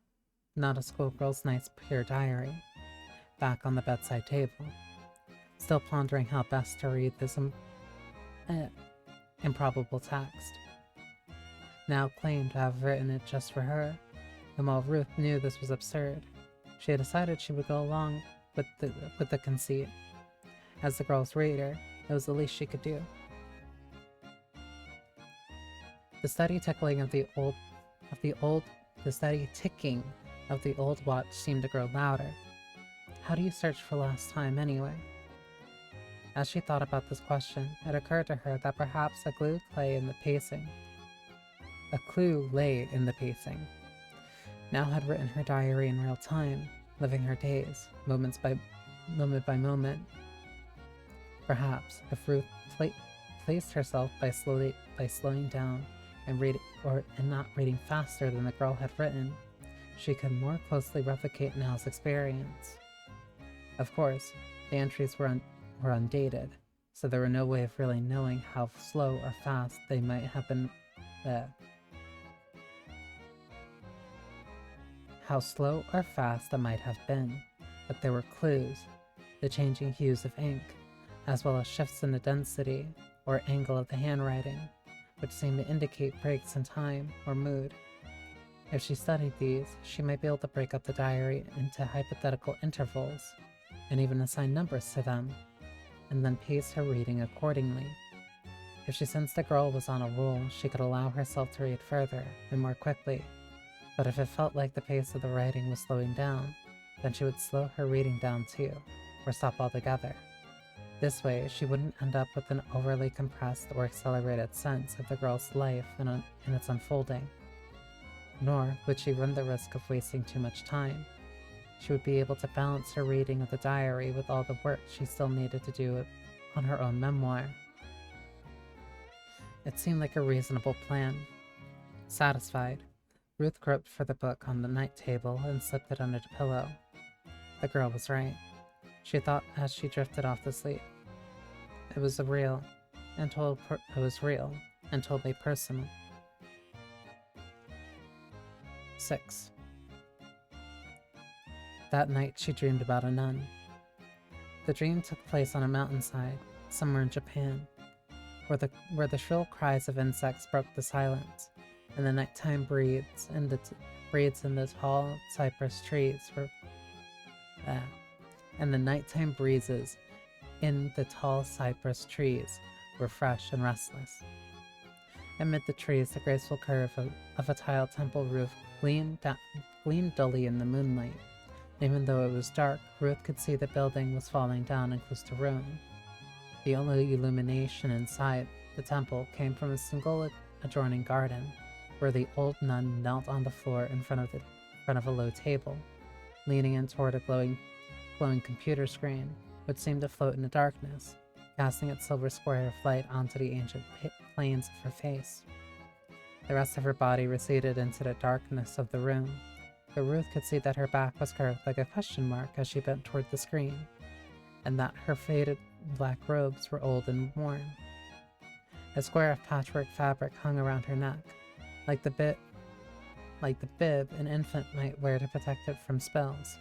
not a schoolgirl's nice pure diary, back on the bedside table, still pondering how best to read this improbable text. Now claimed to have written it just for her, and while Ruth knew this was absurd, she had decided she would go along with the conceit. As the girl's reader, it was the least she could do. The steady ticking of the old watch seemed to grow louder. How do you search for lost time anyway? As she thought about this question, it occurred to her that perhaps a clue lay in the pacing. Now had written her diary in real time, living her days, moment by moment. Perhaps if Ruth placed herself by slowing down and not reading faster than the girl had written, she could more closely replicate Nell's experience. Of course, the entries were undated, so there were no way of really knowing how slow or fast they might have been. How slow or fast it might have been, but there were clues, the changing hues of ink, as well as shifts in the density or angle of the handwriting, which seemed to indicate breaks in time or mood. If she studied these, she might be able to break up the diary into hypothetical intervals, and even assign numbers to them, and then pace her reading accordingly. If she sensed the girl was on a roll, she could allow herself to read further and more quickly, but if it felt like the pace of the writing was slowing down, then she would slow her reading down too, or stop altogether. This way, she wouldn't end up with an overly compressed or accelerated sense of the girl's life in its unfolding. Nor would she run the risk of wasting too much time. She would be able to balance her reading of the diary with all the work she still needed to do on her own memoir. It seemed like a reasonable plan. Satisfied, Ruth groped for the book on the night table and slipped it under the pillow. The girl was right, she thought as she drifted off to sleep. It was real, and totally personal. 6. That night she dreamed about a nun. The dream took place on a mountainside, somewhere in Japan, where the shrill cries of insects broke the silence, and the nighttime breeds in the tall cypress trees were fresh and restless. Amid the trees, the graceful curve of a tiled temple roof gleamed dully in the moonlight. Even though it was dark, Ruth could see the building was falling down and close to ruin. The only illumination inside the temple came from a single adjoining garden, where the old nun knelt on the floor in front of a low table, leaning in toward a glowing computer screen, which seemed to float in the darkness, casting its silver square of light onto the ancient planes of her face. The rest of her body receded into the darkness of the room, but Ruth could see that her back was curved like a question mark as she bent toward the screen, and that her faded black robes were old and worn. A square of patchwork fabric hung around her neck, like the bib an infant might wear to protect it from spells.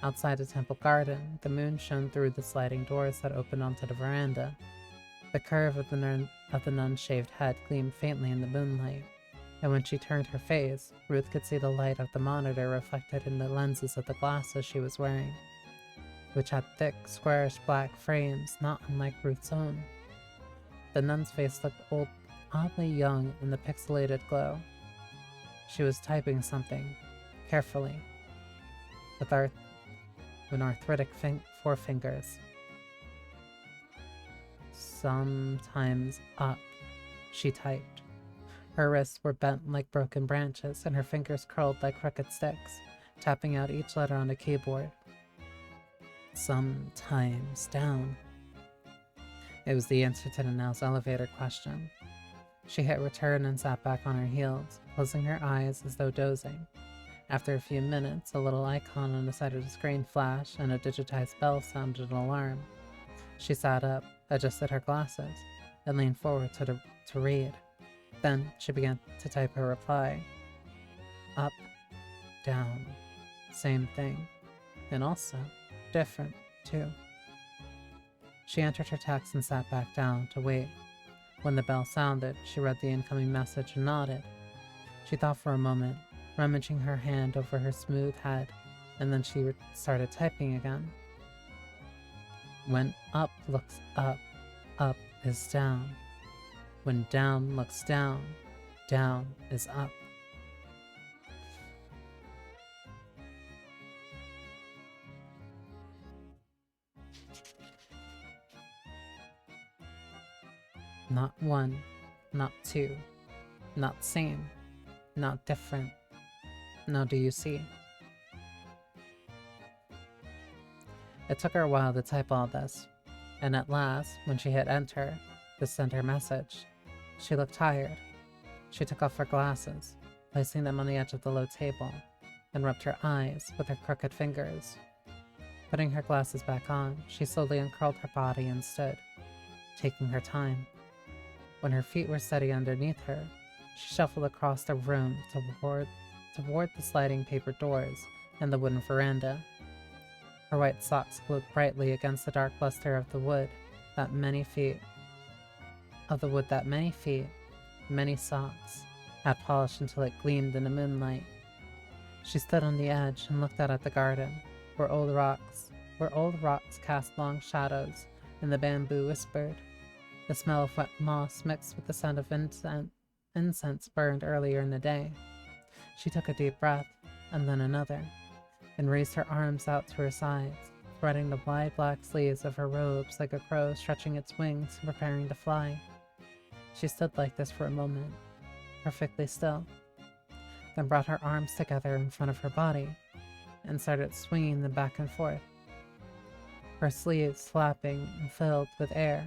Outside the temple garden, the moon shone through the sliding doors that opened onto the veranda. The curve of the nun's shaved head gleamed faintly in the moonlight, and when she turned her face, Ruth could see the light of the monitor reflected in the lenses of the glasses she was wearing, which had thick, squarish black frames not unlike Ruth's own. The nun's face looked oddly young in the pixelated glow, She was typing something, carefully, with arthritic forefingers. Sometimes up, she typed. Her wrists were bent like broken branches, and her fingers curled like crooked sticks, tapping out each letter on the keyboard. Sometimes down. It was the answer to the now's elevator question. She hit return and sat back on her heels, closing her eyes as though dozing. After a few minutes, a little icon on the side of the screen flashed and a digitized bell sounded an alarm. She sat up, adjusted her glasses, and leaned forward to read. Then she began to type her reply. Up, down, same thing, and also different, too. She entered her text and sat back down to wait. When the bell sounded, she read the incoming message and nodded. She thought for a moment, rummaging her hand over her smooth head, and then she started typing again. When up looks up, up is down. When down looks down, down is up. Not one, not two, not same, not different. Now do you see? It took her a while to type all this, and at last, when she hit enter to send her message, she looked tired. She took off her glasses, placing them on the edge of the low table, and rubbed her eyes with her crooked fingers. Putting her glasses back on, she slowly uncurled her body and stood, taking her time. When her feet were steady underneath her, she shuffled across the room toward the sliding paper doors and the wooden veranda. Her white socks glowed brightly against the dark luster of the wood that many feet, many socks, had polished until it gleamed in the moonlight. She stood on the edge and looked out at the garden, where old rocks cast long shadows, and the bamboo whispered. The smell of wet moss mixed with the scent of incense burned earlier in the day. She took a deep breath, and then another, and raised her arms out to her sides, spreading the wide black sleeves of her robes like a crow stretching its wings and preparing to fly. She stood like this for a moment, perfectly still, then brought her arms together in front of her body and started swinging them back and forth, her sleeves flapping and filled with air.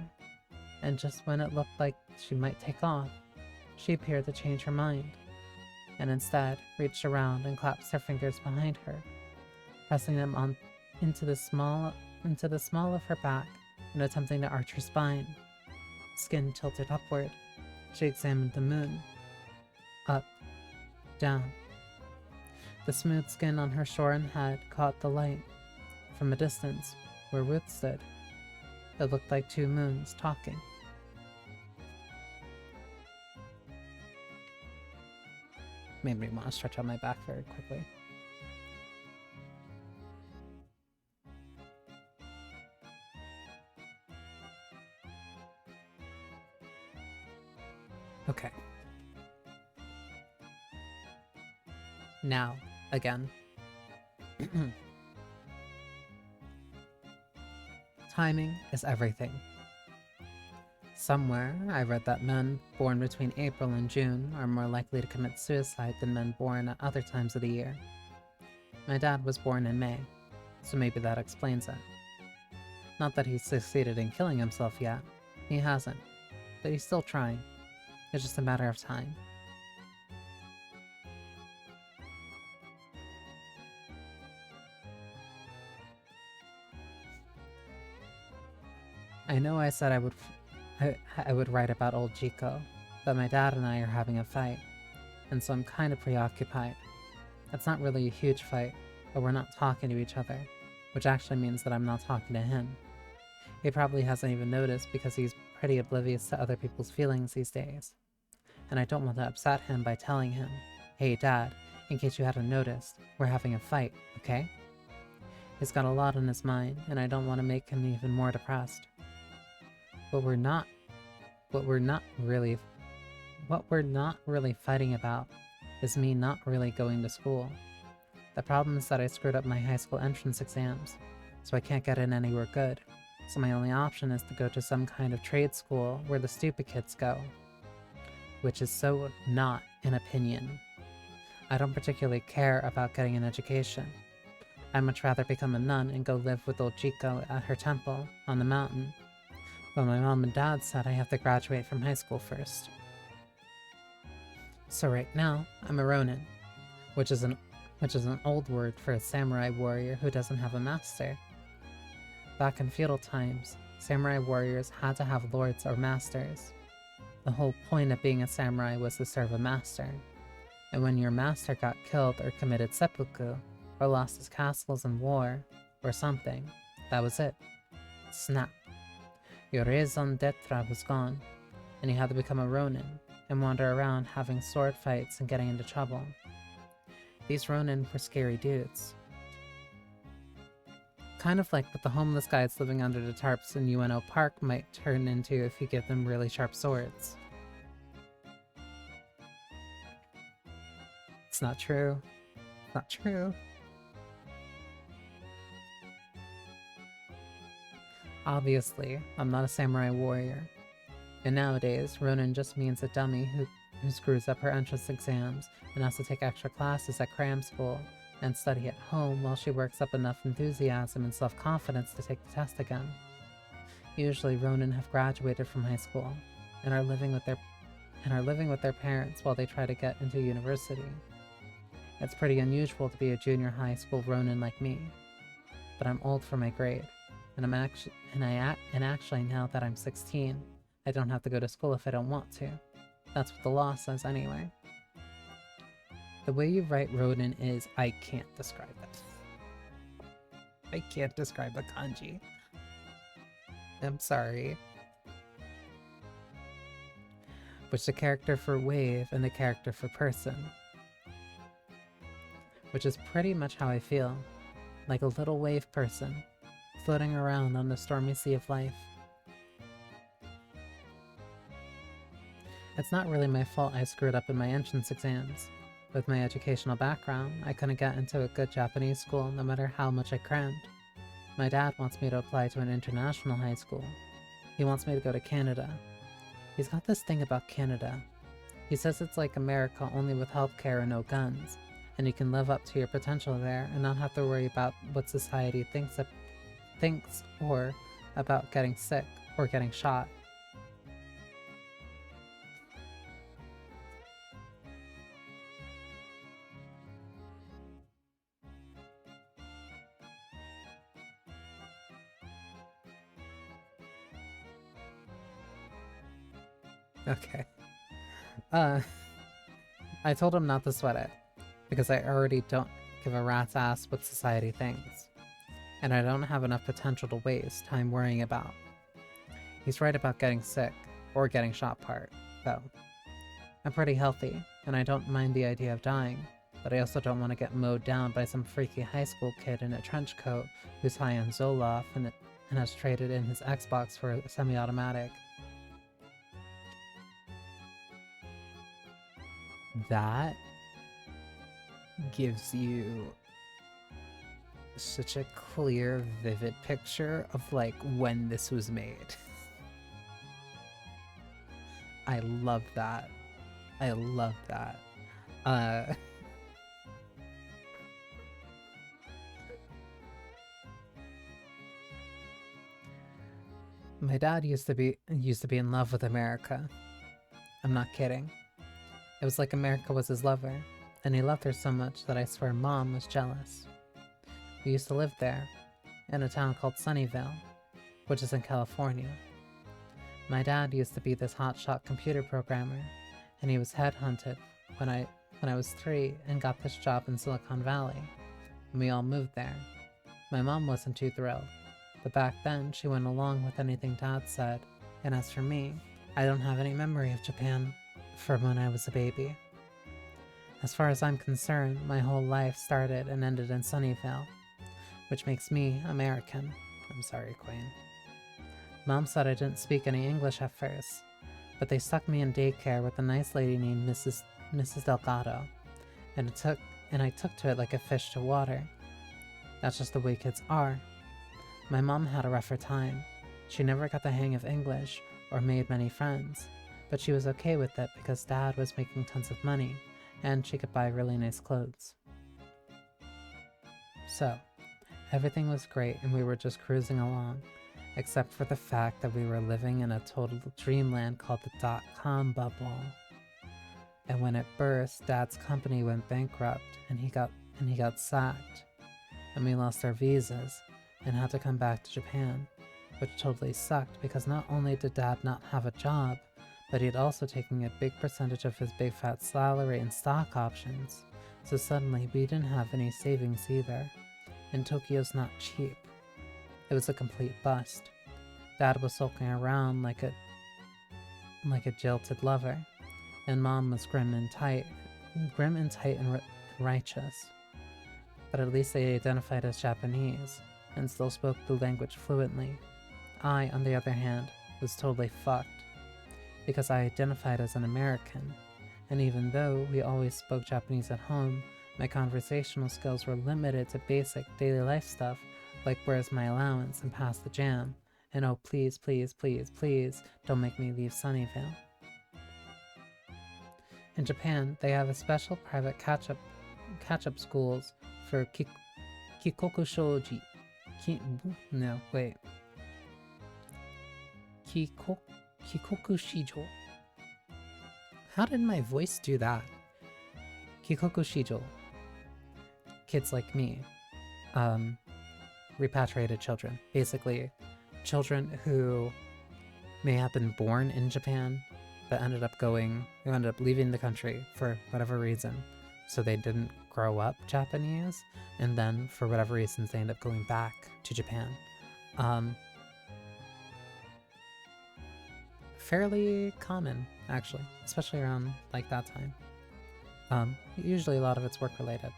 And just when it looked like she might take off, she appeared to change her mind, and instead reached around and clasped her fingers behind her, pressing them on into the small of her back and attempting to arch her spine. Skin tilted upward, she examined the moon. Up, down. The smooth skin on her shorn head caught the light. From a distance, where Ruth stood, it looked like two moons talking. Made me want to stretch out my back very quickly. Okay. Now, again. Timing is everything. Somewhere, I read that men born between April and June are more likely to commit suicide than men born at other times of the year. My dad was born in May, so maybe that explains it. Not that he's succeeded in killing himself yet. He hasn't, but he's still trying. It's just a matter of time. I know I said I would write about old Chico, but my dad and I are having a fight, and so I'm kind of preoccupied. It's not really a huge fight, but we're not talking to each other, which actually means that I'm not talking to him. He probably hasn't even noticed because he's pretty oblivious to other people's feelings these days. And I don't want to upset him by telling him, "Hey Dad, in case you hadn't noticed, we're having a fight, okay?" He's got a lot on his mind, and I don't want to make him even more depressed. What we're not really fighting about is me not really going to school. The problem is that I screwed up my high school entrance exams, so I can't get in anywhere good. So my only option is to go to some kind of trade school where the stupid kids go. Which is so not an opinion. I don't particularly care about getting an education. I'd much rather become a nun and go live with old Chico at her temple on the mountain. But my mom and dad said I have to graduate from high school first. So right now, I'm a Ronin, which is an old word for a samurai warrior who doesn't have a master. Back in feudal times, samurai warriors had to have lords or masters. The whole point of being a samurai was to serve a master. And when your master got killed or committed seppuku, or lost his castles in war, or something, that was it. Snap. Your raison d'etre was gone, and you had to become a Ronin, and wander around having sword fights and getting into trouble. These Ronin were scary dudes. Kind of like what the homeless guys living under the tarps in UNO Park might turn into if you give them really sharp swords. It's not true. It's not true. Obviously, I'm not a samurai warrior. And nowadays, Ronin just means a dummy who screws up her entrance exams and has to take extra classes at cram school and study at home while she works up enough enthusiasm and self-confidence to take the test again. Usually, Ronin have graduated from high school and are living with their parents while they try to get into university. It's pretty unusual to be a junior high school Ronin like me, but I'm old for my grade, and actually now that I'm 16, I don't have to go to school if I don't want to. That's what the law says anyway. The way you write Ronin is, I can't describe it. I can't describe the kanji. I'm sorry. Which the character for wave and the character for person. Which is pretty much how I feel. Like a little wave person, floating around on the stormy sea of life. It's not really my fault I screwed up in my entrance exams. With my educational background, I couldn't get into a good Japanese school no matter how much I crammed. My dad wants me to apply to an international high school. He wants me to go to Canada. He's got this thing about Canada. He says it's like America only with healthcare and no guns, and you can live up to your potential there and not have to worry about what society thinks or about getting sick or getting shot. Okay. I told him not to sweat it, because I already don't give a rat's ass what society thinks, and I don't have enough potential to waste time worrying about. He's right about getting sick, or getting shot part, though. I'm pretty healthy, and I don't mind the idea of dying, but I also don't want to get mowed down by some freaky high school kid in a trench coat who's high on Zoloft and has traded in his Xbox for a semi-automatic. That gives you such a clear, vivid picture of like when this was made. I love that. I love that. My dad used to be in love with America. I'm not kidding. It was like America was his lover, and he loved her so much that I swear Mom was jealous. We used to live there, in a town called Sunnyvale, which is in California. My dad used to be this hotshot computer programmer, and he was headhunted when I was 3 and got this job in Silicon Valley, and we all moved there. My mom wasn't too thrilled, but back then she went along with anything Dad said, and as for me, I don't have any memory of Japan from when I was a baby. As far as I'm concerned, my whole life started and ended in Sunnyvale, which makes me American. I'm sorry, Queen. Mom said I didn't speak any English at first, but they stuck me in daycare with a nice lady named Mrs. Delgado, and I took to it like a fish to water. That's just the way kids are. My mom had a rougher time. She never got the hang of English or made many friends, but she was okay with it because Dad was making tons of money and she could buy really nice clothes. So, everything was great and we were just cruising along, except for the fact that we were living in a total dreamland called the dot-com bubble. And when it burst, Dad's company went bankrupt and he got sacked. And we lost our visas and had to come back to Japan, which totally sucked because not only did Dad not have a job, but he'd also taken a big percentage of his big fat salary in stock options. So suddenly we didn't have any savings either. And Tokyo's not cheap. It was a complete bust. Dad was sulking around like a jilted lover, and Mom was grim and tight and righteous. But at least they identified as Japanese and still spoke the language fluently. I, on the other hand, was totally fucked because I identified as an American, and even though we always spoke Japanese at home, my conversational skills were limited to basic daily life stuff like where's my allowance and pass the jam, and oh please, please, please, please, don't make me leave Sunnyvale. In Japan, they have a special private catch-up schools for Kikoku Shoji. Kikoku Shijo. How did my voice do that? Kikoku Shijo. Kids like me. Repatriated children. Basically, children who may have been born in Japan, but ended up leaving the country for whatever reason. So they didn't grow up Japanese, and then for whatever reasons they end up going back to Japan. Fairly common, actually, especially around like that time. Usually a lot of it's work related.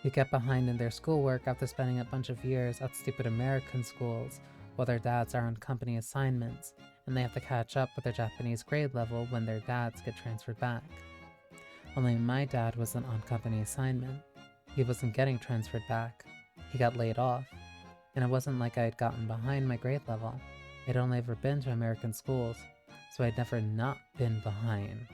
Who get behind in their schoolwork after spending a bunch of years at stupid American schools while their dads are on company assignments, and they have to catch up with their Japanese grade level when their dads get transferred back. Only my dad wasn't on company assignment. He wasn't getting transferred back. He got laid off. And it wasn't like I had gotten behind my grade level. I'd only ever been to American schools, so I'd never not been behind.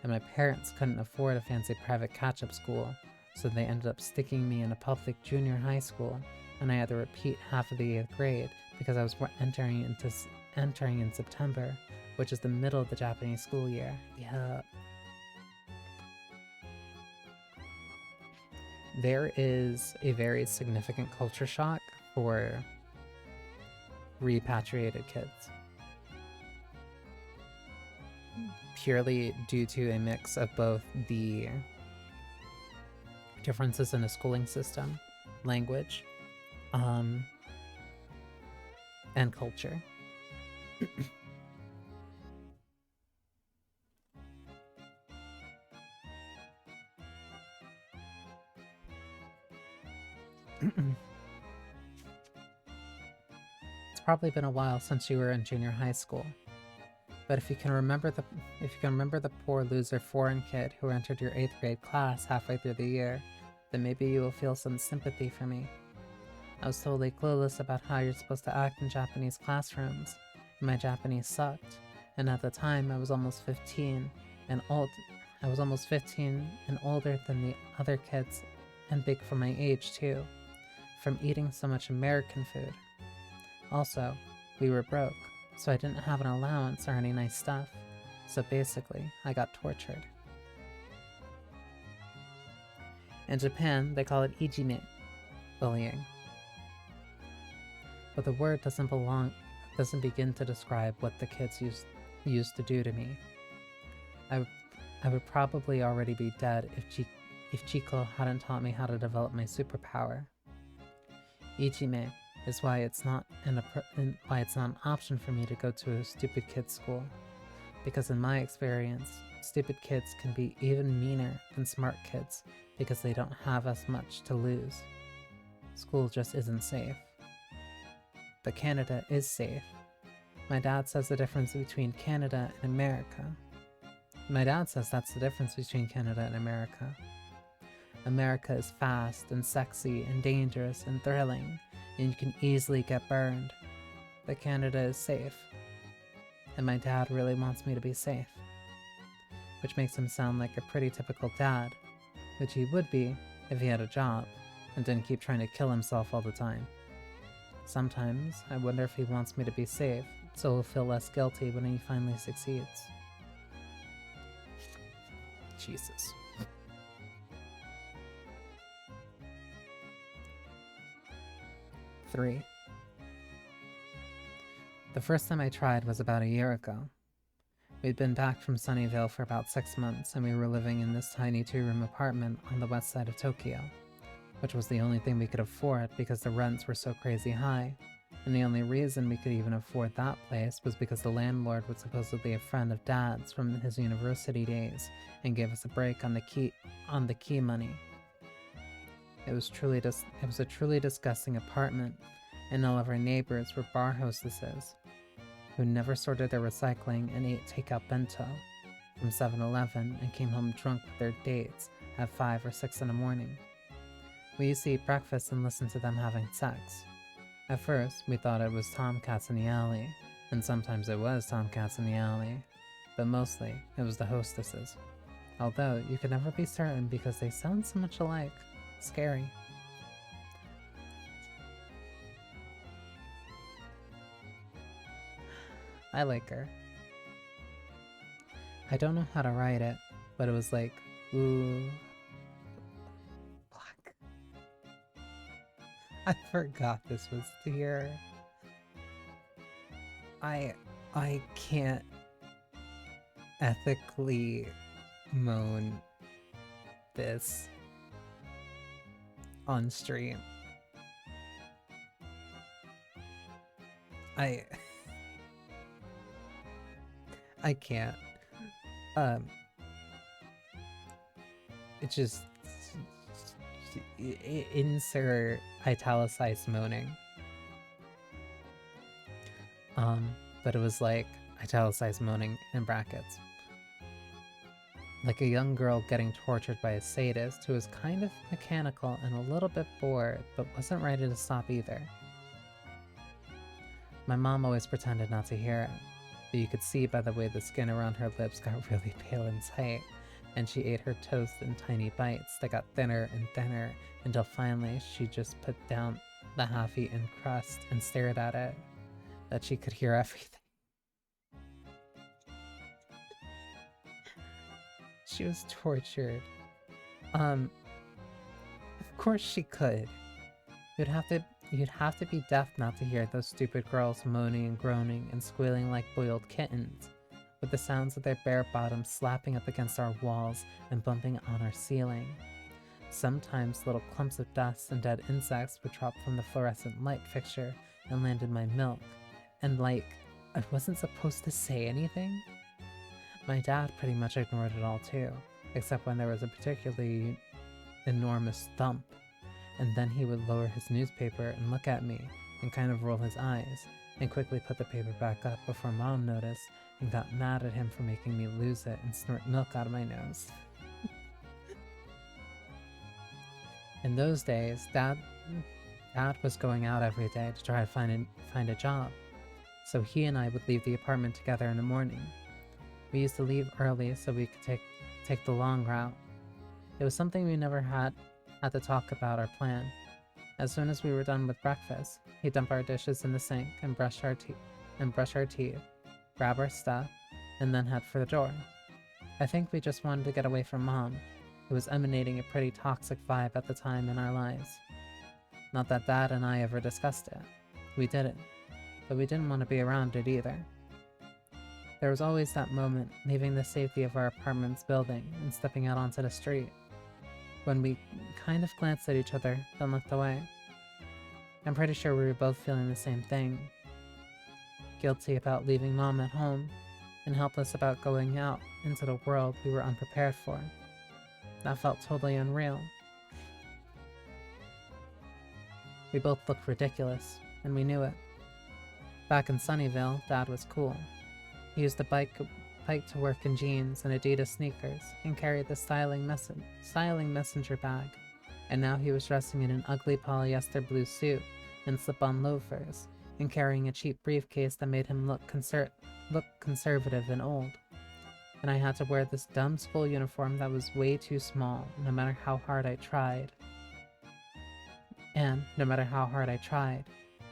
And my parents couldn't afford a fancy private catch-up school, so they ended up sticking me in a public junior high school, and I had to repeat half of the 8th grade because I was entering in September, which is the middle of the Japanese school year. Yeah. There is a very significant culture shock for repatriated kids. Purely due to a mix of both the differences in the schooling system, language, and culture. It's probably been a while since you were in junior high school. But if you can remember the poor loser foreign kid who entered your 8th grade class halfway through the year, then maybe you will feel some sympathy for me. I was totally clueless about how you're supposed to act in Japanese classrooms, and my Japanese sucked, and at the time I was almost 15 and older than the other kids, and big for my age too, from eating so much American food. Also, we were broke, so I didn't have an allowance or any nice stuff, so basically, I got tortured. In Japan, they call it ijime, bullying. But the word doesn't begin to describe what the kids used to do to me. I would probably already be dead if Chico hadn't taught me how to develop my superpower. Ijime is why it's not an option for me to go to a stupid kid's school. Because in my experience, stupid kids can be even meaner than smart kids because they don't have as much to lose. School just isn't safe. but Canada is safe. My dad says the difference between Canada and America. My dad says that's the difference between Canada and America. America is fast and sexy and dangerous and thrilling, and you can easily get burned. But Canada is safe. And my dad really wants me to be safe. Which makes him sound like a pretty typical dad, which he would be if he had a job and didn't keep trying to kill himself all the time. Sometimes I wonder if he wants me to be safe, so he'll feel less guilty when he finally succeeds. Jesus. Three. The first time I tried was about a year ago. We'd been back from Sunnyvale for about 6 months, and we were living in this tiny 2-room apartment on the west side of Tokyo, which was the only thing we could afford because the rents were so crazy high, and the only reason we could even afford that place was because the landlord was supposedly a friend of Dad's from his university days and gave us a break on the key money. It was a truly disgusting apartment, and all of our neighbors were bar hostesses who never sorted their recycling and ate takeout bento from 7-Eleven and came home drunk with their dates at 5 or 6 in the morning. We used to eat breakfast and listen to them having sex. At first, we thought it was tomcats in the alley, and sometimes it was tomcats in the alley, but mostly it was the hostesses. Although you could never be certain because they sound so much alike. Scary. I like her. I don't know how to write it, but it was like, ooh, black. I forgot this was here. I can't ethically moan this on stream. I can't. It just insert italicized moaning. But it was like italicized moaning in brackets. Like a young girl getting tortured by a sadist who was kind of mechanical and a little bit bored, but wasn't ready to stop either. My mom always pretended not to hear it, but you could see by the way the skin around her lips got really pale and tight, and she ate her toast in tiny bites that got thinner and thinner until finally she just put down the half-eaten crust and stared at it, that she could hear everything. She was tortured. Of course she could. You'd have to be deaf not to hear those stupid girls moaning and groaning and squealing like boiled kittens, with the sounds of their bare bottoms slapping up against our walls and bumping on our ceiling. Sometimes little clumps of dust and dead insects would drop from the fluorescent light fixture and land in my milk, and like, I wasn't supposed to say anything? My dad pretty much ignored it all too, except when there was a particularly enormous thump, and then he would lower his newspaper and look at me and kind of roll his eyes and quickly put the paper back up before Mom noticed and got mad at him for making me lose it and snort milk out of my nose. In those days, Dad was going out every day to try to find a job, so he and I would leave the apartment together in the morning. We used to leave early so we could take the long route. It was something we never had to talk about or plan. As soon as we were done with breakfast, he'd dump our dishes in the sink and brush our teeth, grab our stuff, and then head for the door. I think we just wanted to get away from Mom, who was emanating a pretty toxic vibe at the time in our lives. Not that Dad and I ever discussed it. We didn't, but we didn't want to be around it either. There was always that moment leaving the safety of our apartment's building and stepping out onto the street, when we kind of glanced at each other, then looked away. I'm pretty sure we were both feeling the same thing. Guilty about leaving Mom at home, and helpless about going out into the world we were unprepared for. That felt totally unreal. We both looked ridiculous, and we knew it. Back in Sunnyvale, Dad was cool. He used a bike to work in jeans and Adidas sneakers and carried the styling messenger bag. And now he was dressing in an ugly polyester blue suit and slip-on loafers and carrying a cheap briefcase that made him look conservative and old. And I had to wear this dumb school uniform that was way too small, no matter how hard I tried. And no matter how hard I tried,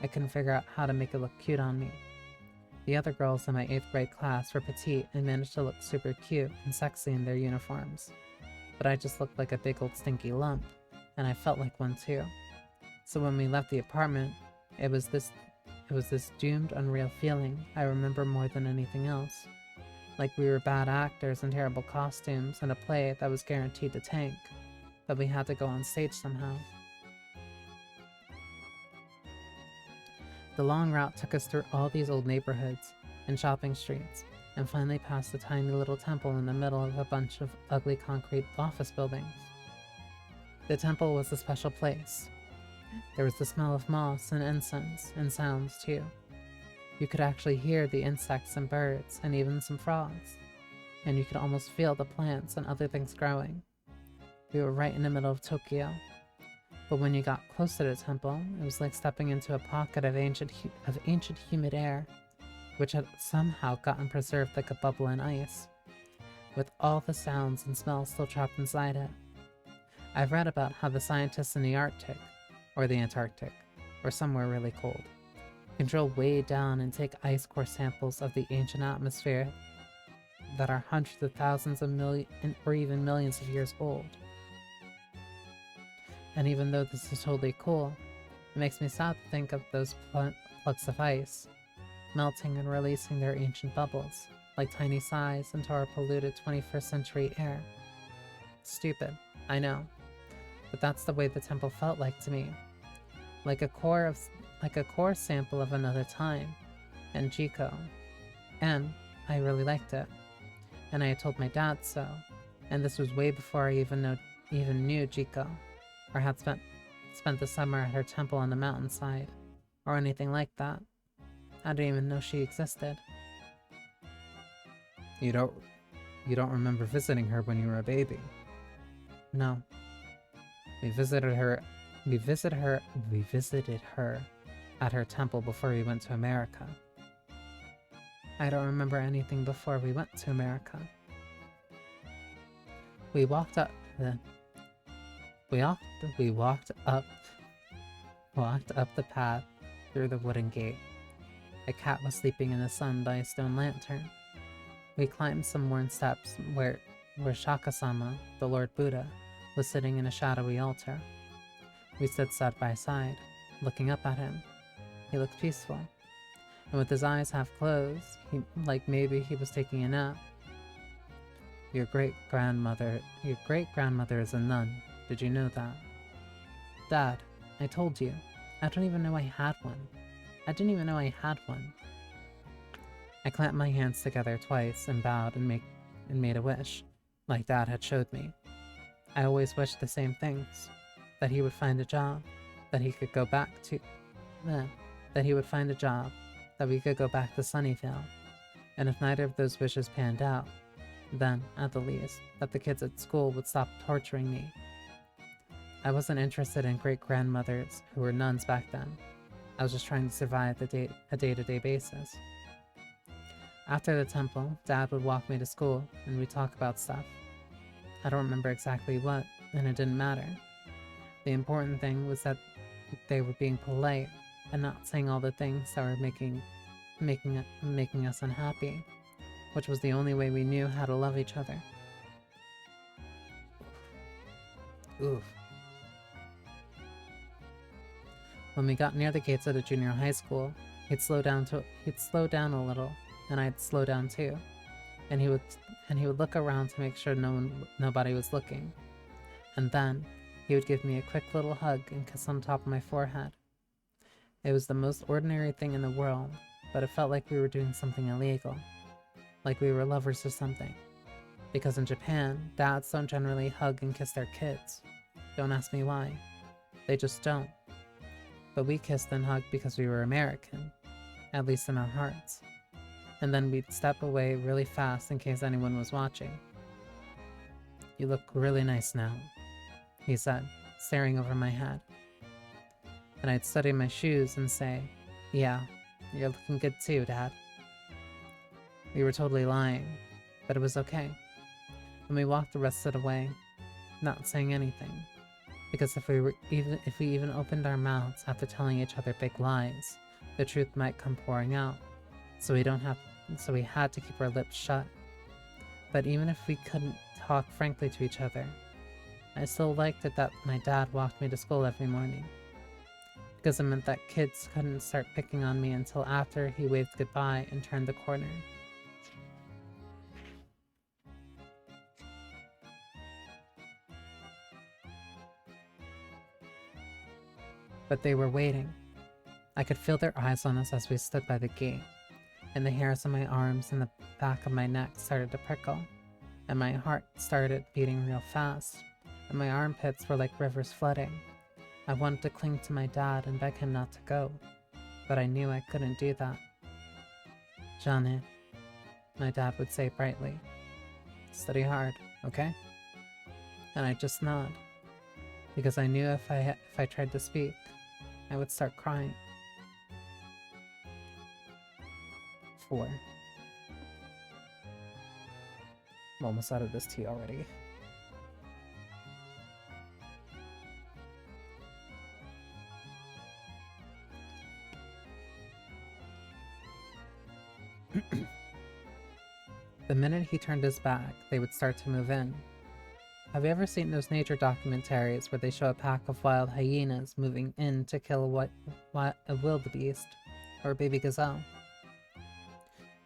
I couldn't figure out how to make it look cute on me. The other girls in my 8th grade class were petite and managed to look super cute and sexy in their uniforms. But I just looked like a big old stinky lump, and I felt like one too. So when we left the apartment, it was this doomed, unreal feeling I remember more than anything else. Like we were bad actors in terrible costumes in a play that was guaranteed to tank, but we had to go on stage somehow. The long route took us through all these old neighborhoods and shopping streets, and finally past a tiny little temple in the middle of a bunch of ugly concrete office buildings. The temple was a special place. There was the smell of moss and incense, and sounds too. You could actually hear the insects and birds, and even some frogs, and you could almost feel the plants and other things growing. We were right in the middle of Tokyo. But when you got close to the temple, it was like stepping into a pocket of ancient humid air, which had somehow gotten preserved like a bubble in ice, with all the sounds and smells still trapped inside it. I've read about how the scientists in the Arctic, or the Antarctic, or somewhere really cold, can drill way down and take ice core samples of the ancient atmosphere that are hundreds of thousands of or even millions of years old. And even though this is totally cool, it makes me sad to think of those plugs of ice melting and releasing their ancient bubbles, like tiny sighs into our polluted 21st century air. Stupid, I know, but that's the way the temple felt like to me. Like a core sample of another time, and Jiko. And I really liked it. And I had told my dad so, and this was way before I even knew Jiko, or had spent the summer at her temple on the mountainside, or anything like that. I didn't even know she existed. You don't remember visiting her when you were a baby? No. We visited her at her temple before we went to America. I don't remember anything before we went to America. We walked up the path through the wooden gate. A cat was sleeping in the sun by a stone lantern. We climbed some worn steps where Shakasama, the Lord Buddha, was sitting in a shadowy altar. We stood side by side, looking up at him. He looked peaceful, and with his eyes half closed, maybe he was taking a nap. Your great-grandmother is a nun. Did you know that? Dad, I told you. I don't even know I had one. I didn't even know I had one. I clamped my hands together twice and bowed and made a wish, like Dad had showed me. I always wished the same things. That he would find a job, that he could go back to... that he would find a job, that we could go back to Sunnyvale. And if neither of those wishes panned out, then, at the least, that the kids at school would stop torturing me. I wasn't interested in great-grandmothers who were nuns back then. I was just trying to survive a day-to-day basis. After the temple, Dad would walk me to school, and we'd talk about stuff. I don't remember exactly what, and it didn't matter. The important thing was that they were being polite and not saying all the things that were making us unhappy, which was the only way we knew how to love each other. Oof. When we got near the gates of the junior high school, he'd slow down a little, and I'd slow down too. And he would look around to make sure nobody was looking. And then he would give me a quick little hug and kiss on top of my forehead. It was the most ordinary thing in the world, but it felt like we were doing something illegal. Like we were lovers or something. Because in Japan, dads don't generally hug and kiss their kids. Don't ask me why. They just don't. But we kissed and hugged because we were American. at least in our hearts. And then we'd step away really fast in case anyone was watching. You look really nice now, he said, staring over my head. And I'd study my shoes and say, yeah, you're looking good too, Dad. We were totally lying, but it was okay. And we walked the rest of the way, not saying anything, because if we even opened our mouths after telling each other big lies, the truth might come pouring out. So we had to keep our lips shut. But even if we couldn't talk frankly to each other, I still liked it that my dad walked me to school every morning, because it meant that kids couldn't start picking on me until after he waved goodbye and turned the corner. But they were waiting. I could feel their eyes on us as we stood by the gate, and the hairs on my arms and the back of my neck started to prickle, and my heart started beating real fast, and my armpits were like rivers flooding. I wanted to cling to my dad and beg him not to go, but I knew I couldn't do that. Janet, my dad would say brightly, study hard, okay? And I'd just nod, because I knew if I tried to speak, I would start crying. 4. I'm almost out of this tea already. The minute he turned his back, they would start to move in. Have you ever seen those nature documentaries where they show a pack of wild hyenas moving in to kill a wildebeest or a baby gazelle?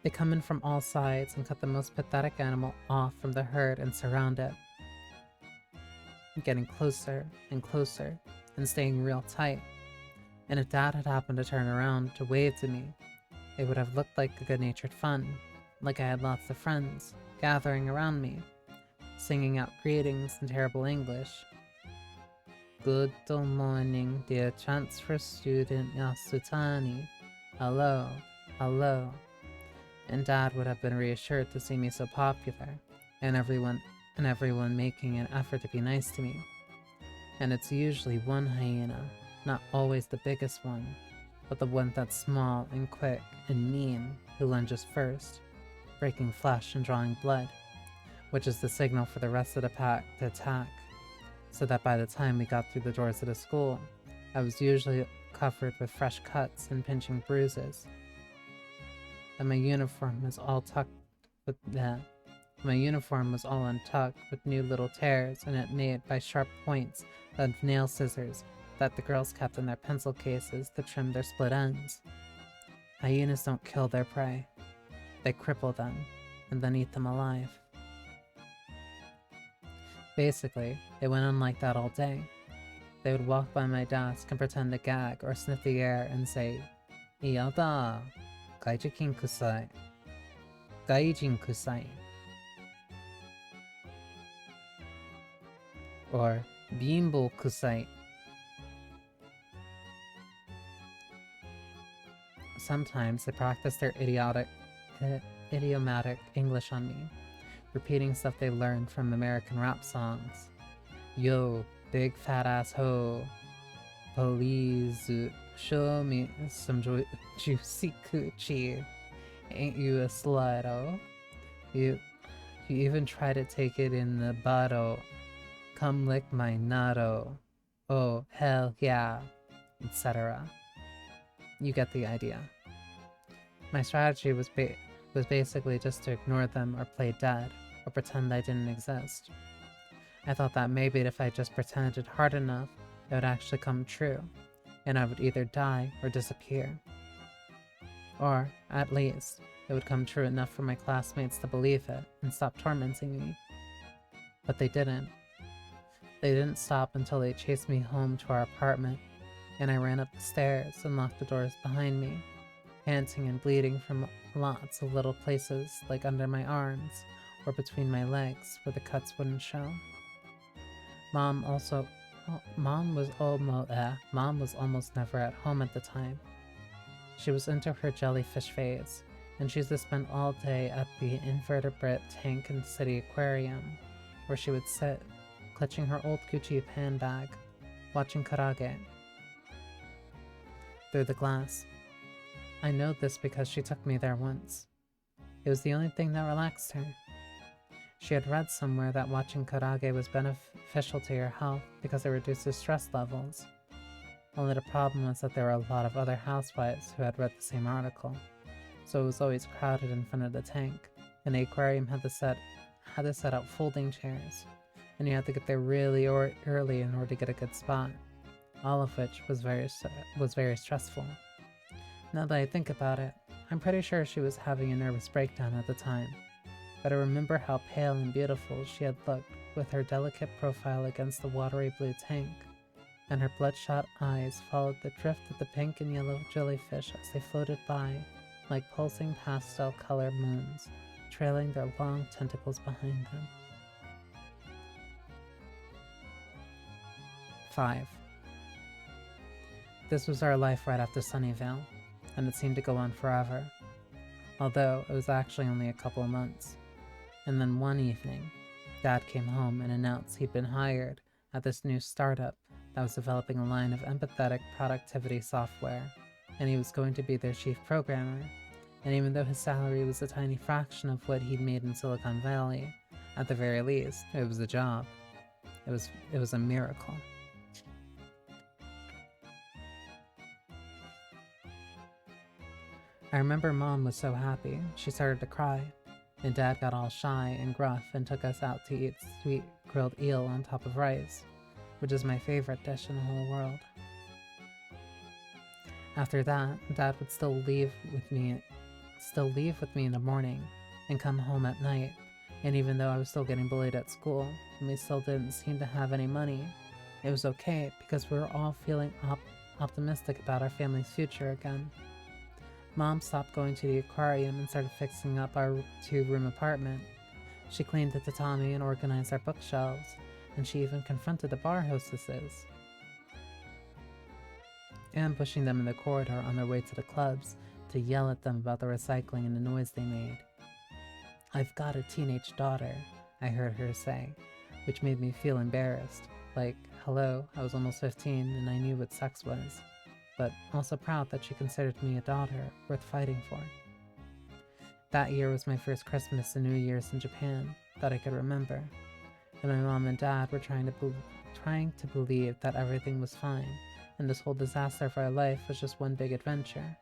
They come in from all sides and cut the most pathetic animal off from the herd and surround it, getting closer and closer and staying real tight. And if Dad had happened to turn around to wave to me, it would have looked like a good-natured fun, like I had lots of friends gathering around me, singing out greetings in terrible English. Good morning, dear transfer student Yasutani. Hello, hello. And Dad would have been reassured to see me so popular, and everyone making an effort to be nice to me. And it's usually one hyena, not always the biggest one, but the one that's small and quick and mean who lunges first, breaking flesh and drawing blood, which is the signal for the rest of the pack to attack, so that by the time we got through the doors of the school, I was usually covered with fresh cuts and pinching bruises. And my uniform was all untucked with new little tears in it made by sharp points of nail scissors that the girls kept in their pencil cases to trim their split ends. Hyenas don't kill their prey. They cripple them and then eat them alive. Basically, it went on like that all day. They would walk by my desk and pretend to gag or sniff the air and say, "Iyada, gaijin kusai, gaijin kusai," or "bimbo kusai." Sometimes they practiced their idiomatic English on me, repeating stuff they learned from American rap songs. Yo, big fat ass ho. Please show me some juicy coochie. Ain't you a slut-o? You even try to take it in the bottle. Come lick my nutto. Oh, hell yeah, etc. You get the idea. My strategy was basically just to ignore them or play dead, or pretend I didn't exist. I thought that maybe if I just pretended hard enough, it would actually come true, and I would either die or disappear. Or, at least, it would come true enough for my classmates to believe it and stop tormenting me. But they didn't. They didn't stop until they chased me home to our apartment, and I ran up the stairs and locked the doors behind me, panting and bleeding from lots of little places like under my arms or between my legs where the cuts wouldn't show. Mom was almost never at home at the time. She was into her jellyfish phase, and she used to spend all day at the invertebrate tank and city aquarium, where she would sit, clutching her old Gucci handbag, watching karage through the glass. I know this because she took me there once. It was the only thing that relaxed her. She had read somewhere that watching karage was beneficial to your health because it reduces stress levels. Only the problem was that there were a lot of other housewives who had read the same article, so it was always crowded in front of the tank, and the aquarium had to set out folding chairs, and you had to get there really early in order to get a good spot, all of which was very stressful. Now that I think about it, I'm pretty sure she was having a nervous breakdown at the time, but I remember how pale and beautiful she had looked with her delicate profile against the watery blue tank, and her bloodshot eyes followed the drift of the pink and yellow jellyfish as they floated by, like pulsing pastel-colored moons, trailing their long tentacles behind them. 5. This was our life right after Sunnyvale, and it seemed to go on forever, although it was actually only a couple of months. And then one evening, Dad came home and announced he'd been hired at this new startup that was developing a line of empathetic productivity software, and he was going to be their chief programmer. And even though his salary was a tiny fraction of what he'd made in Silicon Valley, at the very least, it was a job. It was a miracle. I remember Mom was so happy, she started to cry, and Dad got all shy and gruff and took us out to eat sweet grilled eel on top of rice, which is my favorite dish in the whole world. After that, Dad would still leave with me in the morning and come home at night, and even though I was still getting bullied at school and we still didn't seem to have any money, it was okay because we were all feeling optimistic about our family's future again. Mom stopped going to the aquarium and started fixing up our 2-room apartment. She cleaned the tatami and organized our bookshelves, and she even confronted the bar hostesses, ambushing them in the corridor on their way to the clubs to yell at them about the recycling and the noise they made. "I've got a teenage daughter," I heard her say, which made me feel embarrassed. Like, hello, I was almost 15 and I knew what sex was, but also proud that she considered me a daughter worth fighting for. That year was my first Christmas and New Year's in Japan that I could remember, and my mom and dad were trying to believe that everything was fine, and this whole disaster of our life was just one big adventure,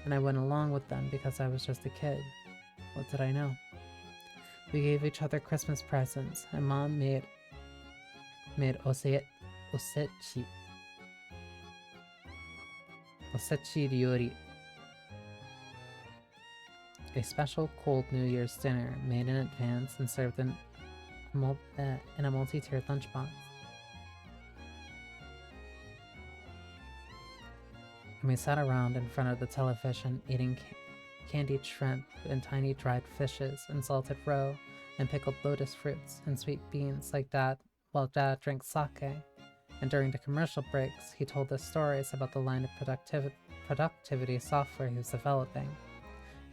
and I went along with them because I was just a kid. What did I know? We gave each other Christmas presents, and Mom made osechi ryori, a special cold New Year's dinner made in advance and served in a multi-tiered lunchbox. And we sat around in front of the television eating candied shrimp and tiny dried fishes and salted roe and pickled lotus fruits and sweet beans like Dad while Dad drank sake. And during the commercial breaks, he told us stories about the line of productivity software he was developing,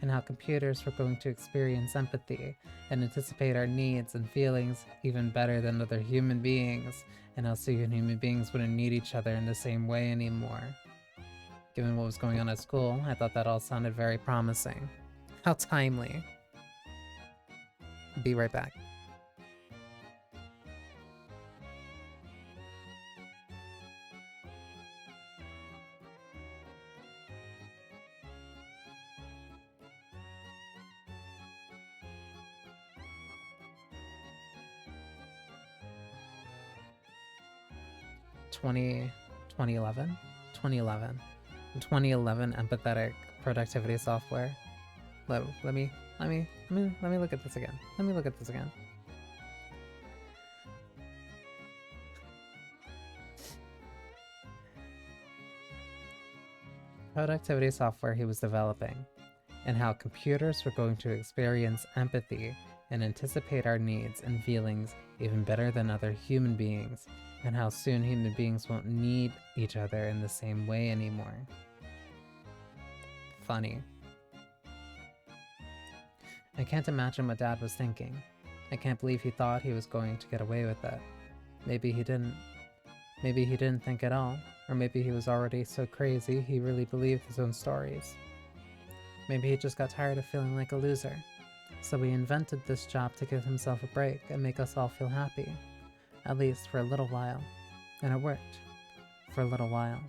and how computers were going to experience empathy and anticipate our needs and feelings even better than other human beings, and how soon human beings wouldn't need each other in the same way anymore. Given what was going on at school, I thought that all sounded very promising. How timely. Be right back. In 2011 empathetic productivity software. Let me look at this again. Productivity software he was developing, and how computers were going to experience empathy and anticipate our needs and feelings even better than other human beings, and how soon human beings won't need each other in the same way anymore. funny. I can't imagine what Dad was thinking. I can't believe he thought he was going to get away with it. Maybe he didn't. Maybe he didn't think at all, or maybe he was already so crazy he really believed his own stories. Maybe he just got tired of feeling like a loser. So he invented this job to give himself a break and make us all feel happy. At least for a little while. And it worked. For a little while.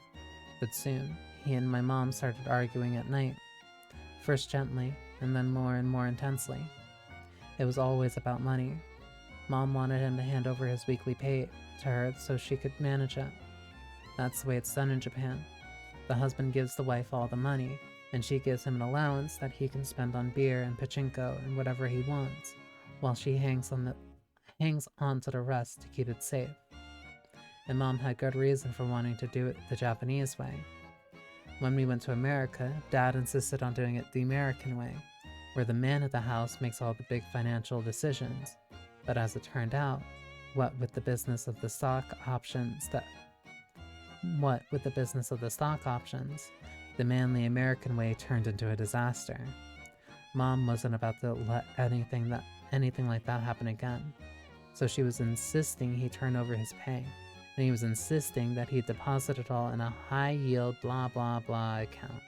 But soon, he and my mom started arguing at night. First gently, and then more and more intensely. It was always about money. Mom wanted him to hand over his weekly pay to her so she could manage it. That's the way it's done in Japan. The husband gives the wife all the money, and she gives him an allowance that he can spend on beer and pachinko and whatever he wants, while she hangs on to the rest to keep it safe. And Mom had good reason for wanting to do it the Japanese way. When we went to America, Dad insisted on doing it the American way, where the man of the house makes all the big financial decisions. But as it turned out, what with the business of the stock options, the manly American way turned into a disaster. Mom wasn't about to let anything like that happen again. So she was insisting he turn over his pay, and he was insisting that he deposit it all in a high-yield blah blah blah account.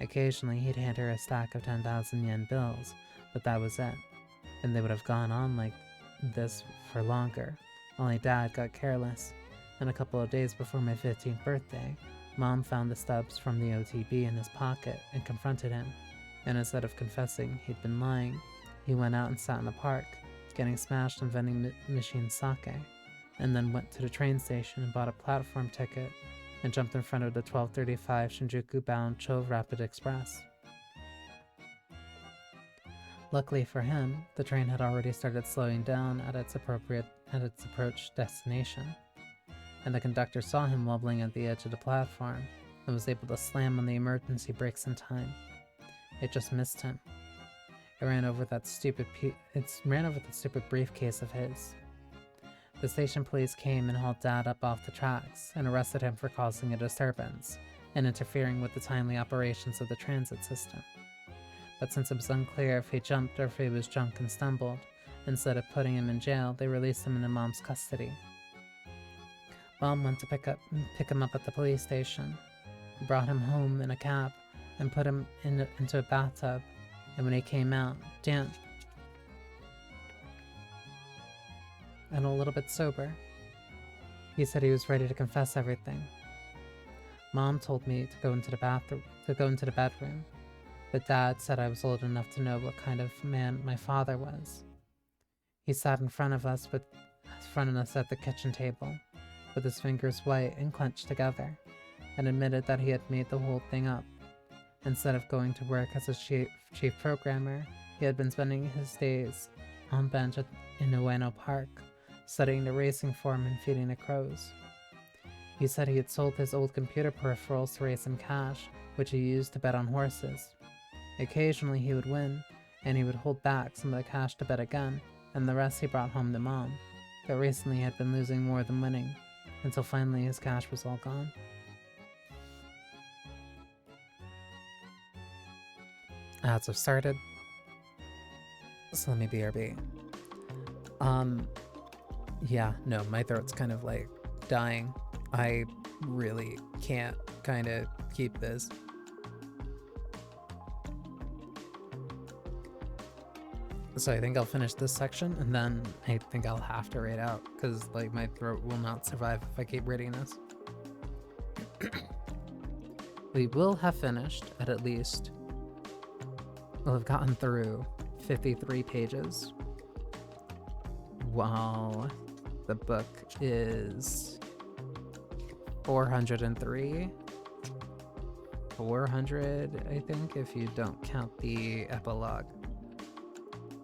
Occasionally he'd hand her a stack of 10,000 yen bills, but that was it, and they would have gone on like this for longer, only Dad got careless, and a couple of days before my 15th birthday, Mom found the stubs from the OTB in his pocket and confronted him, and instead of confessing he'd been lying, he went out and sat in the park, getting smashed on vending machine sake, and then went to the train station and bought a platform ticket and jumped in front of the 12:35 Shinjuku-bound Cho Rapid Express. Luckily for him, the train had already started slowing down at its approach destination, and the conductor saw him wobbling at the edge of the platform and was able to slam on the emergency brakes in time. It just missed him. It ran over that stupid briefcase of his. The station police came and hauled Dad up off the tracks and arrested him for causing a disturbance and interfering with the timely operations of the transit system. But since it was unclear if he jumped or if he was drunk and stumbled, instead of putting him in jail, they released him into Mom's custody. Mom went to pick him up at the police station, brought him home in a cab, and put him into a bathtub, and when he came out, damp and a little bit sober, he said he was ready to confess everything. Mom told me to go into the bedroom, but Dad said I was old enough to know what kind of man my father was. He sat in front of us at the kitchen table, with his fingers white and clenched together, and admitted that he had made the whole thing up. Instead of going to work as a chief programmer, he had been spending his days on bench in Ueno Park, studying the racing form and feeding the crows. He said he had sold his old computer peripherals to raise some cash, which he used to bet on horses. Occasionally he would win, and he would hold back some of the cash to bet again, and the rest he brought home to Mom. But recently he had been losing more than winning, until finally his cash was all gone. Ads have started, so let me BRB. Yeah, no, my throat's kind of like dying. I really can't kind of keep this. So I think I'll finish this section, and then I think I'll have to read out, because like my throat will not survive if I keep reading this. We will have finished at least, we'll have gotten through 53 pages, while the book is 403. 400, I think, if you don't count the epilogue.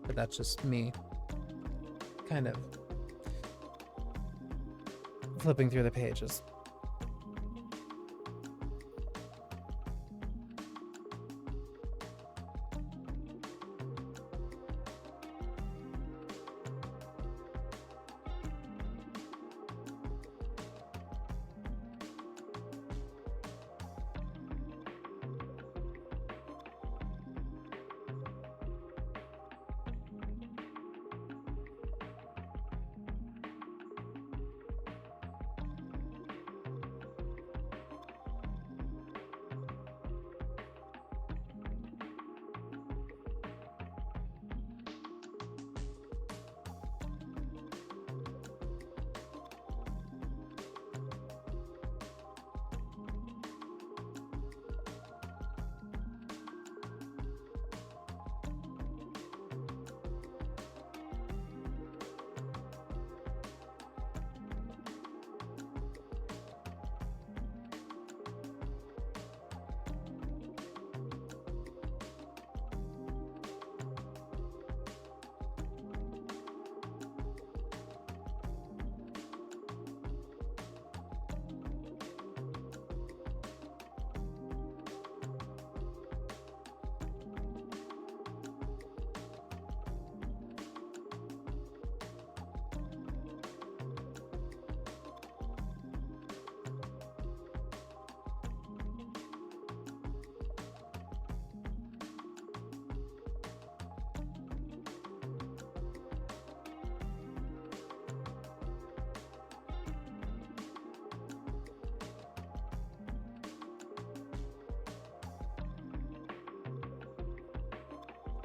But that's just me kind of flipping through the pages.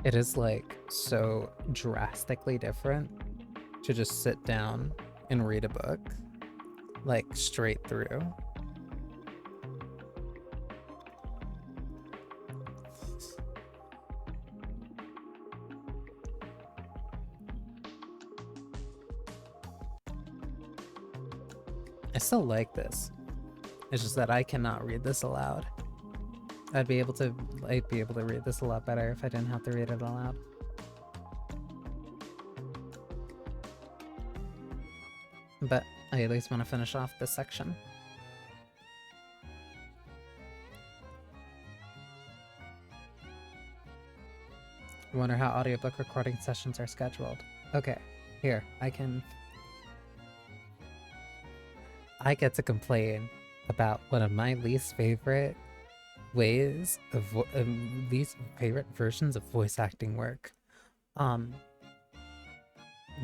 It is like so drastically different to just sit down and read a book, like straight through. I still like this. It's just that I cannot read this aloud. I'd be able to read this a lot better if I didn't have to read it aloud. But I at least want to finish off this section. I wonder how audiobook recording sessions are scheduled. Okay, here, I get to complain about one of my least favorite ways of least favorite versions of voice acting work.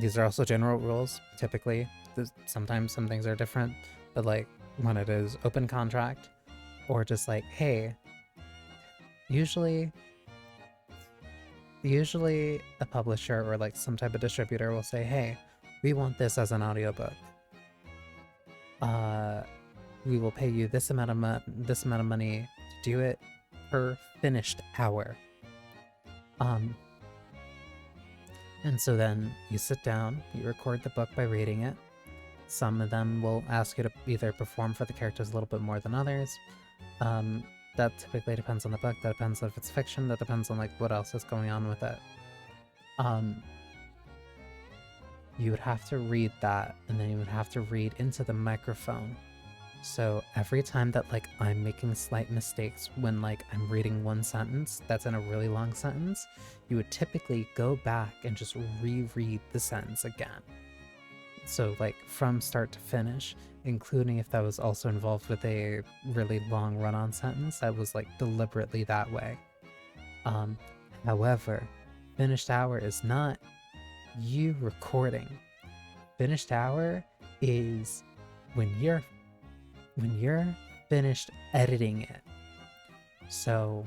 These are also general rules. Typically, sometimes some things are different, but like when it is open contract, or just like, hey, usually a publisher or like some type of distributor will say, hey, we want this as an audiobook. We will pay you this amount of money to do it per finished hour. And so then you sit down, you record the book by reading it. Some of them will ask you to either perform for the characters a little bit more than others. That typically depends on the book, that depends on if it's fiction, that depends on like what else is going on with it. You would have to read that, and then you would have to read into the microphone. So every time that like I'm making slight mistakes when like I'm reading one sentence that's in a really long sentence, you would typically go back and just reread the sentence again. So like from start to finish, including if that was also involved with a really long run-on sentence that was like deliberately that way. However, finished hour is not you recording. Finished hour is when you're finished editing it. So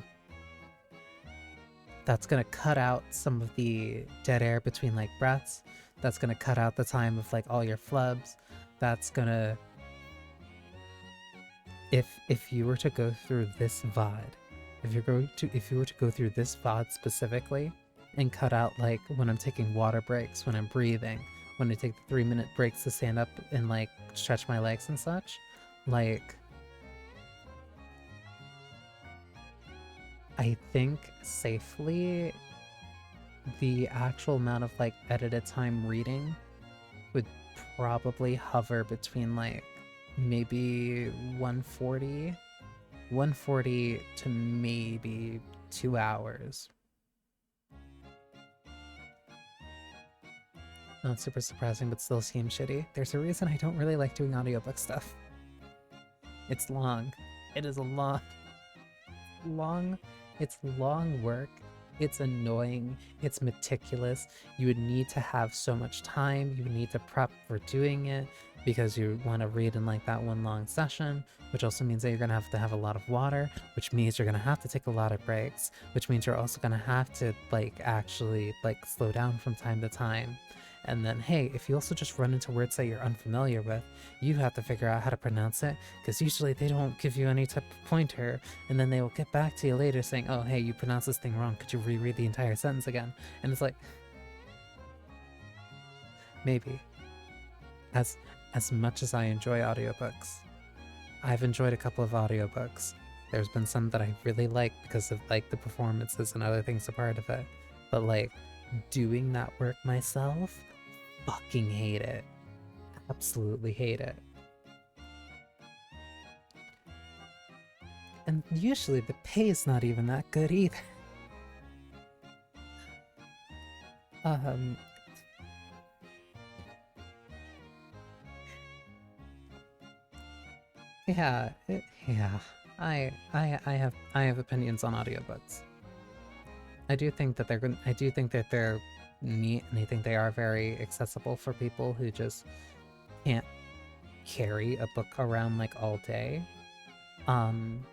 that's gonna cut out some of the dead air between like breaths. That's gonna cut out the time of like all your flubs. That's gonna, if you were to go through this VOD, if you were to go through this VOD specifically and cut out like when I'm taking water breaks, when I'm breathing, when I take the 3-minute breaks to stand up and like stretch my legs and such, like I think safely the actual amount of like edited time reading would probably hover between like maybe 140 to maybe 2 hours. Not super surprising, but still seems shitty. There's a reason I don't really like doing audiobook stuff. It's long. It is it's long work. It's annoying. It's meticulous. You would need to have so much time. You would need to prep for doing it because you want to read in like that one long session, which also means that you're going to have a lot of water, which means you're going to have to take a lot of breaks, which means you're also going to have to like actually like slow down from time to time. And then, hey, if you also just run into words that you're unfamiliar with, you have to figure out how to pronounce it, because usually they don't give you any type of pointer, and then they will get back to you later saying, oh, hey, you pronounced this thing wrong, could you reread the entire sentence again? And it's like, maybe. As much as I enjoy audiobooks, I've enjoyed a couple of audiobooks. There's been some that I really like because of like the performances and other things a part of it, but like doing that work myself, fucking hate it. Absolutely hate it. And usually the pay is not even that good either. Yeah. I have opinions on audiobooks. I do think that they're neat, and I think they are very accessible for people who just can't carry a book around like all day. And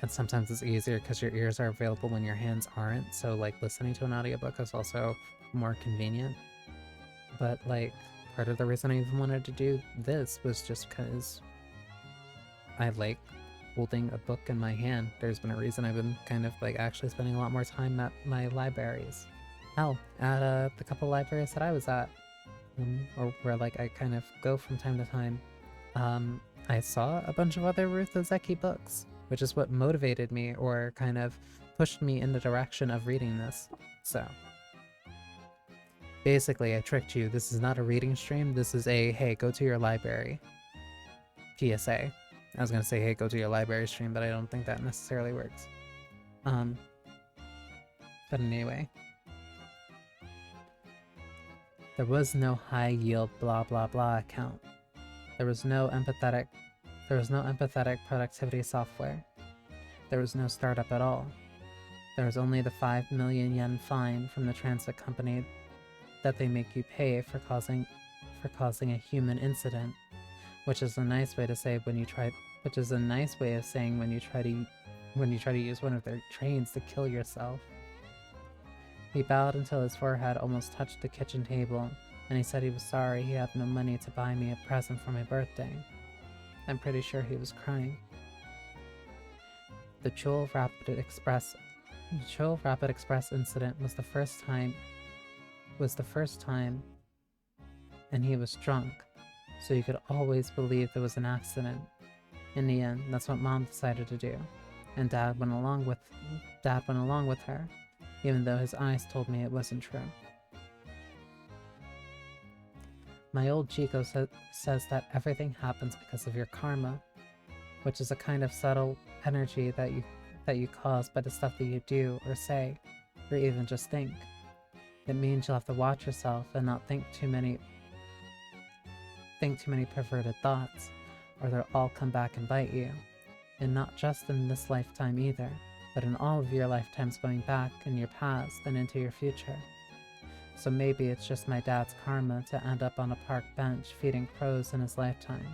And sometimes it's easier because your ears are available when your hands aren't, so like listening to an audiobook is also more convenient. But like part of the reason I even wanted to do this was just because I like holding a book in my hand. There's been a reason I've been kind of like actually spending a lot more time at my libraries. Hell, at the couple libraries that I was at, or where like I kind of go from time to time, I saw a bunch of other Ruth Ozeki books, which is what motivated me or kind of pushed me in the direction of reading this. So basically, I tricked you. This is not a reading stream. This is a, hey, go to your library PSA. I was gonna say, hey, go to your library stream, but I don't think that necessarily works. But anyway. There was no high yield blah blah blah account. There was no empathetic productivity software. There was no startup at all. There was only the 5 million yen fine from the transit company that they make you pay for causing a human incident, which is a nice way to say when you try to use one of their trains to kill yourself. He bowed until his forehead almost touched the kitchen table, and he said he was sorry he had no money to buy me a present for my birthday. I'm pretty sure he was crying. The Chul Rapid Express incident was the first time, and he was drunk, so you could always believe there was an accident. In the end, that's what Mom decided to do, and Dad went along with her, even though his eyes told me it wasn't true. My old Chico says that everything happens because of your karma, which is a kind of subtle energy that you cause by the stuff that you do or say, or even just think. It means you'll have to watch yourself and not think too many perverted thoughts, or they'll all come back and bite you. And not just in this lifetime either, but in all of your lifetimes going back in your past and into your future. So maybe it's just my dad's karma to end up on a park bench feeding crows in his lifetime.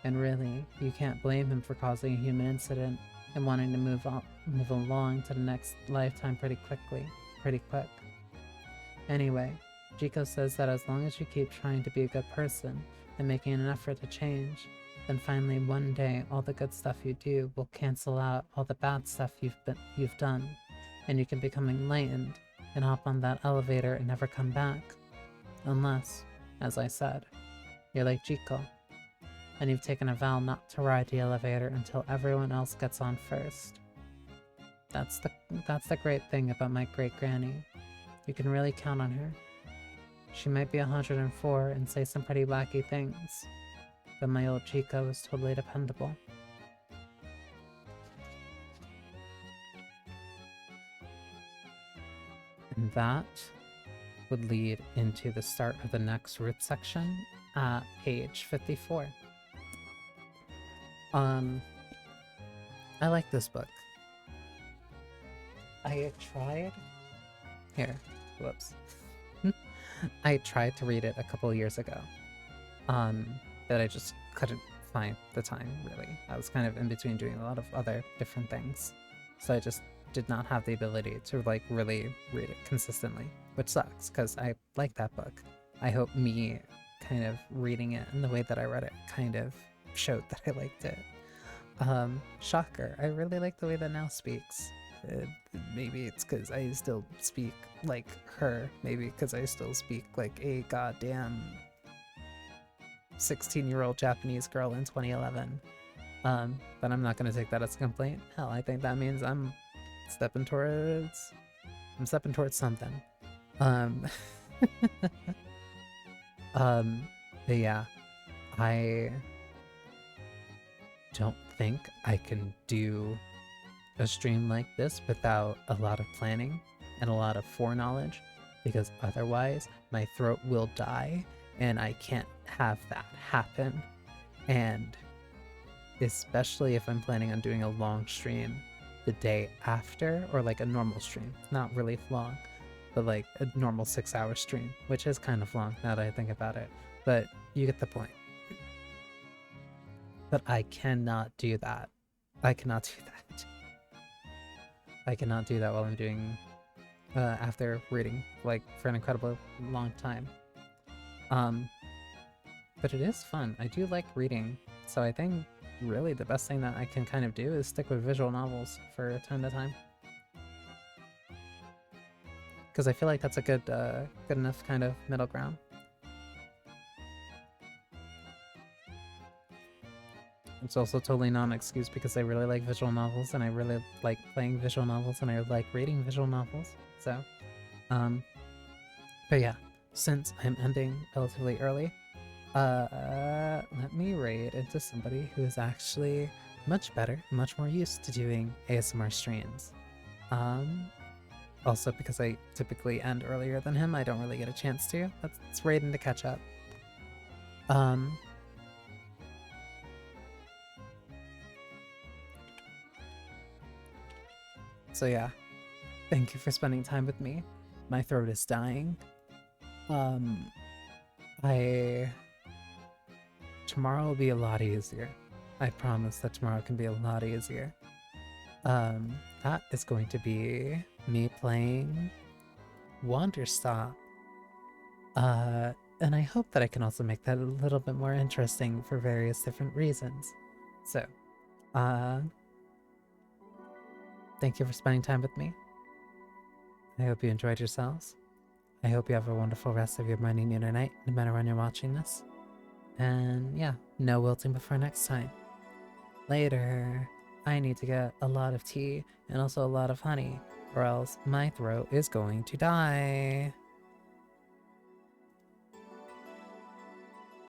And really, you can't blame him for causing a human incident and wanting to move along to the next lifetime pretty quick. Anyway, Jiko says that as long as you keep trying to be a good person and making an effort to change, then finally one day all the good stuff you do will cancel out all the bad stuff you've done, and you can become enlightened and hop on that elevator and never come back. Unless, as I said, you're like Jiko, and you've taken a vow not to ride the elevator until everyone else gets on first. That's the great thing about my great-granny. You can really count on her. She might be 104 and say some pretty wacky things, but my old Chico is totally dependable. And that would lead into the start of the next Ruth section at page 54. I like this book. I tried to read it a couple of years ago, but I just couldn't find the time, really. I was kind of in between doing a lot of other different things, so I just did not have the ability to like really read it consistently, which sucks because I like that book. I hope me kind of reading it in the way that I read it kind of showed that I liked it. Shocker, I really like the way that Now speaks. Maybe it's because I still speak like her. Maybe because I still speak like a goddamn 16-year-old Japanese girl in 2011. But I'm not going to take that as a complaint. Hell, I think that means I'm stepping towards something. But yeah, I don't think I can do a stream like this without a lot of planning and a lot of foreknowledge, because otherwise my throat will die and I can't have that happen. And especially if I'm planning on doing a long stream the day after, or like a normal stream, not really long, but like a normal 6-hour stream, which is kind of long now that I think about it, but you get the point. But I cannot do that. I cannot do that. I cannot do that while I'm doing after reading like for an incredibly long time. Um, but it is fun. I do like reading, so I think really the best thing that I can kind of do is stick with visual novels for time to time. Because I feel like that's a good enough kind of middle ground. It's also totally not an excuse because I really like visual novels and I really like playing visual novels and I like reading visual novels. So, um, but yeah, since I'm ending relatively early, let me raid into somebody who is actually much better, much more used to doing ASMR streams. Um, Also because I typically end earlier than him, I don't really get a chance to. Let's raid in to catch up. Um, so yeah, thank you for spending time with me. My throat is dying. Um, I tomorrow will be a lot easier. I promise that tomorrow can be a lot easier. That is going to be me playing Wanderstop. And I hope that I can also make that a little bit more interesting for various different reasons. So, uh, thank you for spending time with me. I hope you enjoyed yourselves. I hope you have a wonderful rest of your morning, noon, or night, no matter when you're watching this. And yeah, no wilting before next time. Later. I need to get a lot of tea and also a lot of honey, or else my throat is going to die.